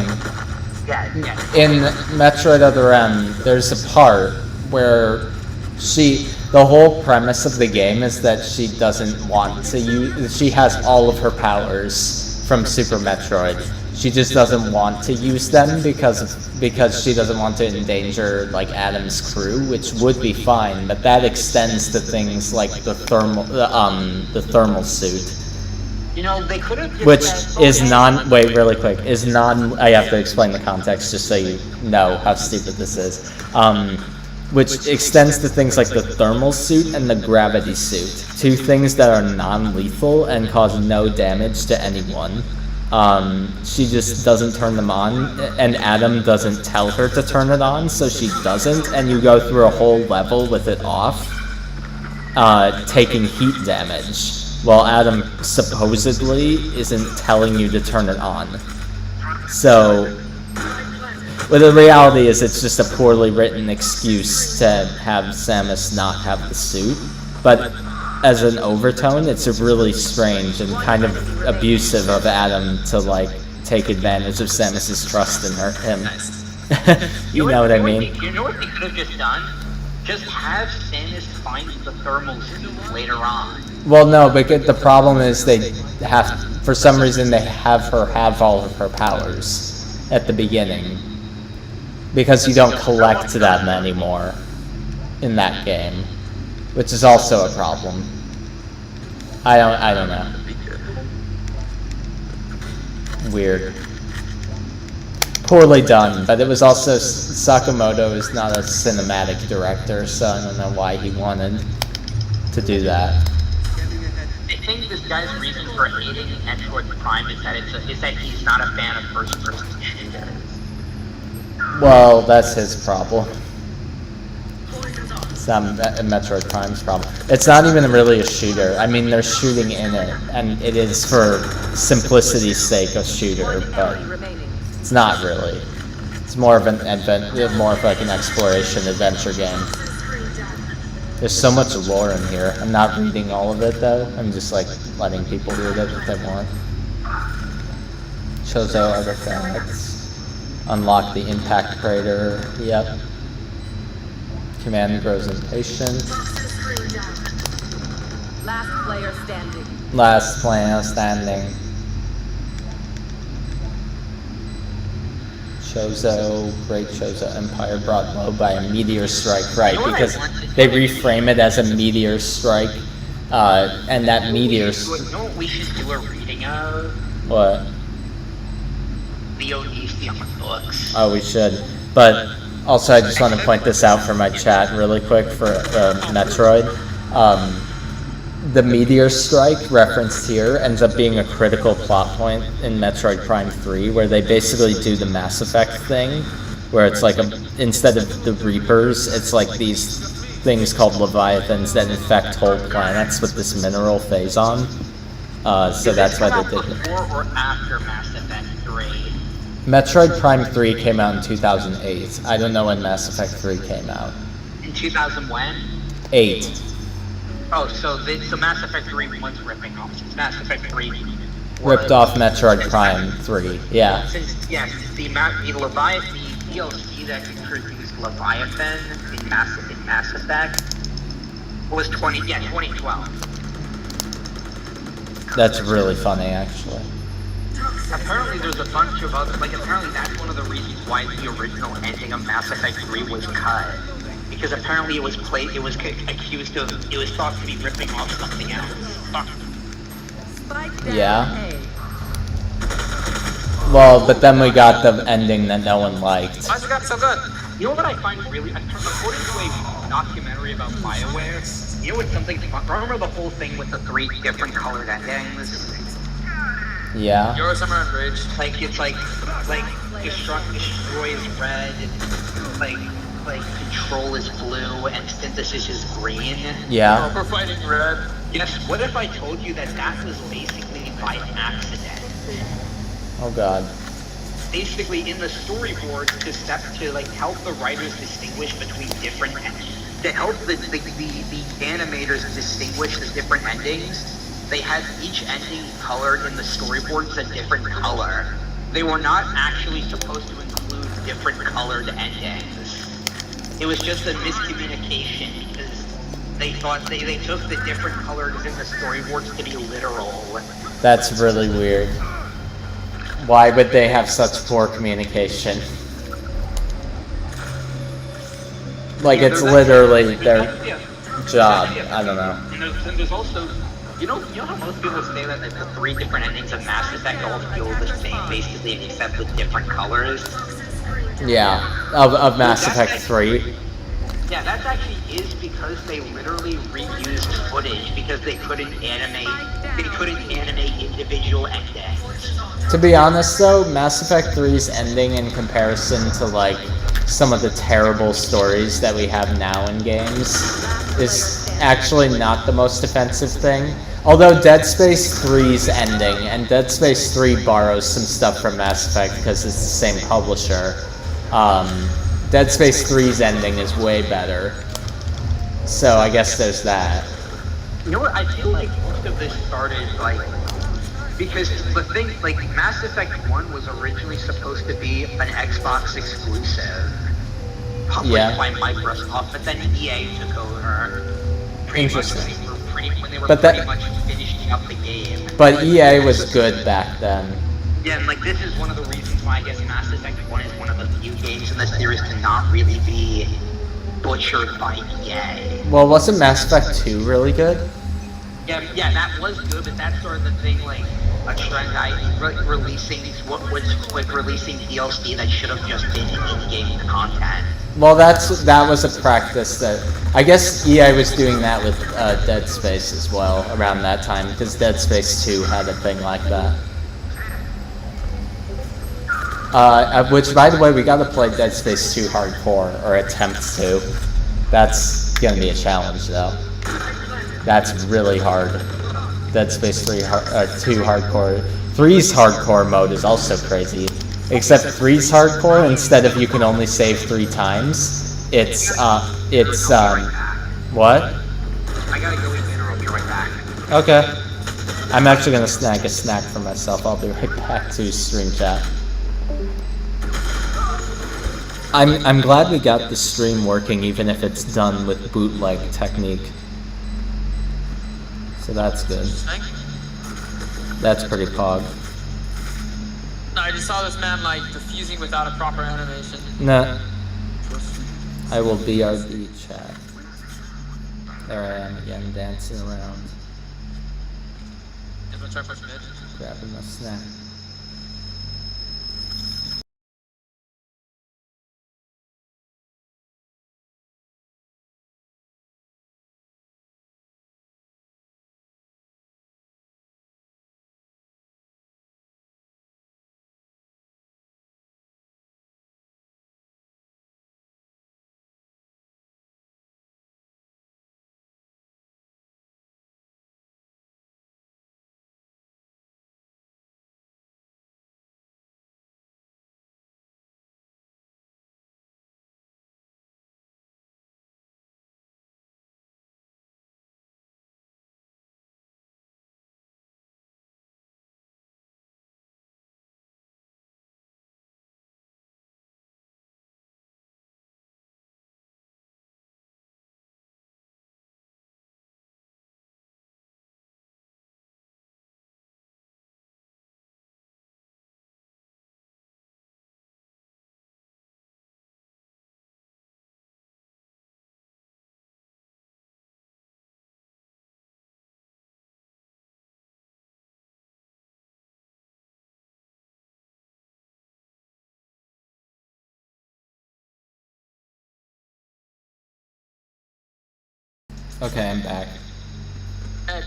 Yeah. In Metroid Other M, there's a part where the whole premise of the game is that she doesn't want to use, she has all of her powers from Super Metroid. She just doesn't want to use them because she doesn't want to endanger like Adam's crew, which would be fine, but that extends to things like the thermal suit. You know, they could have Which is really quick, I have to explain the context just so you know how stupid this is. Which extends to things like the thermal suit and the gravity suit. Two things that are non-lethal and cause no damage to anyone. She just doesn't turn them on, and Adam doesn't tell her to turn it on, so she doesn't, and you go through a whole level with it off, taking heat damage, while Adam supposedly isn't telling you to turn it on. So, well, the reality is it's just a poorly written excuse to have Samus not have the suit, but as an overtone, it's really strange and kind of abusive of Adam to like take advantage of Samus's trust in him. You know what I mean? You know what they could have just done? Just have Samus find the thermal suit later on. Well, no, but the problem is for some reason they have her have all of her powers at the beginning. Because you don't collect them anymore in that game. Which is also a problem. I don't know. Weird. Poorly done, but it was also Sakamoto is not a cinematic director, so I don't know why he wanted to do that. I think this guy's reason for hating Metroid Prime is that he's not a fan of first-person shooters. Well, that's his problem. It's not Metroid Prime's problem. It's not even really a shooter. I mean, they're shooting in it, and it is for simplicity's sake a shooter, but it's not really. It's more of like an exploration adventure game. There's so much lore in here. I'm not reading all of it though. I'm just like letting people read it if they want. Chozo artifacts. Unlock the impact crater. Yep. Command grows impatient. Last player standing. Chozo, Great Chozo Empire brought low by a meteor strike, right? Because they reframe it as a meteor strike, and that meteor. You know what we should do a reading of? What? The Onision books. Oh, we should. But also, I just want to point this out for my chat really quick for Metroid. The meteor strike referenced here ends up being a critical plot point in Metroid Prime 3, where they basically do the Mass Effect thing, where it's like instead of the Reapers, it's like these things called Leviathans that infect whole planets with this mineral phazon. So that's why they did it. Before or after Mass Effect 3? Metroid Prime 3 came out in 2008. I don't know when Mass Effect 3 came out. In 2000 when? 8. Oh, so Mass Effect 3 was ripping off. Since Mass Effect 3 ripped off Metroid Prime 3, yeah. Since the Leviathan, the DLC that introduced Leviathan in Mass Effect was 2012. That's really funny, actually. Apparently there's a bunch of other, apparently that's one of the reasons why the original ending of Mass Effect 3 was cut. Because apparently it was thought to be ripping off something else. Yeah. Well, but then we got the ending that no one liked. Why's it got so good? You know what I find really, according to a documentary about BioWare, you know what's something fun? Remember the whole thing with the 3 different colored endings? Yeah. Euro Summer and Rage. Like it's like destroy is red, like control is blue, and synthesis is green. Yeah. We're fighting red. Yes. What if I told you that that was basically by accident? Oh god. Basically, in the storyboard, to like help the writers distinguish between different to help the animators distinguish the different endings, they had each ending colored in the storyboards a different color. They were not actually supposed to include different colored endings. It was just a miscommunication because they thought they took the different colors in the storyboards to be literal. That's really weird. Why would they have such poor communication? Like, it's literally their job. I don't know. And there's also, you know how most people say that the 3 different endings of Mass Effect all feel the same, basically, except with different colors? Yeah, of Mass Effect 3. Yeah, that actually is because they literally reused footage because they couldn't animate individual endings. To be honest though, Mass Effect 3's ending in comparison to like some of the terrible stories that we have now in games is actually not the most offensive thing. Although Dead Space 3's ending, and Dead Space 3 borrows some stuff from Mass Effect because it's the same publisher, Dead Space 3's ending is way better. So I guess there's that. You know what, I feel like most of this started like because the thing, like, Mass Effect 1 was originally supposed to be an Xbox exclusive, published by Microsoft, but then EA took over. Interesting. When they were pretty much finishing up the game. But EA was good back then. Yeah, and like this is one of the reasons why I guess Mass Effect 1 is one of the few games in the series to not really be butchered by EA. Well, wasn't Mass Effect 2 really good? Yeah, that was good, but that's sort of the thing, like, a trend, releasing releasing DLC that should have just been in-game content. Well, that was a practice that, I guess EA was doing that with Dead Space as well, around that time, because Dead Space 2 had a thing like that. Which, by the way, we gotta play Dead Space 2 hardcore, or attempt to. That's gonna be a challenge, though. That's really hard. Dead Space 2 hardcore. 3's hardcore mode is also crazy. Except 3's hardcore, instead of you can only save 3 times, it's what? I gotta go eat dinner, I'll be right back. Okay. I'm actually gonna snag a snack for myself. I'll be right back to stream chat. I'm glad we got the stream working, even if it's done with bootleg technique. So that's good. That's pretty pog. No, I just saw this man like defusing without a proper animation. Nah. I will BRB chat. There I am again, dancing around. I'm gonna try push mid. Grabbing a snack. Okay, I'm back. Ed,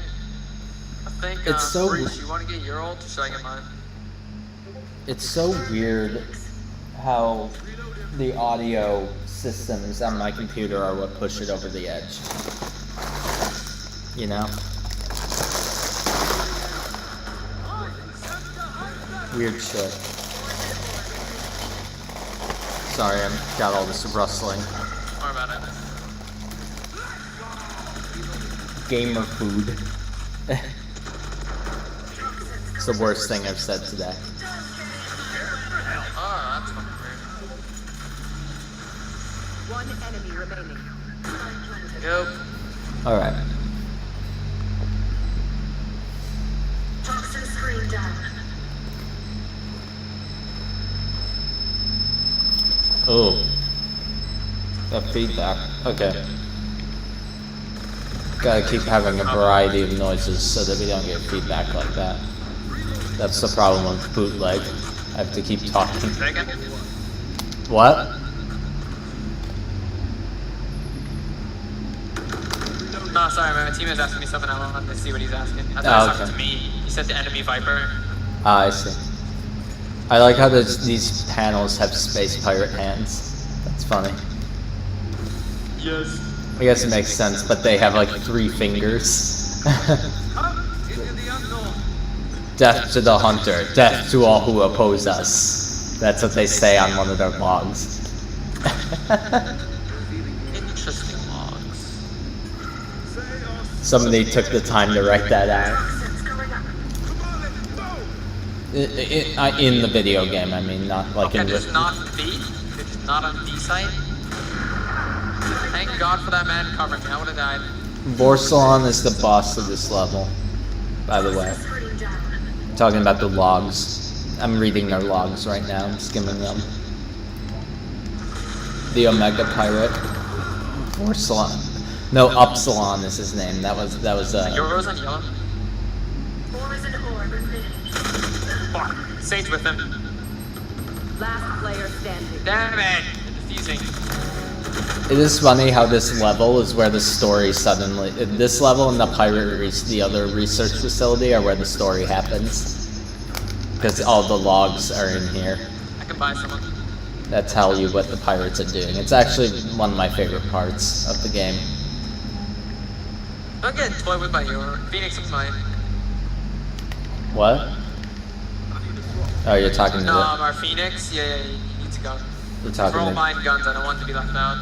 I think, It's so Bruce, you want to get your ult? Or should I get mine? It's so weird how the audio systems on my computer are what push it over the edge. You know? Weird shit. Sorry, I've got all this rustling. Sorry about it. Gamer food. It's the worst thing I've said today. Oh, that's fucking One enemy remaining. weird. Yep. Alright. Toxin screen down. Oh. That feedback. Okay. Gotta keep having a variety of noises so that we don't get feedback like that. That's the problem with bootleg. I have to keep talking. Say again? What? No, sorry, my team is asking me something. I wanted to see what he's asking. I thought he was okay. talking to me. He said the enemy Viper. Ah, I see. I like how these panels have space pirate hands. That's funny. Yes. I guess it makes sense, but they have like 3 fingers. Death to the hunter, death to all who oppose us. That's what they say on one of their logs. Interesting logs. Somebody took the time to write that out. In the video game, I mean, not like Okay, in it's not B? It's not on B site? Thank God for that man covering me. I would have died. Vorsalon is the boss of this level, by the way. I'm talking about the logs. I'm reading their logs right now. I'm skimming them. The Omega Pirate. Vorsalon. No, Upsilon is his name. That was Yours and yellow? Fuck. Sage with him. Last player standing. Damn it! Defusing. It is funny how this level is where the story suddenly. This level and the the other research facility are where the story happens. Because all the logs are in here. I can buy someone. That tell you what the pirates are doing. It's actually one of my favorite parts of the game. Don't get toyed with by your Phoenix is mine. What? Oh, you're talking to No, the. our Phoenix? Yeah, you need to go. You're They're all talking to. mine guns, I don't want to be left out.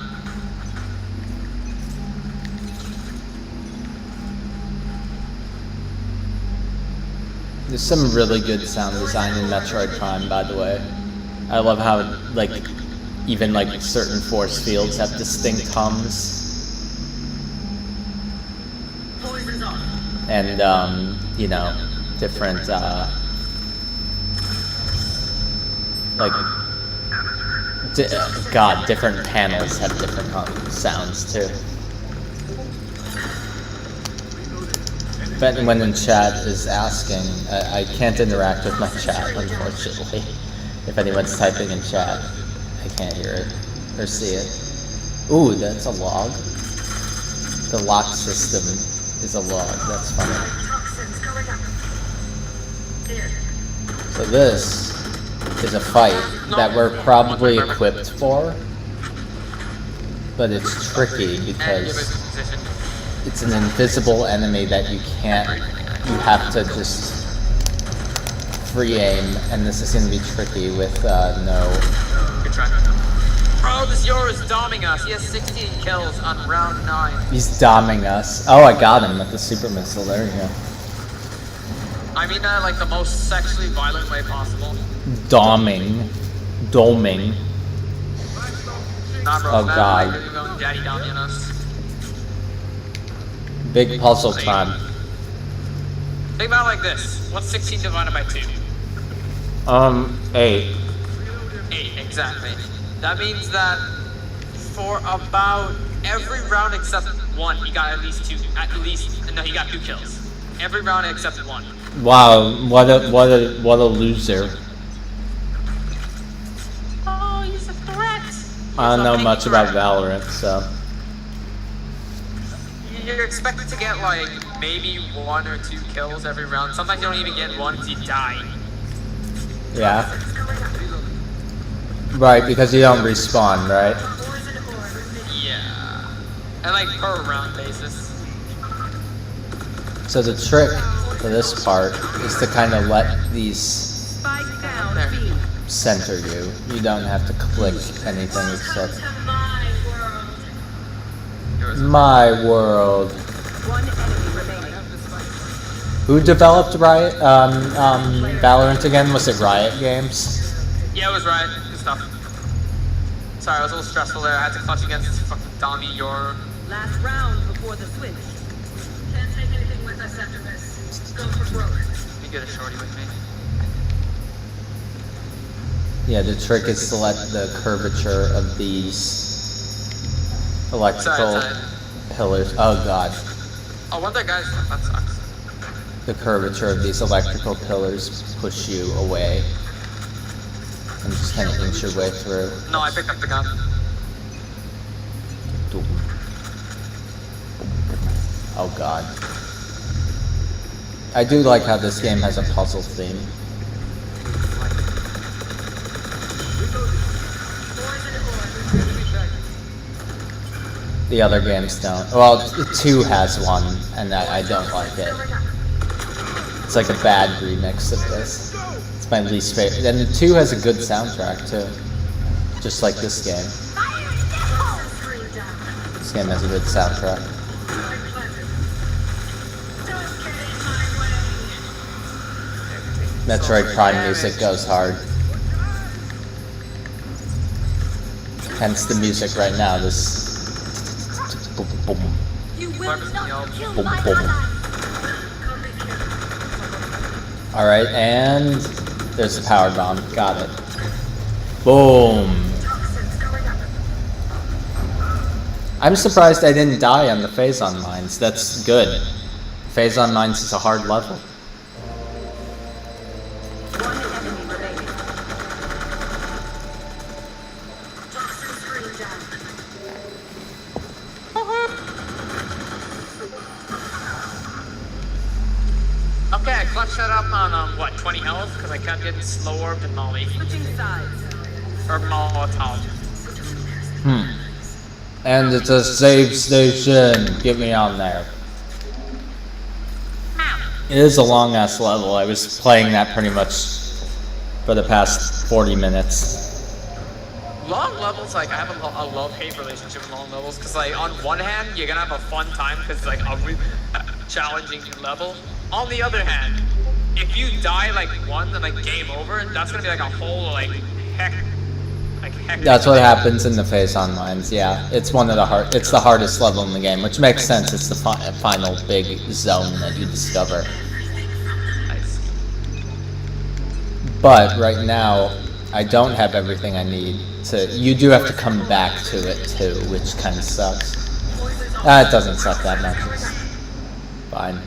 There's some really good sound design in Metroid Prime, by the way. I love how, like, even like certain force fields have distinct hums. And, you know, different, different panels have different sounds, too. But when in chat is asking, I can't interact with my chat, unfortunately. If anyone's typing in chat, I can't hear it or see it. Ooh, that's a log. The lock system is a log. That's funny. So this is a fight that we're probably equipped for, but it's tricky because it's an invisible enemy that you have to just free aim, and this is going to be tricky with no. Good try. Bro, this Euro is doming us. He has 16 kills on round 9. He's doming us. Oh, I got him with the super missile. There you go. I mean that like the most sexually violent way possible. Doming. Doming. Nah, bro, Oh, it's God. like you're going daddy doming on us. Big puzzle time. Think about it like this. What's 16 divided by 2? 8. 8, exactly. That means that for about every round except 1, he got at least 2. No, he got 2 kills. Every round except 1. Wow, what a loser. Oh, he's a threat. I don't know much about Valorant, so. You're expected to get like maybe 1 or 2 kills every round. Sometimes you don't even get one because you die. Yeah. Right, because you don't respawn, right? Yeah. And like per round basis. So the trick for this part is to kind of let these Spike down There. B. center you. You don't have to click anything except my world. One enemy remaining. Who developed Riot? Valorant again? Was it Riot Games? Yeah, it was right. Good stuff. Sorry, I was a little stressful there. I had to clutch against this fucking Dami Yor. Last round before the switch. Can't take anything with us after this. Go for broke. Let me get a shorty with me. Yeah, the trick is to let the curvature of these electrical Sorry. pillars. Oh god. Oh, one of their guys. That sucks. The curvature of these electrical pillars push you away. And just kind of inch your way through. No, I picked up the gun. Oh god. I do like how this game has a puzzle theme. The other games don't. Well, 2 has one, and I don't like it. It's like a bad remix of this. It's my least favorite. And 2 has a good soundtrack too. Just like this game. This game has a good soundtrack. Metroid Prime music goes hard. Hence the music right now, this boom boom You will Marcus, not yo. kill boom my boom. ally. Alright, and there's a power bomb. Got it. Boom. I'm surprised I didn't die on the Phazon mines. That's good. Phazon mines is a hard level. One enemy remaining. Okay, I clutched that up on, what, 20 health? Because I kept getting slow orbed and Molly. Switching sides. Or Molotov. And it's a save station. Get me on there. It is a long ass level. I was playing that pretty much for the past 40 minutes. Long levels, like, I have a love-hate relationship with long levels. Because, like, on one hand, you're going to have a fun time because it's, like, a really challenging level. On the other hand, if you die, like, once and, like, game over, that's going to be, like, a whole, like, heck. That's what happens in the Phazon mines. Yeah, it's one of the it's the hardest level in the game, which makes sense. It's the final big zone that you discover. I see. But right now, I don't have everything I need to. You do have to come back to it too, which kind of sucks. It doesn't suck that much. It's fine.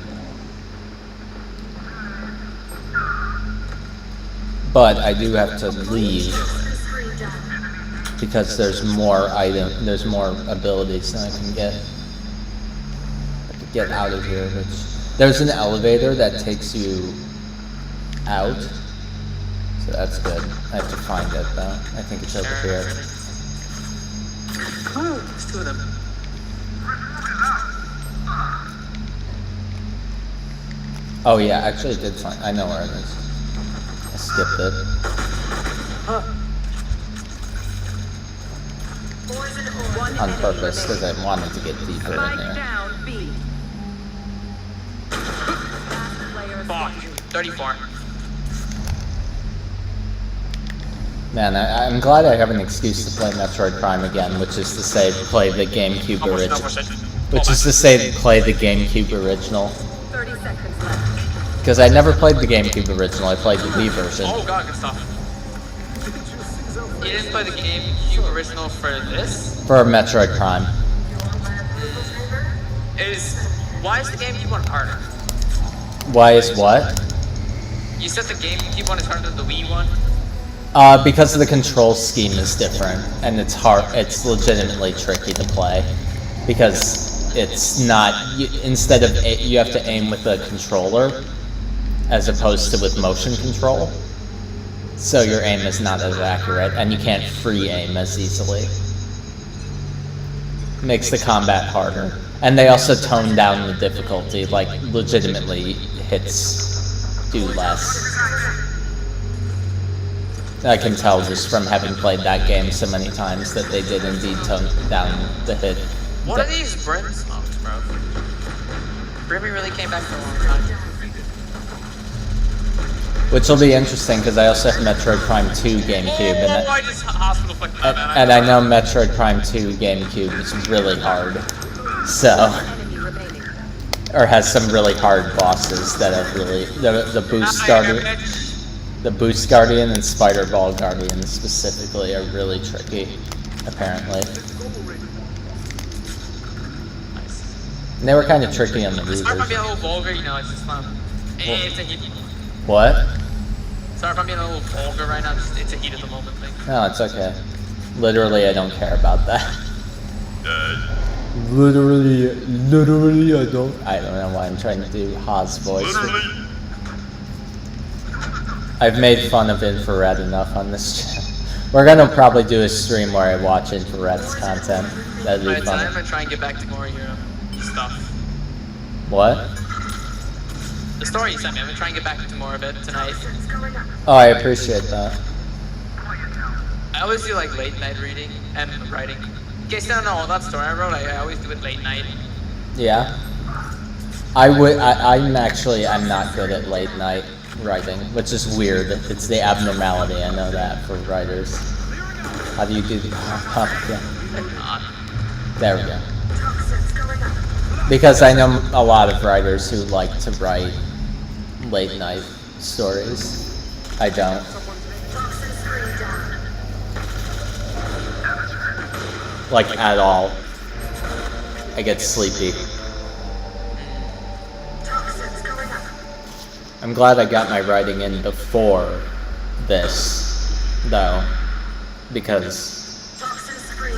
But I do have to leave because there's more there's more abilities that I can get. I have to get out of here. Which there's an elevator that takes you out. So that's good. I have to find it though. I think it's over here. Oh, there's 2 of them. Oh yeah, actually I did find. I know where it is. I skipped it. One On enemy purpose because remaining. I wanted to get deeper in Spike there. down B. Last player Fuck. standing. 34. Man, I'm glad I have an excuse to play Metroid Prime again, which is to say play the GameCube original. Which is to say play the GameCube original. 30 seconds left. Because I never played the GameCube original, I played the Wii version. Oh god, good stuff. You didn't play the GameCube original for this? For Metroid Prime. Why is the GameCube one harder? Why is what? You said the GameCube one is harder than the Wii one? Because the control scheme is different, and it's hard. It's legitimately tricky to play because it's not, instead of, you have to aim with a controller, as opposed to with motion control. So your aim is not as accurate, and you can't free aim as easily. Makes the combat harder. And they also tone down the difficulty, like, legitimately hits do less. I can tell just from having played that game so many times that they did indeed tone down the hit. What are these Brim smokes, bro? Brimmy really came back for a long time. Which will be interesting, because I also have Metroid Prime 2 GameCube, I just hospital fucked my man. and I know Metroid Prime 2 GameCube is really hard, so, Enemy remaining. or has some really hard bosses that are really, the Boost Guardian, the Boost Guardian and Spider Ball Guardian specifically are really tricky, apparently. And they were kind of tricky on the Sorry if I'm losers. being a little vulgar, you know, it's just fun. It's a heat. What? Sorry if I'm being a little vulgar right now, just, it's a heat of the moment thing. No, it's okay. Literally, I don't care about that. Dead. Literally, I don't know why I'm trying to do Haas voice. Literally. I've made fun of Infrared enough on this channel. We're gonna probably do a stream where I watch Infrared's content. That'd be Alright, so I'm fun. gonna try and get back to more of your stuff. What? The story you sent me, I'm gonna try and get back to more of it tonight. Oh, I appreciate that. I always do like late night reading and writing. In case you don't know all that story I wrote, I always do it late night. Yeah. I'm not good at late night writing, which is weird. It's the abnormality, I know that, for writers. How do you do the... yeah. There we go. Because I know a lot of writers who like to write late night stories. I don't. Like, at all. I get sleepy. I'm glad I got my writing in before this, though, because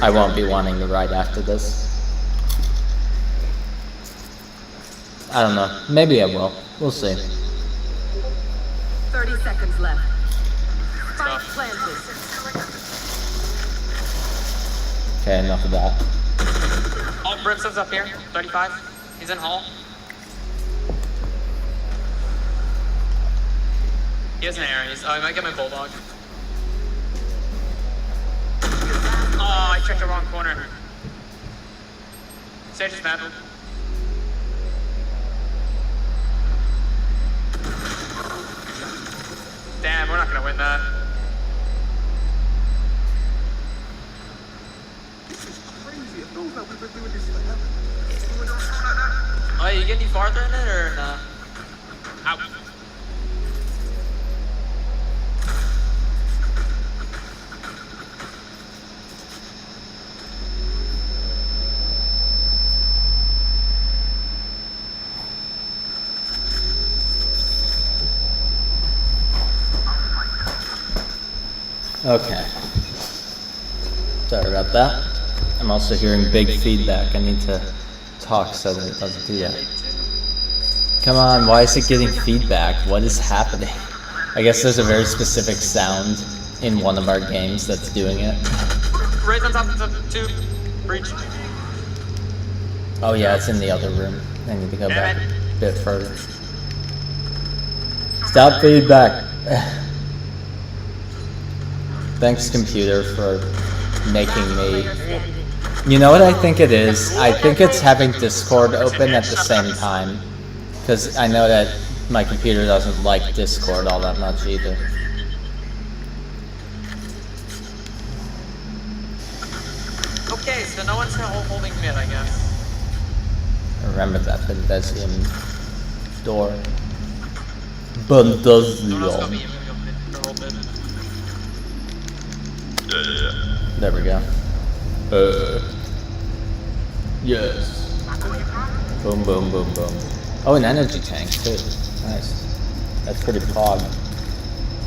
I won't be wanting to write after this. I don't know. Maybe I will. We'll see. 30 seconds left. Spike planted. Okay, enough of that. Oh, Brimstone's up here, 35. He's in hall. He has an Ares. Oh, he might get my Bulldog. Oh, I checked the wrong corner. Sage is battled. Damn, we're not gonna win that. Oh, you get any farther in it or nah? Ow. Okay. Sorry about that. I'm also hearing big feedback. I need to talk so that it doesn't do that. Come on, why is it getting feedback? What is happening? I guess there's a very specific sound in one of our games that's doing it. Raise on top of the tube. Breach. Oh yeah, it's in the other room. I need to go back a bit further. Stop feedback! Thanks, computer, for making me... You know what I think it is? I think it's having Discord open at the same time. Because I know that my computer doesn't like Discord all that much either. Okay, so no one's holding mid, I guess. Remember that Bendezium door. No one else got me. Bendezium. They'll hold mid. Yeah. There we go. Yes. Boom, boom, boom, boom. Oh, an energy tank too. Nice. That's pretty pog.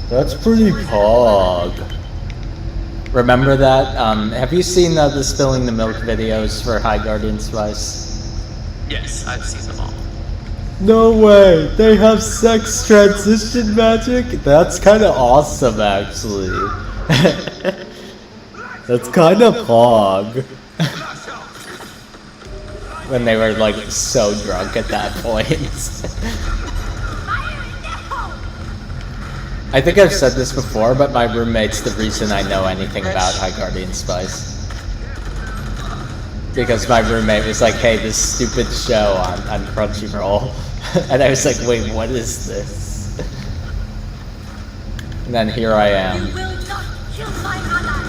That's pretty pog. Remember that? Have you seen the spilling the milk videos for High Guardian Spice? Yes, I've seen them all. No way! They have sex transition magic? That's kind of awesome, actually. That's kind of pog. When they were like so drunk at that point. I think I've said this before, but my roommate's the reason I know anything about High Guardian Spice. Because my roommate was like, hey, this stupid show on Crunchyroll. And I was like, wait, what is this? And then here I am. You will not kill my ally.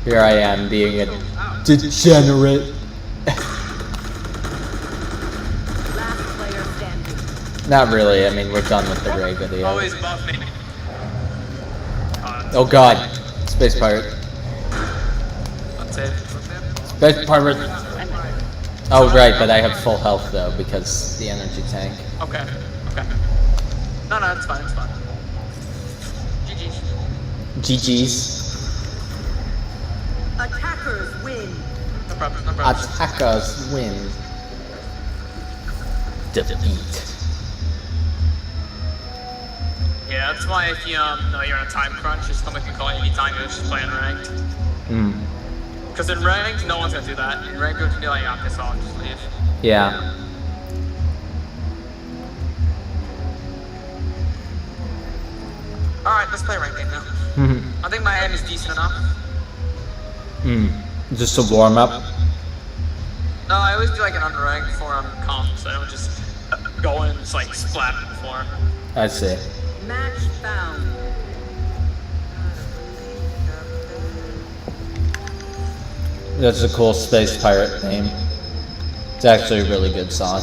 Here I am being a degenerate. Last player standing. Not really, I mean, we're done with the Raye video. Always buff me. Oh god, Space Pirate. That's it. Space Pirate. Oh right, but I have full health though, because the energy tank. Okay. Okay. No, it's fine. It's fine. GG's. GG's. Attackers win. No problem. No problem. Attackers win. Defeat. Yeah, that's why if you know you're on a time crunch, just come can call anytime you're just playing ranked. Because in ranked, no one's gonna do that. In ranked, you can be like, yeah, piss off, just leave. Yeah. Alright, let's play ranked game now. I think my aim is decent enough. Just a warm up. No, I always do like an unranked before I'm comp, so I don't just go in and just like splat on the floor. I see. Match found. That's a cool Space Pirate name. It's actually a really good song.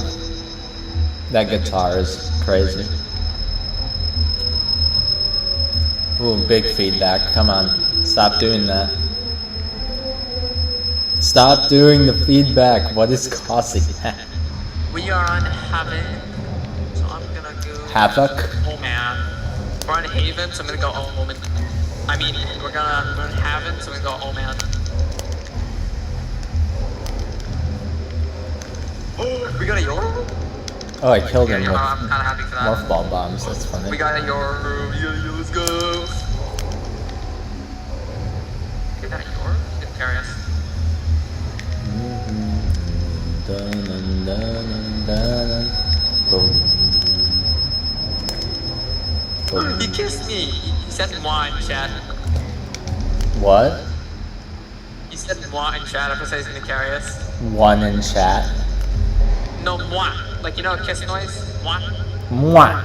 That guitar is crazy. Ooh, big feedback. Come on. Stop doing that. Stop doing the feedback. What is causing that? We are on Haven, so I'm gonna go... Havoc? Oh man. We're on Haven, so I'm gonna go Omen. I mean, we're on Haven, so I'm gonna go Oh man. Oh, we got a Yoru? Oh, I killed him Yeah, with I'm kinda happy for that. morph ball bombs. That's funny. We got a Yoru. Yeah, let's go. We got a Yoru? Didn't carry us. Boom. Boom. He kissed me. He said moi in chat. What? He said moi in chat after saying he's gonna carry us. One in chat. No, moi. Like, you know a kiss noise? Moi? Mwah.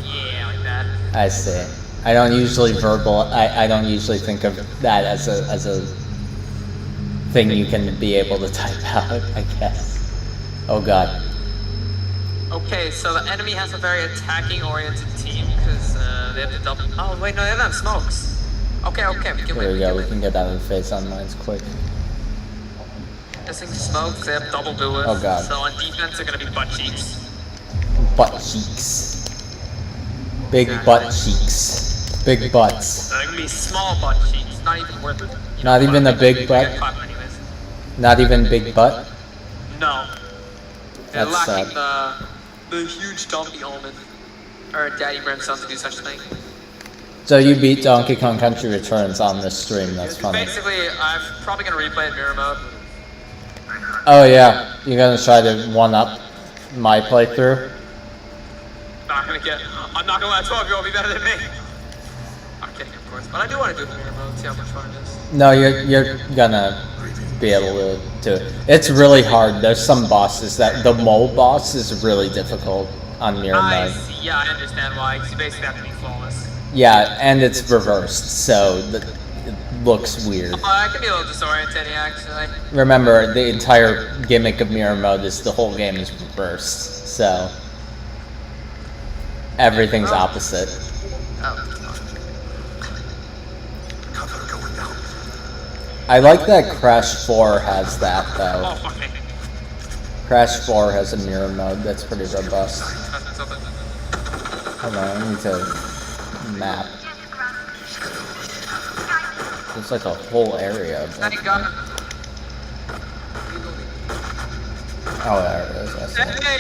Yeah, like that. I see. I don't usually I don't usually think of that as a thing you can be able to type out, I guess. Oh god. Okay, so the enemy has a very attacking-oriented team because they have to double. Oh wait, no, they don't have smokes. Okay, we can There win. we go, we can get out of the face on mines quick. Missing smokes, they have double duelists. Oh, God. So on defense, they're gonna be butt cheeks. Butt cheeks. Big butt cheeks. Big butts. They're gonna be small butt cheeks. Not even worth it. Not even a big butt? Get caught anyways. Not even big butt? No. They're That's lacking sad. the huge dumpy omen. Or Daddy Brimstone to do such a thing. So you beat Donkey Kong Country Returns on this stream, that's funny. Basically, I'm probably gonna replay in mirror mode. Oh yeah, you're gonna try to one-up my playthrough? I'm not gonna let 12-year-old be better than me. I'm kidding, of course, but I do want to do the mirror mode, see how much fun it is. No, you're gonna be able to do it. It's really hard. There's some bosses that the mole boss is really difficult on mirror I mode. see, yeah, I understand why, because you basically have to be flawless. Yeah, and it's reversed, so it looks weird. That can be a little disorientating, actually. Remember, the entire gimmick of mirror mode is the whole game is reversed, so everything's opposite. Oh. I like that Crash 4 has that, Oh, though. fuck me. Crash 4 has a mirror mode that's pretty robust. That's something. Hold on, I need to map. There's like a whole area of them. Thank God. Oh, there it is. I see it. Hey!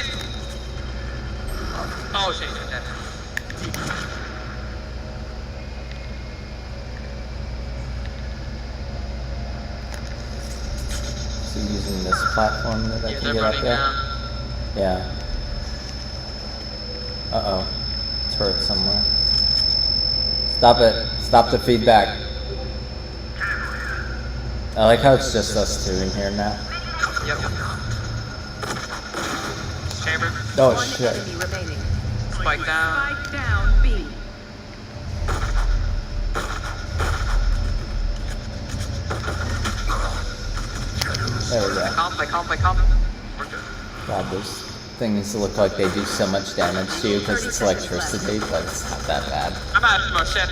Oh shit, shit, shit. So using this platform that I Yeah, can they're get up running there? down. Yeah. Uh-oh. Turret somewhere. Stop it. Stop the feedback. I like how it's just us two in here now. Yep. Chamber. Oh, One shit. enemy remaining. Spike down. Spike down B. There we go. Comp. We're good. God, those things look like they do so much damage to you because it's electricity, but it's not that bad. I'm out of my shit.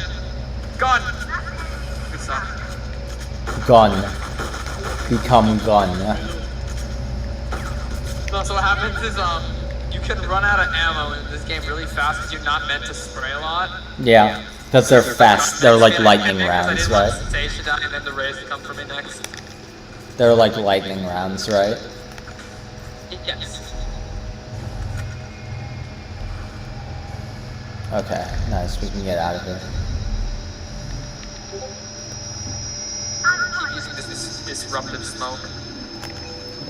Gone. Good stuff. Gun. Become gun. No, so what happens is you can run out of ammo in this game really fast because you're not meant to spray a lot. Yeah, because they're fast. They're like lightning And then 'cause I rounds, didn't want right? Stage to die and then the Rays to come for me next. They're like lightning rounds, right? Yes. Okay, nice. We can get out of here. Keep using this disruptive smoke.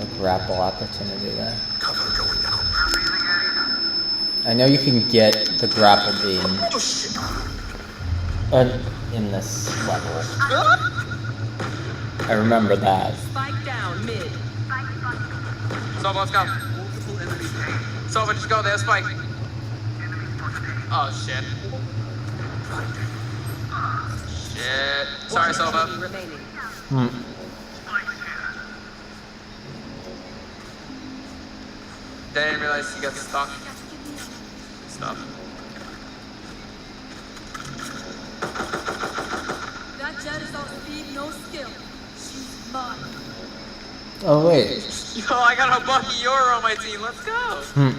A grapple opportunity there. I know you can get the grapple beam Oh shit. in this level. I remember that. Spike down mid. Soba, let's go. Soba, just go there, Spike. Oh shit. Shit. Sorry, One Soba. enemy remaining. Hmm. They didn't realize he got stuck. Stuff. That jet is on speed, no skill. She's mine. Oh wait. Yo, I got a Bucky Euro on my team. Let's go. Hmm.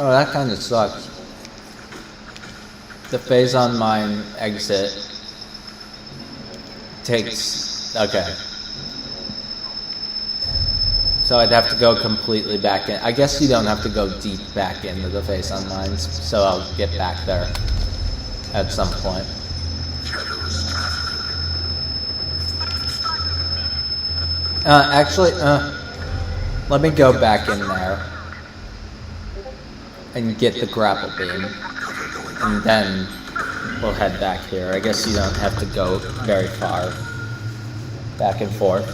Oh, that kind of sucks. The phase on mine exit takes. Okay. So I'd have to go completely back in. I guess you don't have to go deep back into the phase on mines, so I'll get back there at some point. Actually, let me go back in there and get the grapple beam, and then we'll head back here. I guess you don't have to go very far back and forth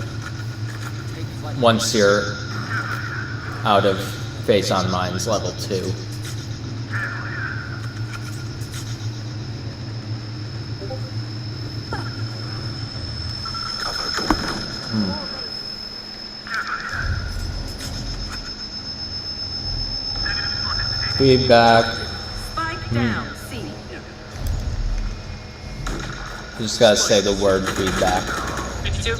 once you're out of face on mines level 2. Feedback. Spike down C. You just gotta say the word feedback. 52.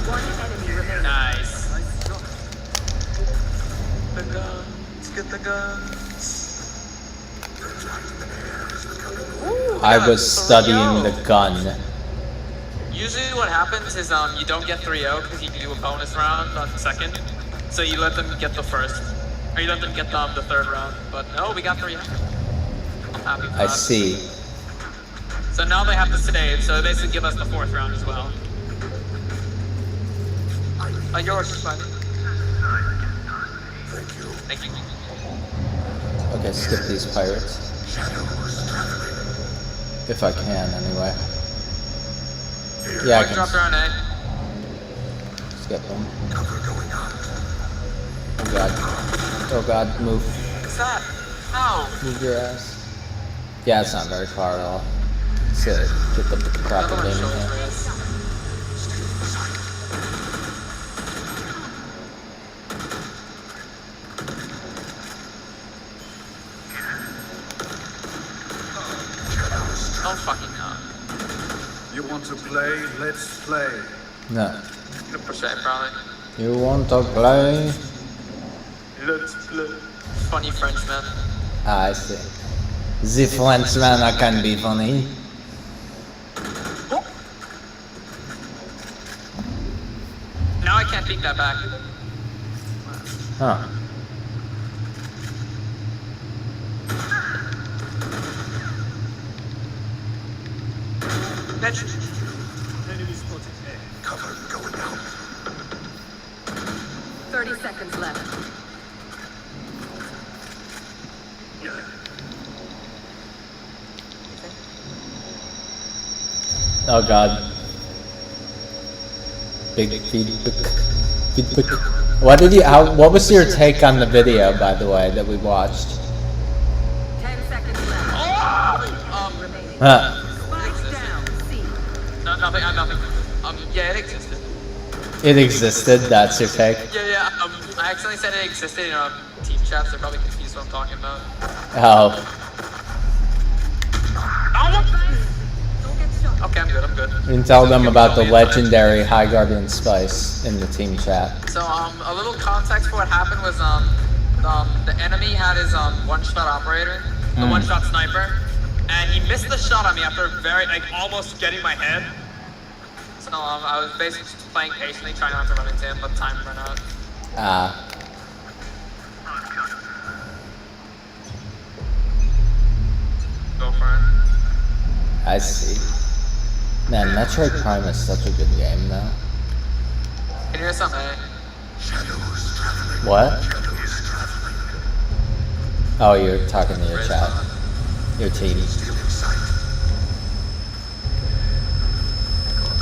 One enemy remaining. Nice. The guns. Get the guns. Ooh, I got was studying 3-0. the gun. Usually what happens is you don't get 3-0 because you do a bonus round on the second. So you let them get the first. Or you let them get the third round. But no, we got 3-0. I'm happy for I that. see. So now they have to save, so they basically give us the fourth round as well. Yours is fine. Thank you. Okay, skip these pirates. If I can, anyway. Yeah, I Drop can down A. skip them. Oh god. Oh god, move. What's that? No. Move your ass. Yeah, it's not very far at all. Let's get the crap Another of one in shows here. Riz. Oh fucking no. You want to play? Let's play. No. 100% probably. You want to play? Let's play. Funny Frenchman. Ah, I see. The Frenchman can be funny. Now I can't take that back. Huh. That's Cover going out. 30 seconds left. Oh god. Big feedback. Feedback. What was your take on the video, by the way, that we watched? 10 seconds left. Remaining. Huh. Spike down. C. no, nothing. Yeah, it existed. It existed, that's your take? Yeah. I accidentally said it existed in team chats. They're probably confused what I'm talking about. Oh. Don't get shot. Okay, I'm good. You can tell them about the legendary High Guardian Spice in the team chat. So, a little context for what happened was, the enemy had his, one-shot operator, the one-shot sniper, and he missed the shot on me after almost getting my head. So, I was basically just playing patiently, trying not to run into him, but time ran out. Ah. Go for it. I see. Man, Metroid Prime is such a good game, though. Can you hear something? What? Oh, you're talking to your chat. Your team.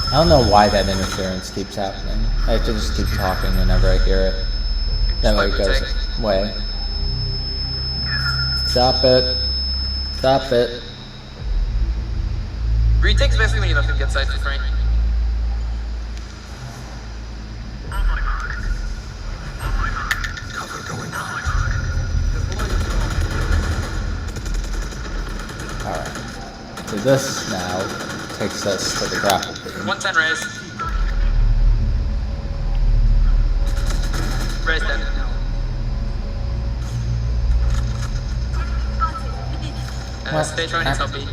I don't know why that interference keeps happening. I have to just keep talking whenever I hear it. That way it goes away. Stop it. Stop it. Retake's basically when you let them get sight for free. Cover going out. Alright. So this now takes us to the grapple beam. 110 raise. Raise dead. Stage running is LP.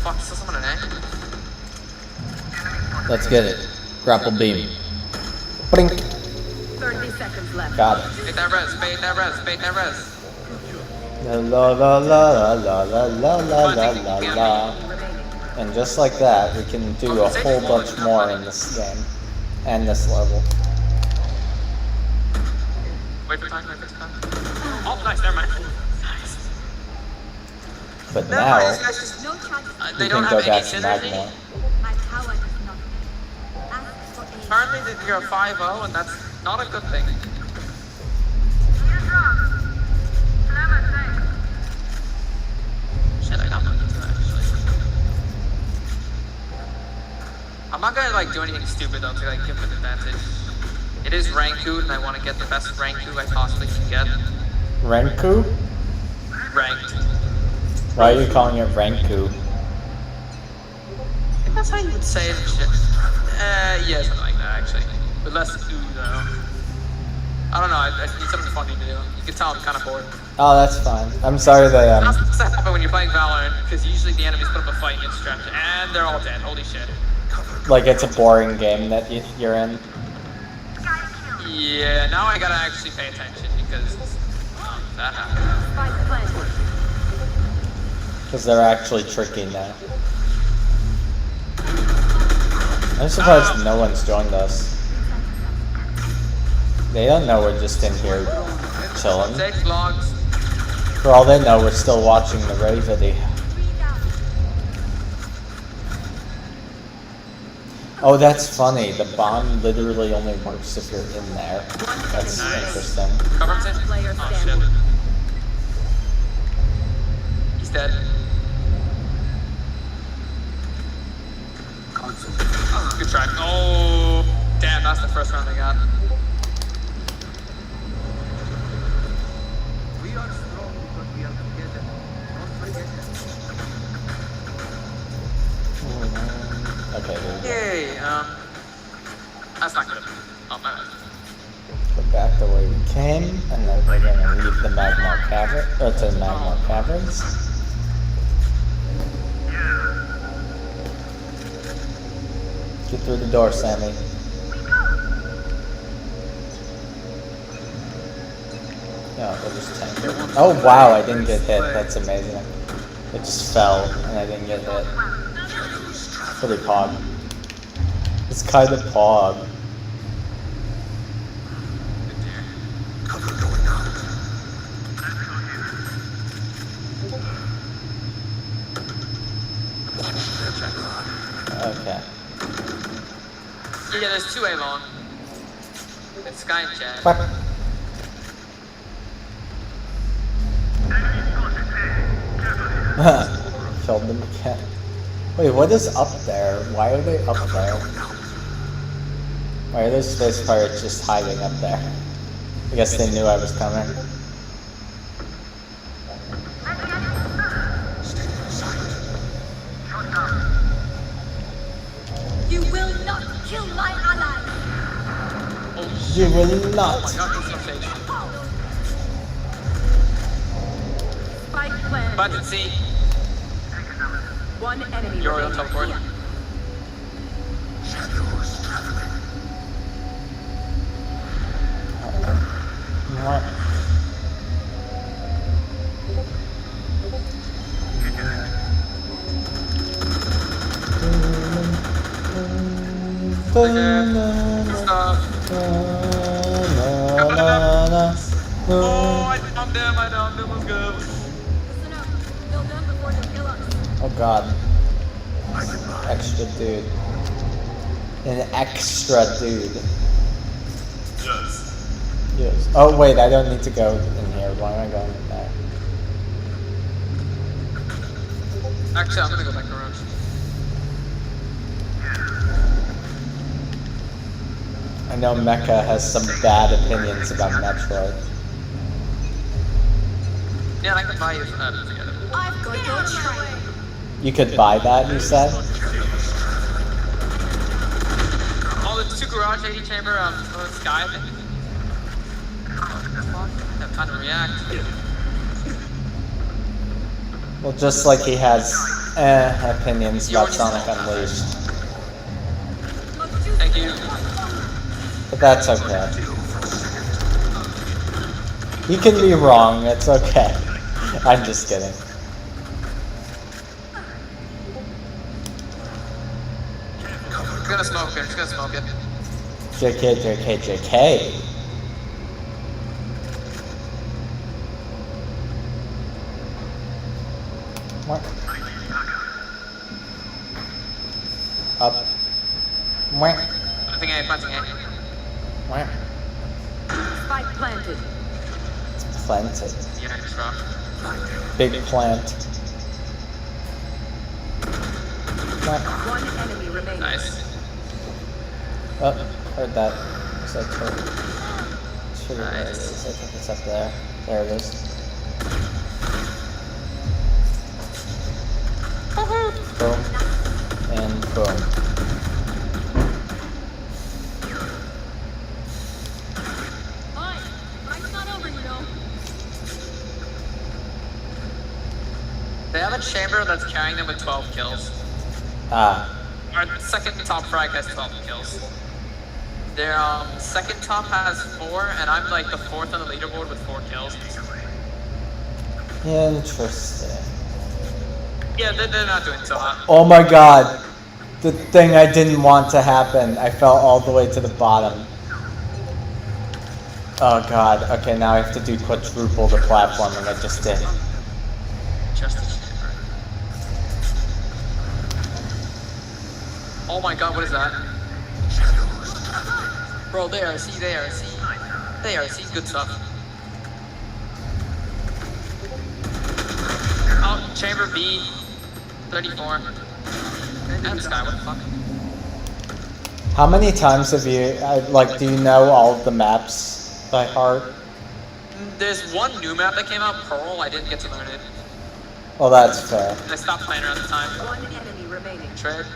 Fuck, still someone an A? Let's get it. Grapple beam. Blink. 30 seconds left. Got it. Bait that res, bait that res. La la la la la la la la la la la. And just like that, we can do a whole bunch more in this game. And this level. Wait for time. Oh, nice, never mind. Nice. But No, now, these guys just, No charges. they we don't can have go any back to synergy. Magma. My power does not. Ask for aid. Currently, you're 5-0, and that's not a good thing. Shit, I got money too, actually. I'm not gonna do anything stupid though to give an advantage. It is Ranku, and I want to get the best Ranku I possibly can get. Renku? Ranked. Why are you calling it Renku? I think that's how you would say it and shit. Yeah, something like that actually. But less ooh though. I don't know, I need something funny to do. You can tell I'm kind of bored. Oh, that's fine. I'm sorry that That's supposed to happen when you're playing Valorant, because usually the enemies put up a fight and get stretched, and they're all dead. Holy shit. like it's a boring game that you're in. Yeah, now I gotta actually pay attention because that happened. Spike planted. Because they're actually tricky now. I'm surprised no one's joined us. They don't know we're just in here chilling. Take vlogs. For all they know, we're still watching the Raye video. Oh, that's funny. The bomb literally only works if you're in there. That's interesting. Cover him, Last player oh standing. shit. He's dead. Good try. Oh, damn, that's the first round I got. We are strong because we are together. Don't forget that. Okay, here we go. Yay, that's not good. Oh, my bad. Go back the way we him, and then we're gonna leave the magma cavern, to the magma caverns. Get through the door, Sammy. Yeah, we'll just tank it. Oh wow, I didn't get hit. That's amazing. It just fell, and I didn't get hit. Pretty pog. It's kind of pog. Okay. Yeah, there's 2 A-Long. It's Sky and Chad. What? Killed them again. Wait, what is up there? Why are they up there? Why are those space pirates just hiding up there? I guess they knew I was coming. You will not kill my ally. You will not. Oh my god, this is fake. Spike plan. Button C. One enemy You're on remaining. teleport. What? Stop. Oh, I downed him, let's go. Listen up. Kill them before they kill us. Oh god. Extra dude. An extra dude. Yes. Yes. Oh wait, I don't need to go in here. Why am I going in there? Actually, I'm gonna go back around. I know Mecha has some bad opinions about Metroid. Yeah, I can buy you together. I've got your train. You could buy that, you said? Oh, the 2 garage AD chamber, Sky, I think. Have time to react. Well, just like he has opinions about Sonic Unleashed. Thank you. But that's okay. You can be wrong, it's okay. I'm just kidding. It's gonna smoke it, it's gonna smoke it. JK, JK, JK. What? Up. What? Planting A, planting A. What? Spike planted. Planted. Yeah, it's rough. Big plant. What? One enemy remaining. Nice. Oh, heard that. Is that true? It's pretty where it is. I think it's up there. There it is. Boom. And boom. Fine. Fight's not over, you know. They have a chamber that's carrying them with 12 kills. Ah. Our second top frag has 12 kills. Their second top has 4, and I'm like the 4th on the leaderboard with 4 kills. Interesting. Yeah, they're not doing so hot. Oh my god. The thing I didn't want to happen. I fell all the way to the bottom. Oh god. Okay, now I have to do quadruple the platforming I just did. Just a chamber. Oh my god, what is that? Bro, they are C, they are C. They are C, good stuff. Oh, chamber B, 34. And Sky, what the fuck? How many times have you, like, do you know all of the maps by heart? There's one new map that came out, Pearl, I didn't get to learn it. Well, that's fair. I stopped playing around the time. One enemy remaining. Trade.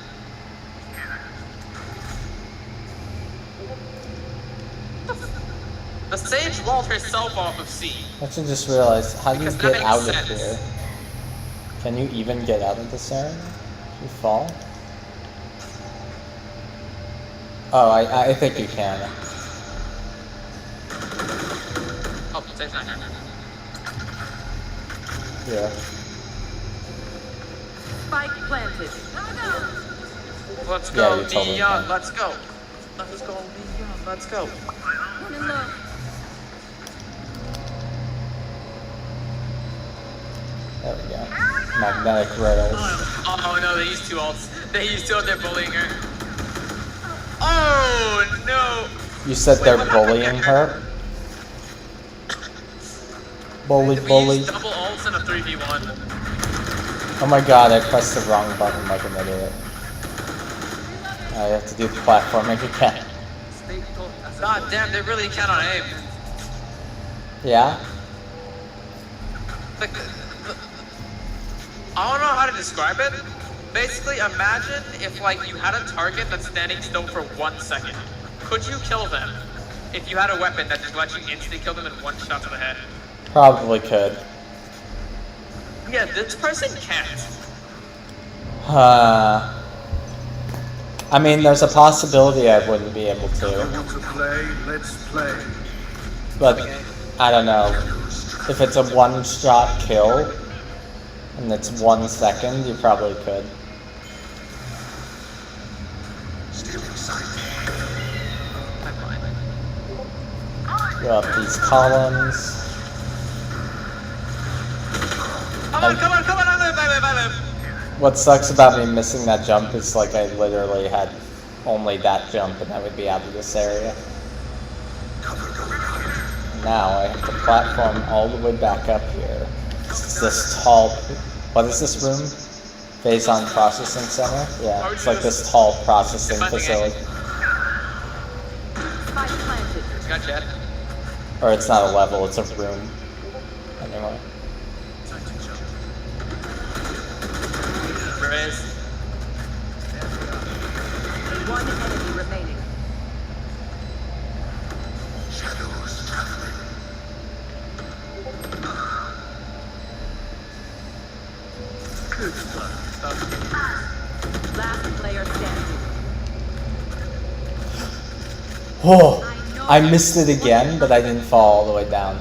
The sage walled herself off of C. I should just realize, how do you Because that get makes out sense. of here? Can you even get out of this area? You fall? Oh, I think you can. Oh, sage's not here. Yeah. Spike planted. Let's Yeah, go, you totally Neon. can. Let's go. Let's go, Neon. Let's go. Running low. There we go. Magnetic rails. Oh no, they used two ults. They used two ults, they're bullying her. Oh no! You said Wait, they're what happened bullying there? her? Bully, We bully. used double ults in a 3v1. Oh my god, I pressed the wrong button like an idiot. I have to do the platforming again. God damn, they really cannot aim. Yeah? Like, I don't know how to describe it. Basically, imagine if like you had a target that's standing still for 1 second. Could you kill them if you had a weapon that just lets you instantly kill them in one shot to the head? Probably could. Yeah, this person can't. I mean, there's a possibility I wouldn't be able You to, want to play? Let's play. but I don't know. If it's a one-shot kill, and it's 1 second, you probably could. Go up these columns. Come on, come on, come on, I live. What sucks about me missing that jump is like I literally had only that jump and I would be out of this area. Now I have to platform all the way back up here. It's this tall, what is this room? Phazon Processing Center? Yeah, it's like this tall processing facility. Spike planted. Gotcha. Or it's not a level, it's a room. Anyway. Raze. One enemy remaining. Last player standing. Oh, I missed it again, but I didn't fall all the way down.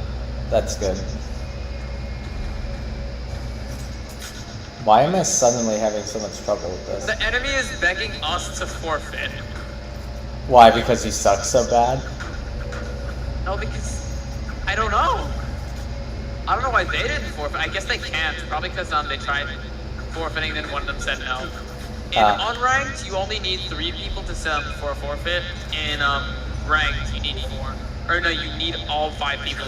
That's good. Why am I suddenly having so much trouble with this? The enemy is begging us to forfeit. Why? Because you suck so bad? No, because I don't know. I don't know why they didn't forfeit. I guess they can't. Probably because they tried forfeiting, then one of them said no. In unranked, you only need 3 people to send for a forfeit. In ranked, you need 4. Or no, you need all 5 people.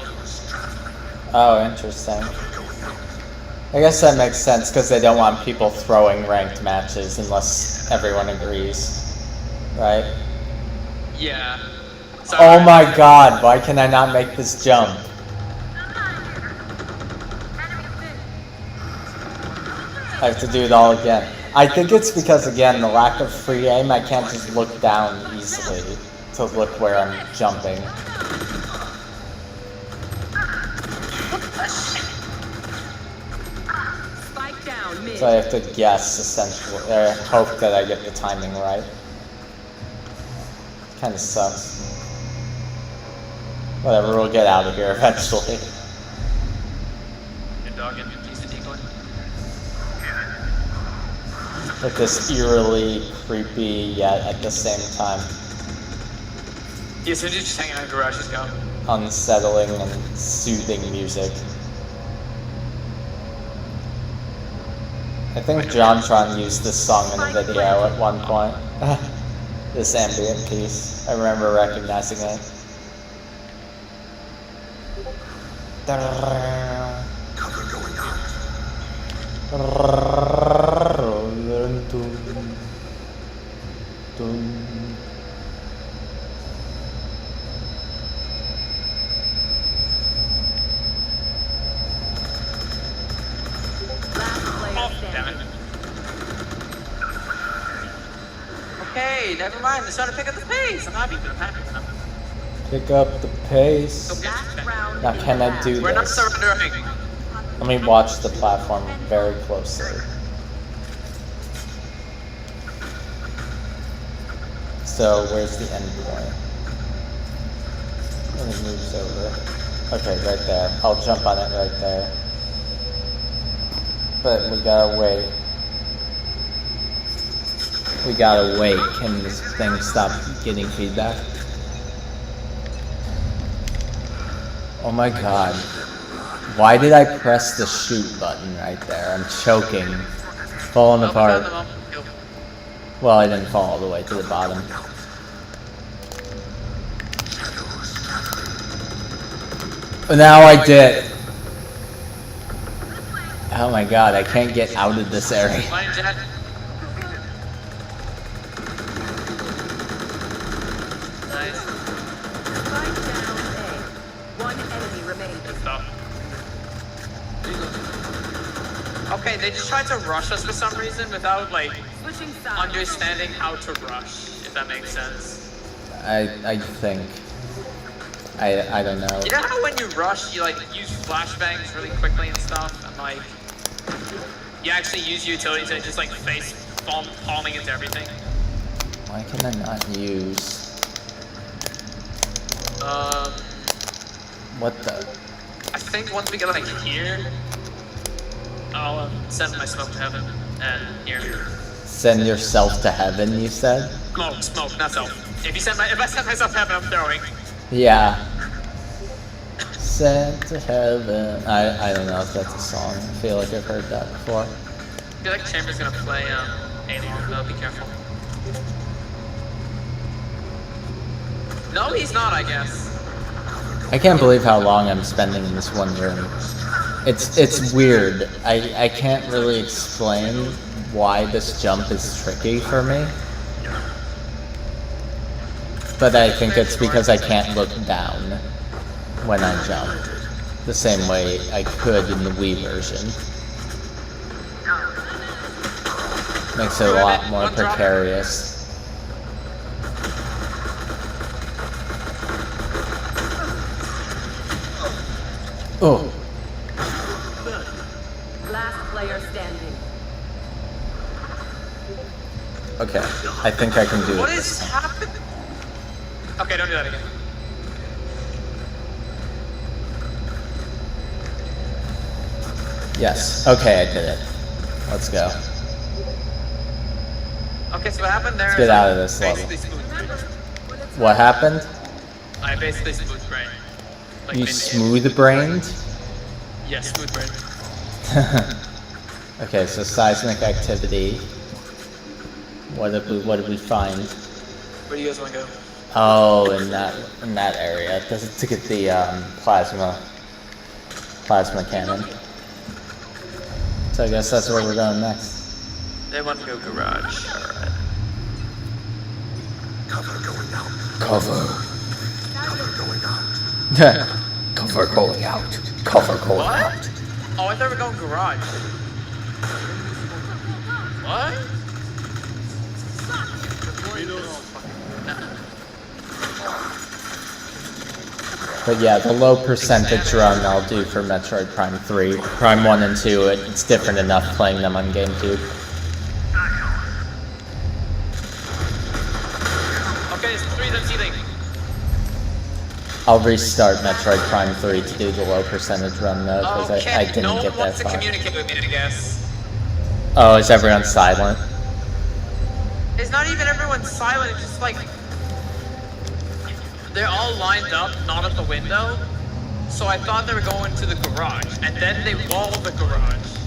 Oh, interesting. I guess that makes sense because they don't want people throwing ranked matches unless everyone agrees, right? Yeah. Oh my god, why can I not make this jump? I have to do it all again. I think it's because, again, the lack of free aim, I can't just look down easily to look where I'm jumping. Spike down mid. So I have to guess, essentially, or hope that I get the timing right. Kinda sucks. Whatever, we'll get out of here eventually. Good dog and piece of decoy. With this eerily creepy yet at the same time Yeah, so just hanging out in the garage, just go. unsettling and soothing music. I think JonTron used this song in a video at one point. This ambient piece. I remember recognizing it. Last player Oh, damn standing. it. Okay, never mind. They're trying to pick up the pace. I'm happy, but I'm happy. Pick up the pace. Now can I do We're not this? surrendering. Let me watch the platform very closely. So where's the end point? Let me move over. Okay, right there. I'll jump on it right there. But we gotta wait. We gotta wait. Can this thing stop getting feedback? Oh my god. Why did I press the shoot button right there? I'm choking. Falling apart. Well, I didn't fall all the way to the bottom. Now I did. Oh my god, I can't get out of this area. Fine, Jet. Nice. Strike down A. One enemy remaining. Good stuff. Okay, they just tried to rush us for some reason without, like, Switching sides. understanding how to rush, if that makes sense. I think. I don't know. You know how when you rush, you, like, use flashbangs really quickly and stuff, and, like, you actually use utility to just, like, face palming into everything? Why can I not use... What the... I think once we get, like, here, I'll send my smoke to heaven, and here. Send yourself to heaven, you said? Smoke, not self. If I send myself to heaven, I'm throwing. Yeah. Sent to heaven. I don't know if that's a song. I feel like I've heard that before. I feel like Chamber's gonna play A-Long, though, be careful. No, he's not, I guess. I can't believe how long I'm spending in this one room. It's weird. I can't really explain why this jump is tricky for me. But I think it's because I can't look down when I jump. The same way I could in the Wii version. Makes it a lot more precarious. Oh. Last player standing. Okay, I think I can do it. What is happening? Okay, don't do that again. Yes. Okay, I did it. Let's go. Okay, so what happened there? Let's get out of this level. What happened? I basically smooth brain. Like You mid-air. smooth-brained? Yes, smooth brain. Okay, so seismic activity. What did we find? Where do you guys want to go? Oh, in that area. To get the plasma cannon. So I guess that's where we're going next. They want to go garage. Alright. Cover going out. Cover. Cover going out. Cover going out. Cover going What? out. Oh, I thought we were going garage. What? But yeah, the low percentage run I'll do for Metroid Prime 3. Prime 1 and 2, it's different enough playing them on GameCube. Okay, it's 3 that's healing. I'll restart Metroid Prime 3 to do the low percentage run though, because Okay, I didn't no get one that wants to far. communicate with me, I guess. Oh, is everyone silent? It's not even everyone silent, it's just like... They're all lined up, not at the window. So I thought they were going to the garage, and then they walled the garage.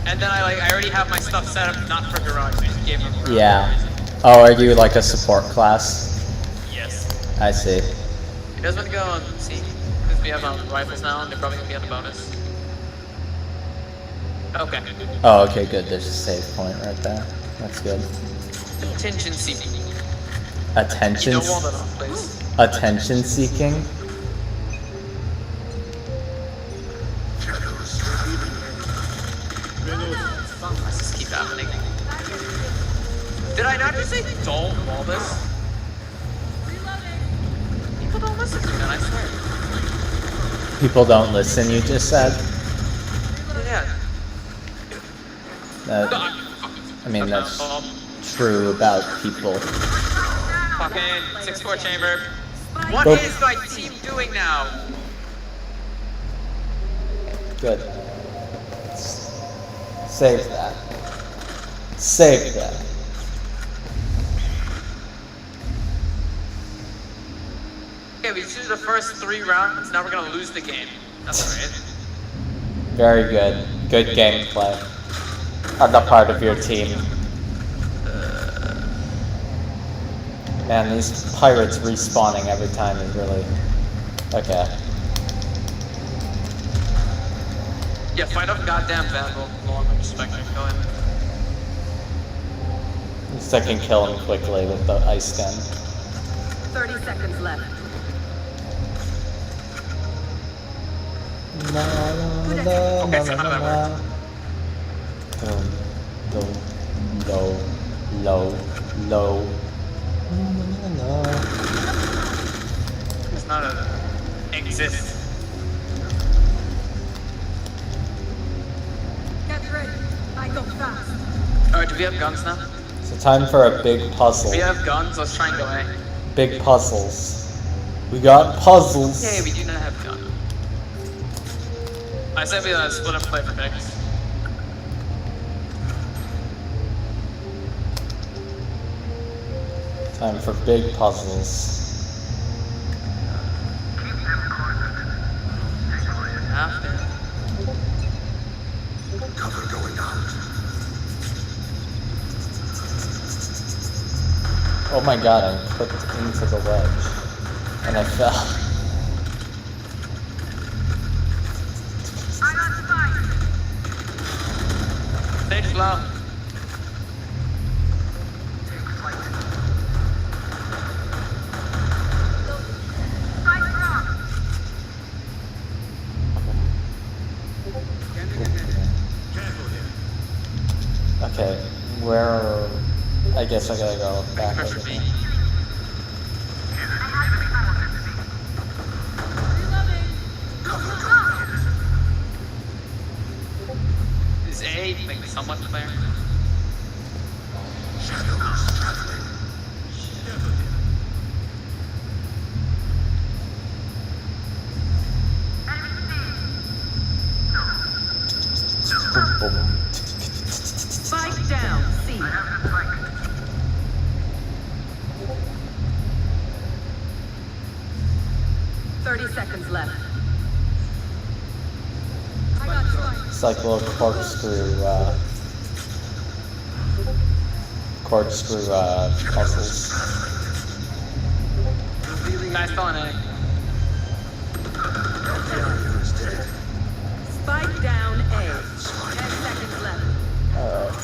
And then I already have my stuff set up, not for garage, I just gave them garage. Yeah. Oh, are you like a support class? Yes. I see. You guys want to go and see? Because we have rifles now, and they're probably going to be on the bonus. Okay. Oh, okay, good. There's a save point right there. That's good. Contingency. Attention. Don't wall that off, please. Attention seeking. Let's just keep happening. Did I not just say don't wall this? man, I swear. People don't listen, you just said? Yeah. That, I mean, that's true about people. Fucking 6-4 chamber. What Go. is my team doing now? Good. Save that. Save that. Okay, we do the first 3 rounds, now we're gonna lose the game. That's alright. Very good. Good gameplay. On the part of your team. Man, these pirates respawning every time is really... Okay. Yeah, fight up goddamn Vandal. No longer respecting. Go in. At least I can kill him quickly with the ice gun. 30 seconds left. Okay, so how did that work? Low. It's not a exist. Get ready. I go fast. Alright, do we have guns now? So time for a big puzzle. We have guns, let's try and go A. Big puzzles. We got puzzles. Yay, we do not have guns. I said we split up play for picks. Time for big puzzles. Half dead. Cover going out. Oh my god, I clipped into the ledge. And I fell. Stage low. Okay, where... I guess I gotta go back Pressure over B. there. Is A like somewhat clear? Boom, boom. Spike down. C. 30 seconds left. I got spike. It's like a little corkscrew puzzles. Nice on A. Spike down A. 10 seconds left. Alright.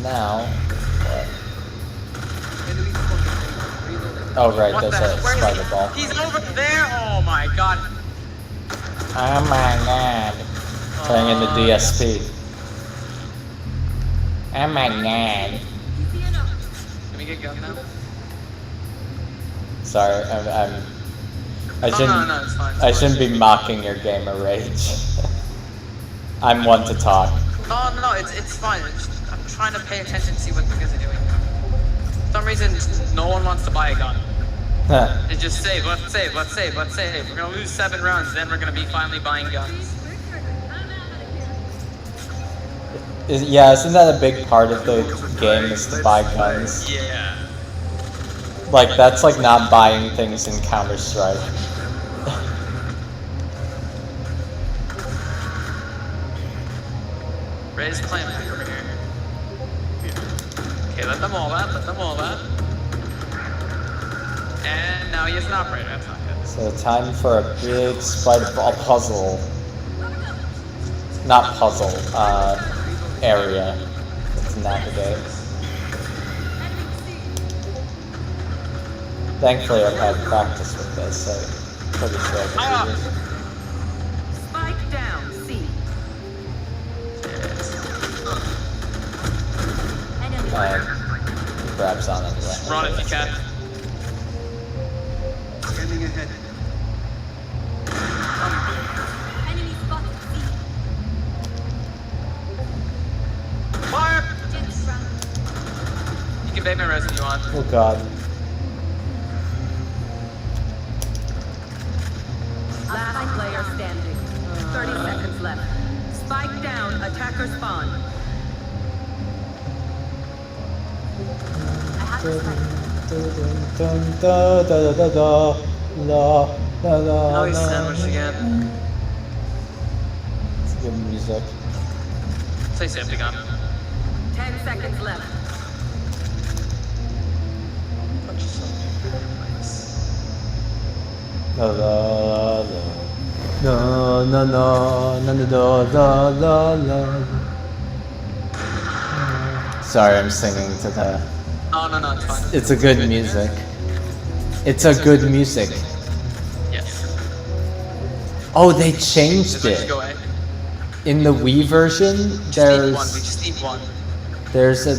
Now, what? Oh right, What there's the? a Where is spider he? ball. He's over there! Oh my god. Oh my god. Turning into DSP. Oh my god. Easy enough. Can we get gun now? Sorry, I shouldn't. No, it's fine. I shouldn't be mocking your gamer rage. I'm one to talk. No, it's fine. I'm trying to pay attention to see what you guys are doing. For some reason, no one wants to buy a gun. It's just save, let's save. We're gonna lose 7 rounds, then we're gonna be finally buying guns. Yeah, isn't that a big part of the game is to buy guns? Yeah. Like, that's like not buying things in Counter-Strike. Raye's playing back over here. Okay, let them all that. And now he has an operator, that's not good. So time for a big spider ball puzzle. Not puzzle, area to navigate. Thankfully I've had practice with this, so pretty sure I can do this. Spike down. C. Grabs on anyway. Run if you can. Scanning ahead. Oh god. Last player standing. 30 seconds left. Spike down. Attacker spawn. Oh, he's sandwiched again. It's good music. Say safety gun. 10 seconds left. La la la la la la la la la la. Sorry, I'm singing to the. Oh, no, it's fine. It's a good music. It's a good music. Yes. Oh, they changed Just it. go away. In the Wii version, We just need one. there's a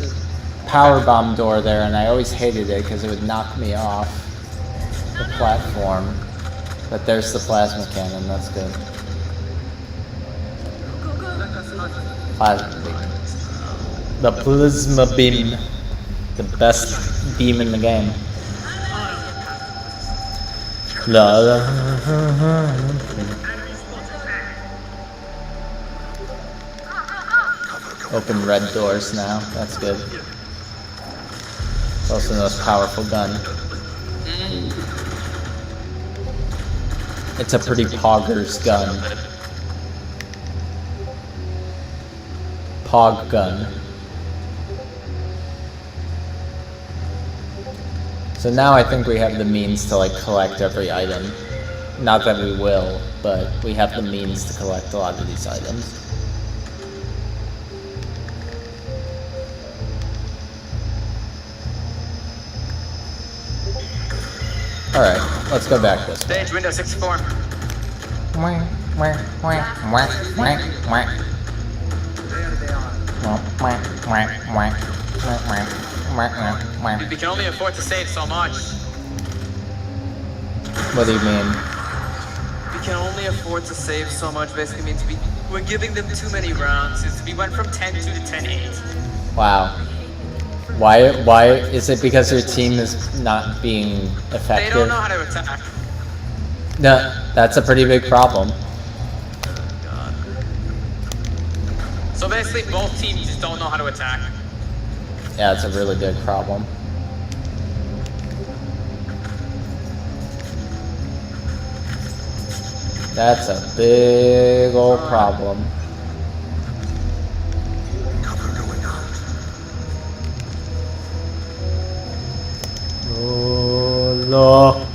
power bomb door there, and I always hated it because it would knock me off the platform. But there's the plasma cannon. That's good. Plasma beam. The plasma beam, the best beam in the game. La la. Open red doors now. That's good. It's also the most powerful gun. It's a pretty poggers gun. Pog gun. So now I think we have the means to like collect every item. Not that we will, but we have the means to collect a lot of these items. Alright, let's go back this way. Stage window 64. We can only afford to save so much. What do you mean? We can only afford to save so much. Basically means we're giving them too many rounds. We went from 10-2 to 10-8. Wow. Why is it because your team is not being effective? They don't know how to attack. No, that's a pretty big problem. God. So basically both teams just don't know how to attack. Yeah, it's a really big problem. That's a big old problem. No,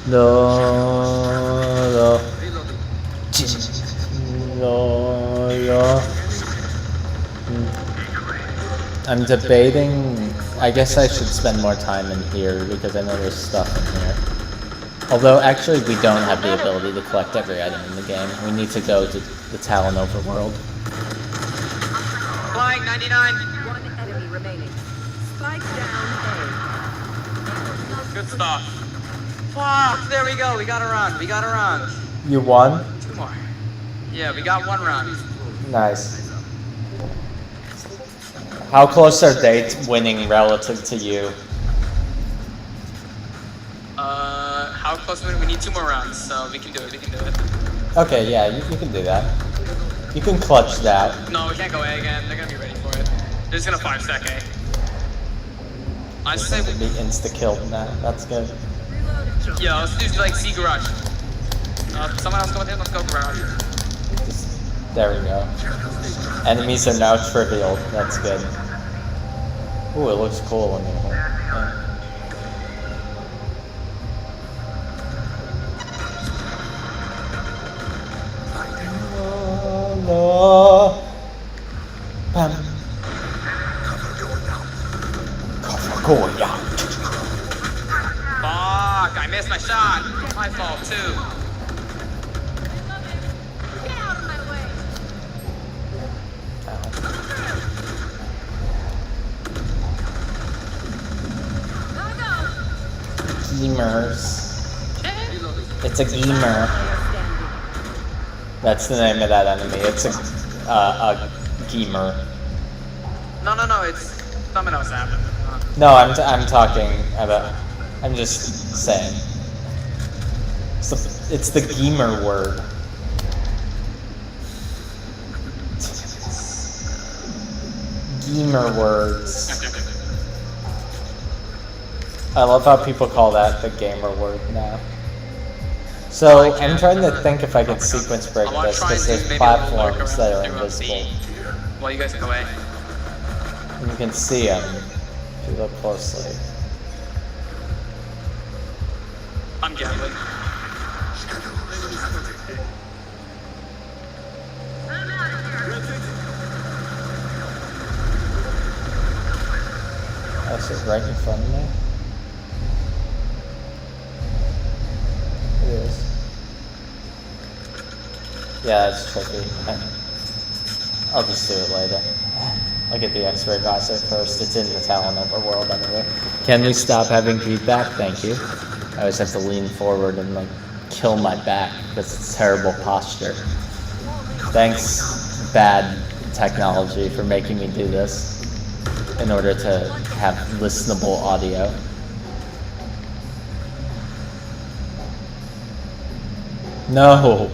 no, no, no. I'm debating. I guess I should spend more time in here because I know there's stuff in here. Although actually we don't have the ability to collect every item in the game. We need to go to the Talon Overworld. Flying 99. One enemy remaining. Spike down Good stuff. Fuck, there we go. We got a round. We got a round. You won? 2 more. Yeah, we got 1 round. Nice. How close are they to winning relative to you? How close are we? We need 2 more rounds, so we can do it. We can do it. Okay, yeah, you can do that. You can clutch that. No, we can't go A again. They're gonna be ready for it. They're just gonna 5-stack A. I say Be insta-killed now. That's good. yeah, let's do like C garage. Someone else go with him. Let's go garage. There we go. Enemies are now trivial. That's good. Ooh, it looks cool in here. Yeah. No. Bam. Cover going out. Fuck! I missed my shot. My fault too. Get out of my way. Gamers. It's a gamer. That's the name of that enemy. It's a gamer. No, it's something else happened. No, I'm talking about. I'm just saying. It's the gamer word. Gamer words. I love how people call that the gamer word now. So I'm trying to think if I can sequence break this because there's platforms that are invisible. While you guys go away. And you can see them if you look closely. I'm gambling. That's it right in front of me. It is. Yeah, it's tricky. I'll just do it later. I'll get the X-ray visor first. It's in the Talon overworld anyway. Can we stop having feedback? Thank you. I always have to lean forward and like kill my back because it's terrible posture. Thanks, bad technology, for making me do this in order to have listenable audio. No!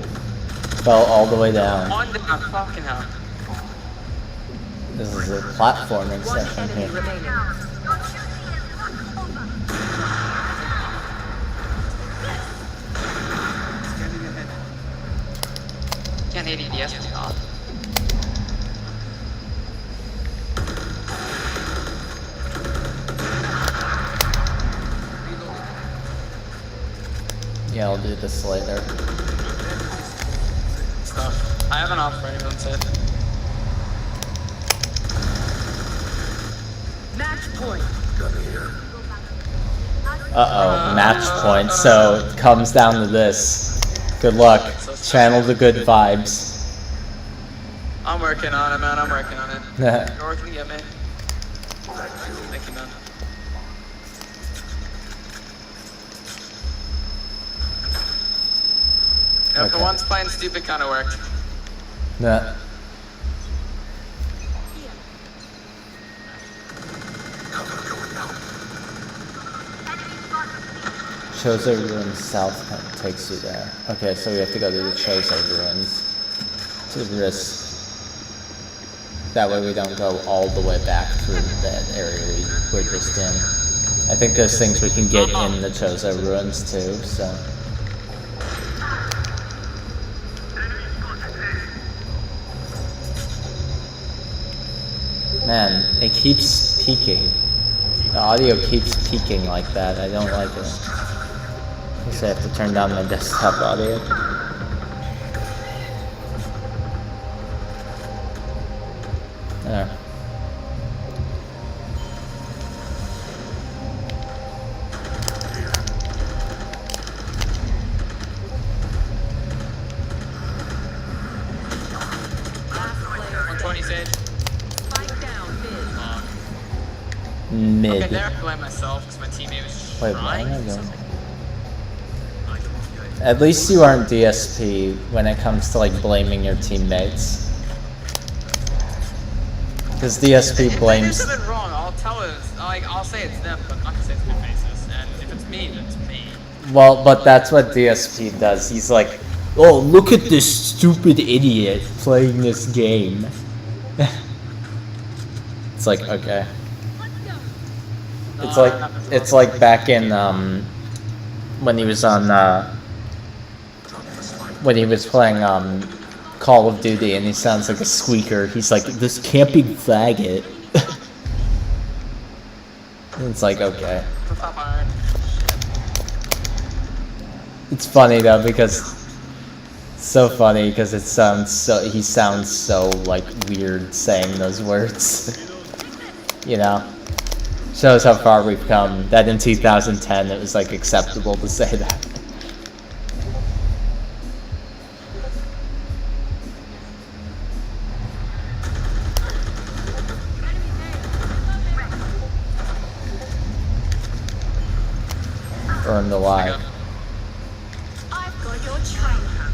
Fell all the way down. On the fucking hell. This is a platforming One section enemy here. remaining. Can't 80 DS is off. Yeah, I'll do this later. Stuff. I have an off frame, that's it. Match point. Uh-oh, match point. So it comes down to this. Good luck. Channel the good vibes. I'm working on it, man. I'm working on it. You're working to get me. Thank you, man. Yeah, for Okay. once, playing stupid kind of worked. Nah. Chozo Ruins South takes you there. Okay, so we have to go to the Chozo Ruins to risk. That way we don't go all the way back through that area we were just in. I think there's things we can get in the Chozo Ruins too, so. Man, it keeps peaking. The audio keeps peaking like that. I don't like it. I guess I have to turn down my desktop audio. There. Last player. 120 Sage. Spike down mid. Mid. Okay, there I blame myself because my teammate was Wait, trying. why am I going? At least you aren't DSP when it comes to like blaming your teammates. Because DSP If they do blames. something wrong, I'll tell it. I'll say it's them, but I'm not gonna say it's their faces. And if it's me, then it's me. Well, but that's what DSP does. He's like, oh, look at this stupid idiot playing this game. It's like, okay. It's like back in when he was on when he was playing Call of Duty and he sounds like a squeaker. He's like, this camping faggot. And it's like, okay. It's funny though because it's so funny because he sounds so like weird saying those words. You know? Shows how far we've come. That in 2010 it was like acceptable to say that. Burned alive. I've got your China.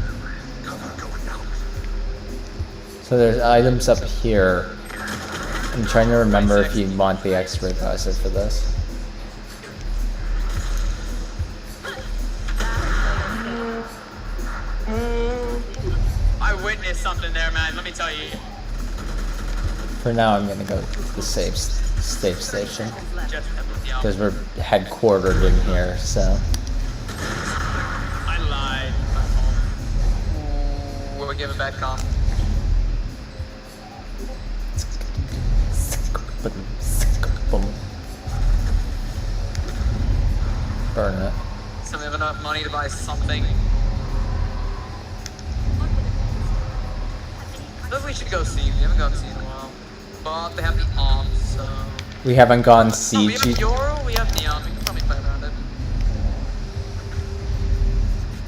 So there's items up here. I'm trying to remember if you want the expert advisor for this. I witnessed something there, man. Let me tell you. For now, I'm gonna go to the safe station Just because we're headquartered in here. So I lied. We'll give it back, Calm. burn it. So we have enough money to buy something. But we should go see. We haven't gone see in a while. But they have the arms, so. We haven't gone No, we siege. have Yoro, we have Neon. We can probably play around it.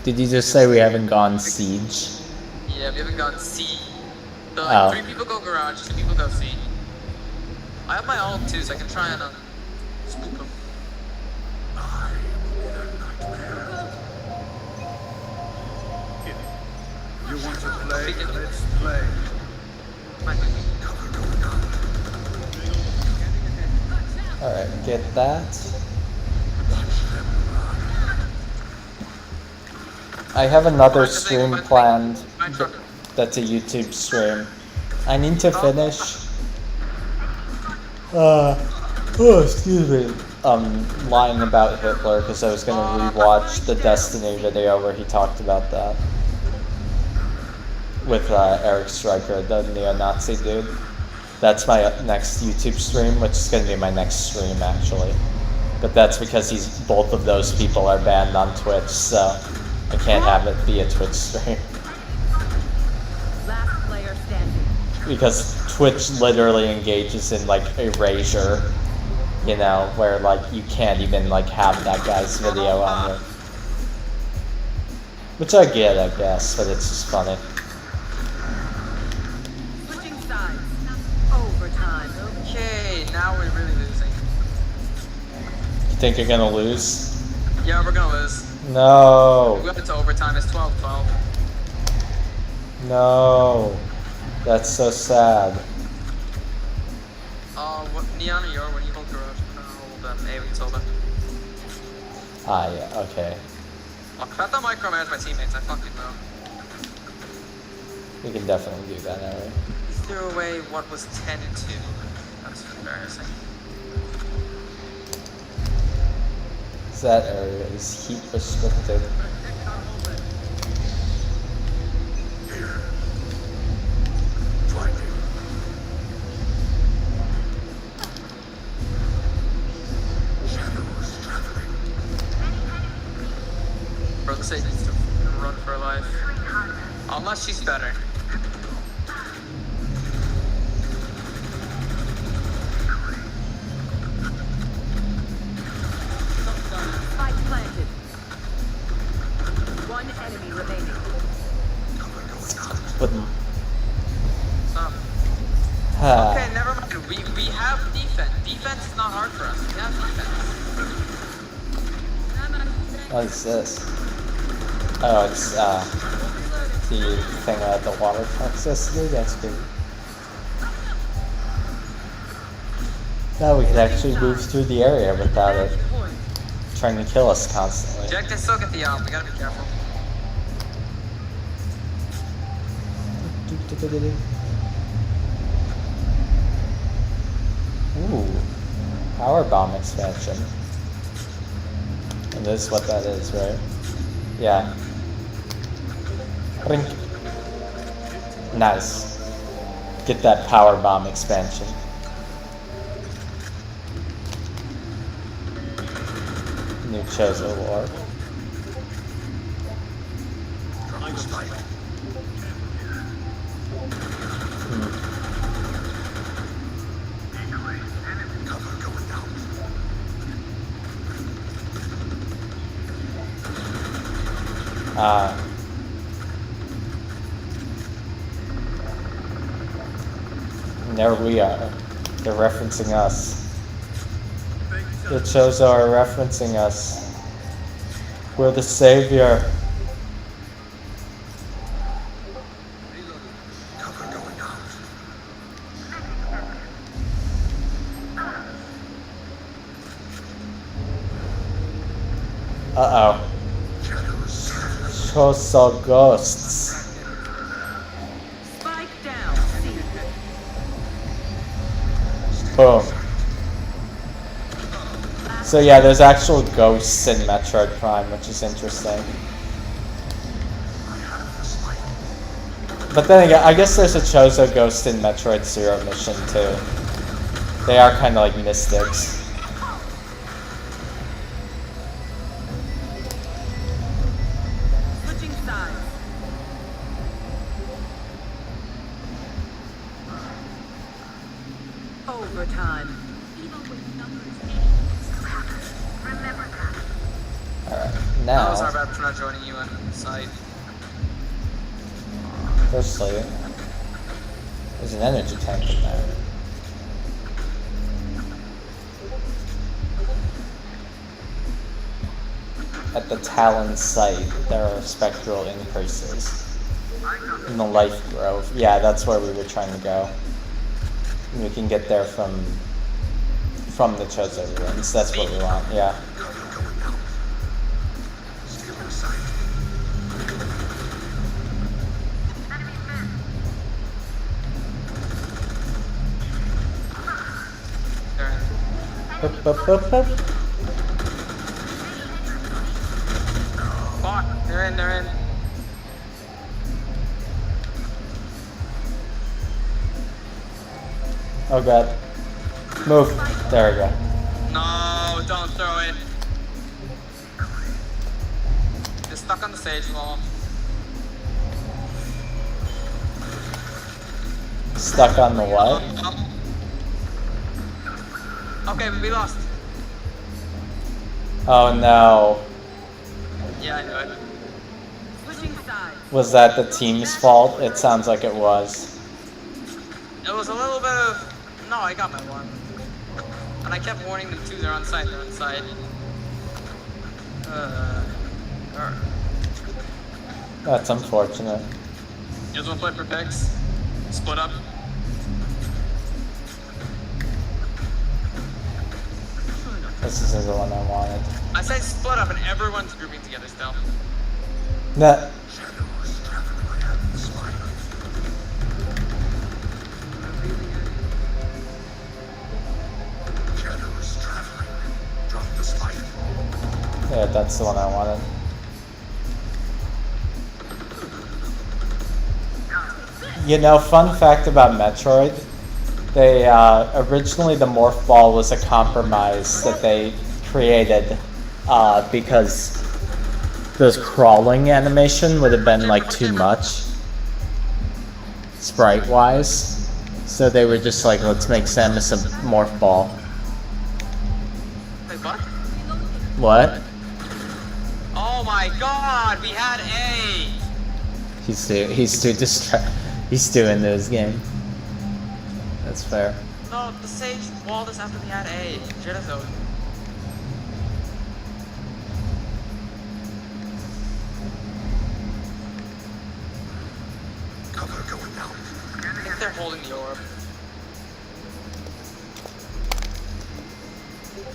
Did you just say we haven't gone siege? Yeah, we haven't gone C. So Oh. 3 people go garage, 2 people go C. I have my ult too, so I can try and spook them. You want to play? Let's play. Alright, get that. I have another stream planned. That's a YouTube stream. I need to finish. Excuse me. Lying about Hitler because I was gonna rewatch the Destiny video where he talked about that with Eric Stryker, the neo-Nazi dude. That's my next YouTube stream, which is gonna be my next stream actually. But that's because both of those people are banned on Twitch, so I can't have it be a Twitch stream. Last player standing. Because Twitch literally engages in like erasure, you know, where like you can't even like have that guy's video on there. Which I get, I guess, but it's just funny. Switching sides. Overtime. Okay, now we're really losing. You think you're gonna lose? Yeah, we're gonna lose. No. We got it to overtime, it's 12-12. No. That's so sad. What, Neon or Yor, when you hold garage, hold A, we can solve it. Ah, yeah, okay. Oh, I thought micromanage my teammates, I fucking know. We can definitely do that, Harry. He threw away what was 10-2. That's embarrassing. That area is heat restricted. Bro, say needs to run for her life. Unless she's better. Spike planted. One enemy remaining. Stop. Ah, Okay, never mind. We have defense. Defense is not hard for us. We have defense. what is this? Oh, it's the thing about the water toxicity. That's good. Now we can actually move through the area without it trying to kill us constantly. Jack can still get the we gotta be careful. Ooh, power bomb expansion. And this is what that is, right? Yeah. Blink. Nice. Get that power bomb expansion. New Chozo War. There we are. They're referencing us. The Chozo are referencing us. We're the savior. Uh-oh. Shows saw ghosts. Spike down. C. Boom. So yeah, there's actual ghosts in Metroid Prime, which is interesting. But then again, I guess there's a Chozo ghost in Metroid Zero Mission too. They are kind of like mystics. Switching sides. Overtime. Alright, That was our now, bad for not joining you on site. firstly, there's an energy tank in there. At the Talon site, there are spectral increases. In the Life Grove. Yeah, that's where we were trying to go. And we can get there from the Chozo ruins. That's what we want, yeah. Hup, hup, hup, hup. Fuck, they're in. Oh god. Move. There we go. No, don't throw it. It's stuck on the stage wall. Stuck on the what? Okay, we lost. Oh no. Yeah, I knew it. Switching sides. Was that the team's fault? It sounds like it was. It was a little bit of... No, I got my one. And I kept warning them too, they're on site. Alright. That's unfortunate. You guys wanna play for picks? Split up? This isn't the one I wanted. I say split up and everyone's grouping together still. Nah. Yeah, that's the one I wanted. You know, fun fact about Metroid, they originally the morph ball was a compromise that they created because this crawling animation would have been like too much sprite wise, so they were just like, let's make Samus a morph ball. Wait, what? What? Oh my god, we had A! He's too he's too into his game. That's fair. No, the sage walled us after we had A. Should have known. Cover going out. I think they're holding the orb.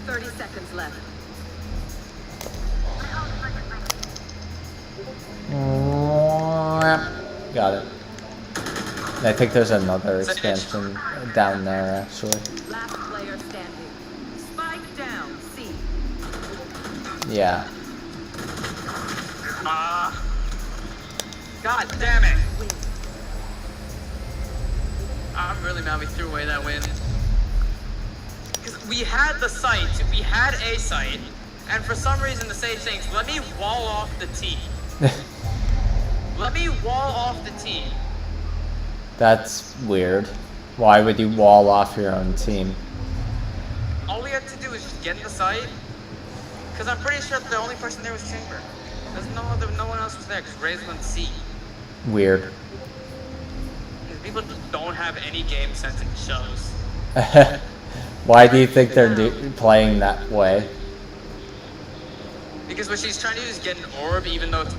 30 seconds left. Got it. I think there's another expansion down there, actually. Last player standing. Spike down. C. Yeah. God damn it! I'm really mad we threw away that win. Because we had the site, we had a site, and for some reason the sage thinks, let me wall off the team. Let me wall off the team. That's weird. Why would you wall off your own team? All we had to do was just get in the site. Because I'm pretty sure the only person there was Chamber. There's no one else was there, because Ray's on C. Weird. Because people just don't have any game sense in shows. Why do you think they're playing that way? Because what she's trying to do is get an orb, even though it's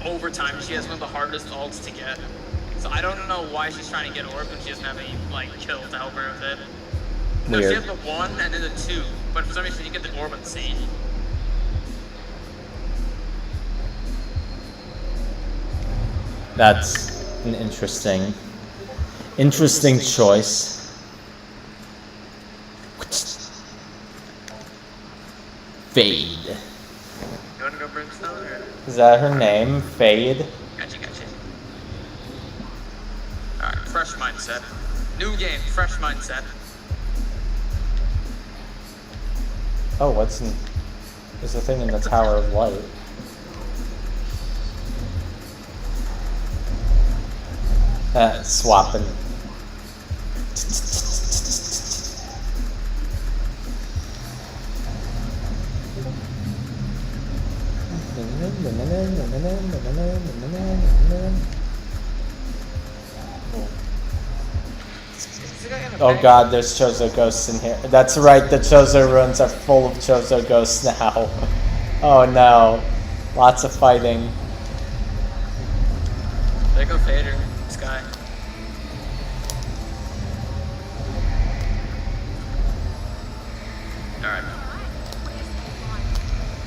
overtime. She has one of the hardest ults to get. So I don't know why she's trying to get orb when she doesn't have any kill to help her with it. No, she Weird. has the 1 and then the 2, but for some reason she didn't get the orb on C. That's an interesting choice. Fade. You wanna go Brimstone or? Is that her name? Fade? Gotcha. Alright, fresh mindset. New game, fresh mindset. Oh, what's in... There's a thing in the Tower of Light. Swapping. Oh god, there's Chozo ghosts in here. That's right, the Chozo ruins are full of Chozo ghosts now. Oh no. Lots of fighting. There go Fader, Sky.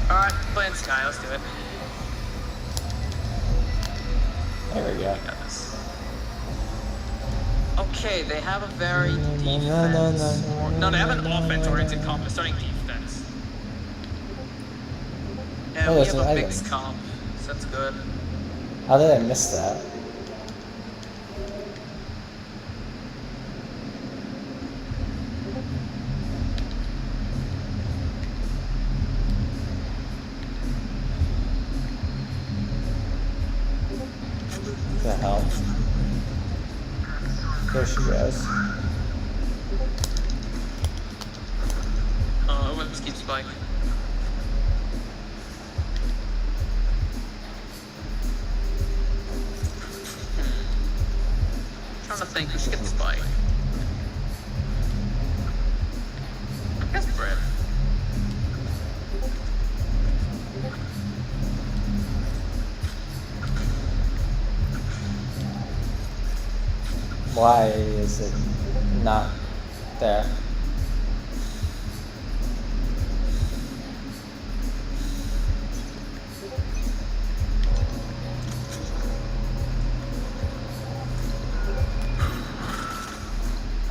Alright, playing Sky, let's do it. There we go. We got this. Okay, they have a very No, they have an offense-oriented comp, starting defense. And Oh, we there's have an a item. mixed comp, so that's good. How did I miss that? The hell? There she goes. Let's keep Spike. Trying to think, we should get the Spike. I guess Brett. Why is it not there?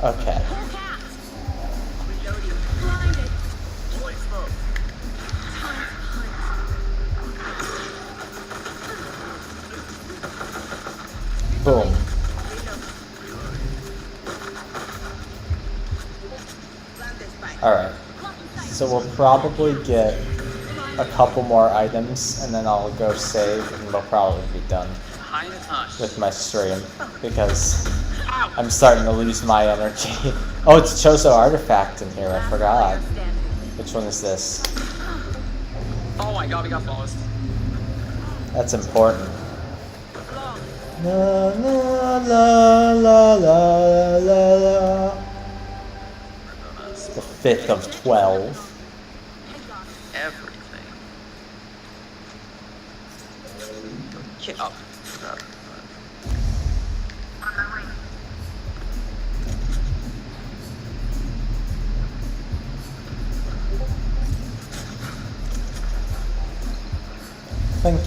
Okay. Boom. Alright. So we'll probably get a couple more items and then I'll go save and we'll probably be done with my stream because I'm starting to lose my energy. Oh, it's a Chozo artifact in here, I forgot. Which one is this? Oh my god, we got paused. That's important. La la la la la la la. It's the 5th of 12. Everything. Get up. Thank you.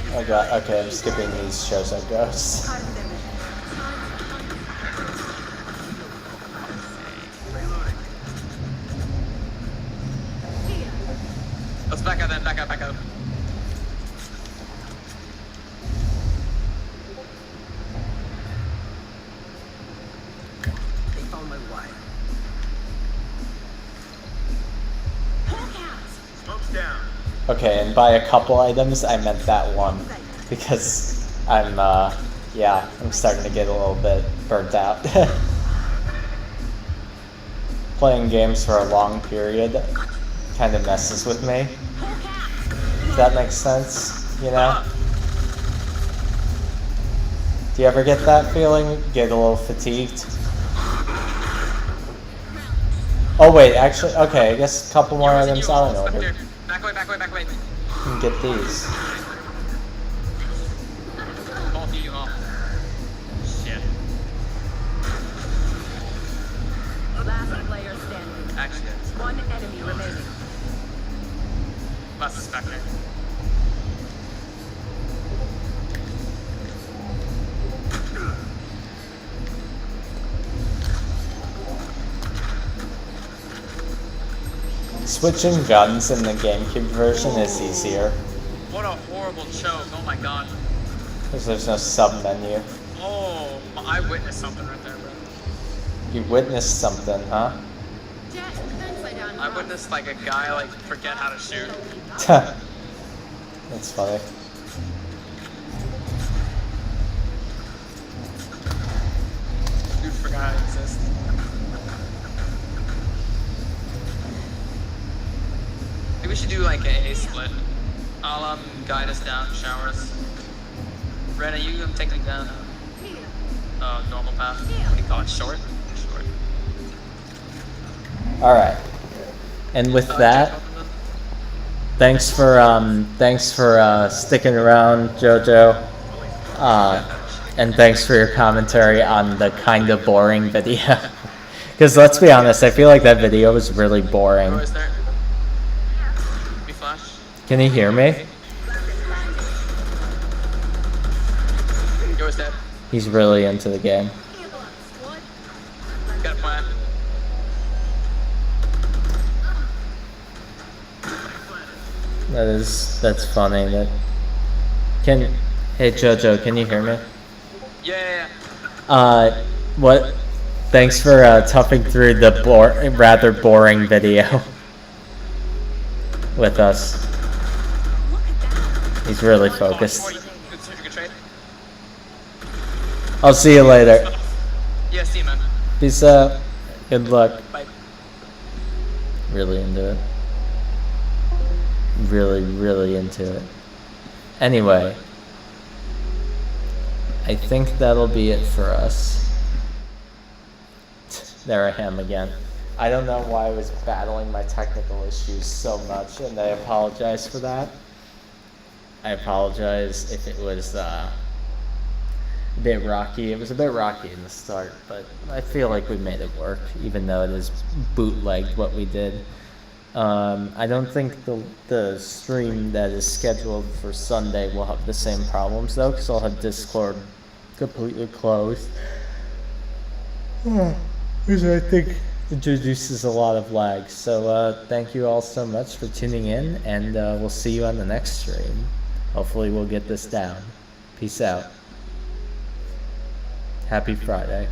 Oh god, okay, I'm skipping these Chozo ghosts. Let's back out then, back out. They found my wire. Smoke's down. Okay, and by a couple items, I meant that one. Because I'm starting to get a little bit burnt out. Playing games for a long period kind of messes with me. If that makes sense, you know? Do you ever get that feeling? Get a little fatigued? Oh wait, actually, okay, I guess a couple more items out in order. Back away. And get these. Both of you off. Shit. Switching guns in the GameCube version is easier What a horrible choke. Oh my god. because there's no sub menu. Oh, I witnessed something right there, bro. You witnessed something, huh? I witnessed like a guy like forget how to shoot. That's funny. Dude forgot how to exist. Maybe we should do like a split. I'll guide us down showers. Rena, you take me down normal path. What do you call it? Short? Short. Alright. And with that, thanks for sticking around, JoJo. And thanks for your commentary on the kind of boring video. Because let's be honest, I feel like that video was really boring. Who is there? Be flash. Can you hear me? Yours dead. He's really into the game. Got a plan. That's funny. Hey JoJo, can you hear me? Yeah. What? Thanks for toughing through the rather boring video with us. He's really focused. I'll see you later. Yeah, see you, man. Peace out. Good luck. Bye. Really into it. Really into it. Anyway, I think that'll be it for us. There I am again. I don't know why I was battling my technical issues so much, and I apologize for that. I apologize if it was a bit rocky. It was a bit rocky in the start, but I feel like we made it work, even though it is bootlegged what we did. I don't think the stream that is scheduled for Sunday will have the same problems though, because I'll have Discord completely closed. Which I think introduces a lot of lag. So thank you all so much for tuning in, and we'll see you on the next stream. Hopefully we'll get this down. Peace out. Happy Friday.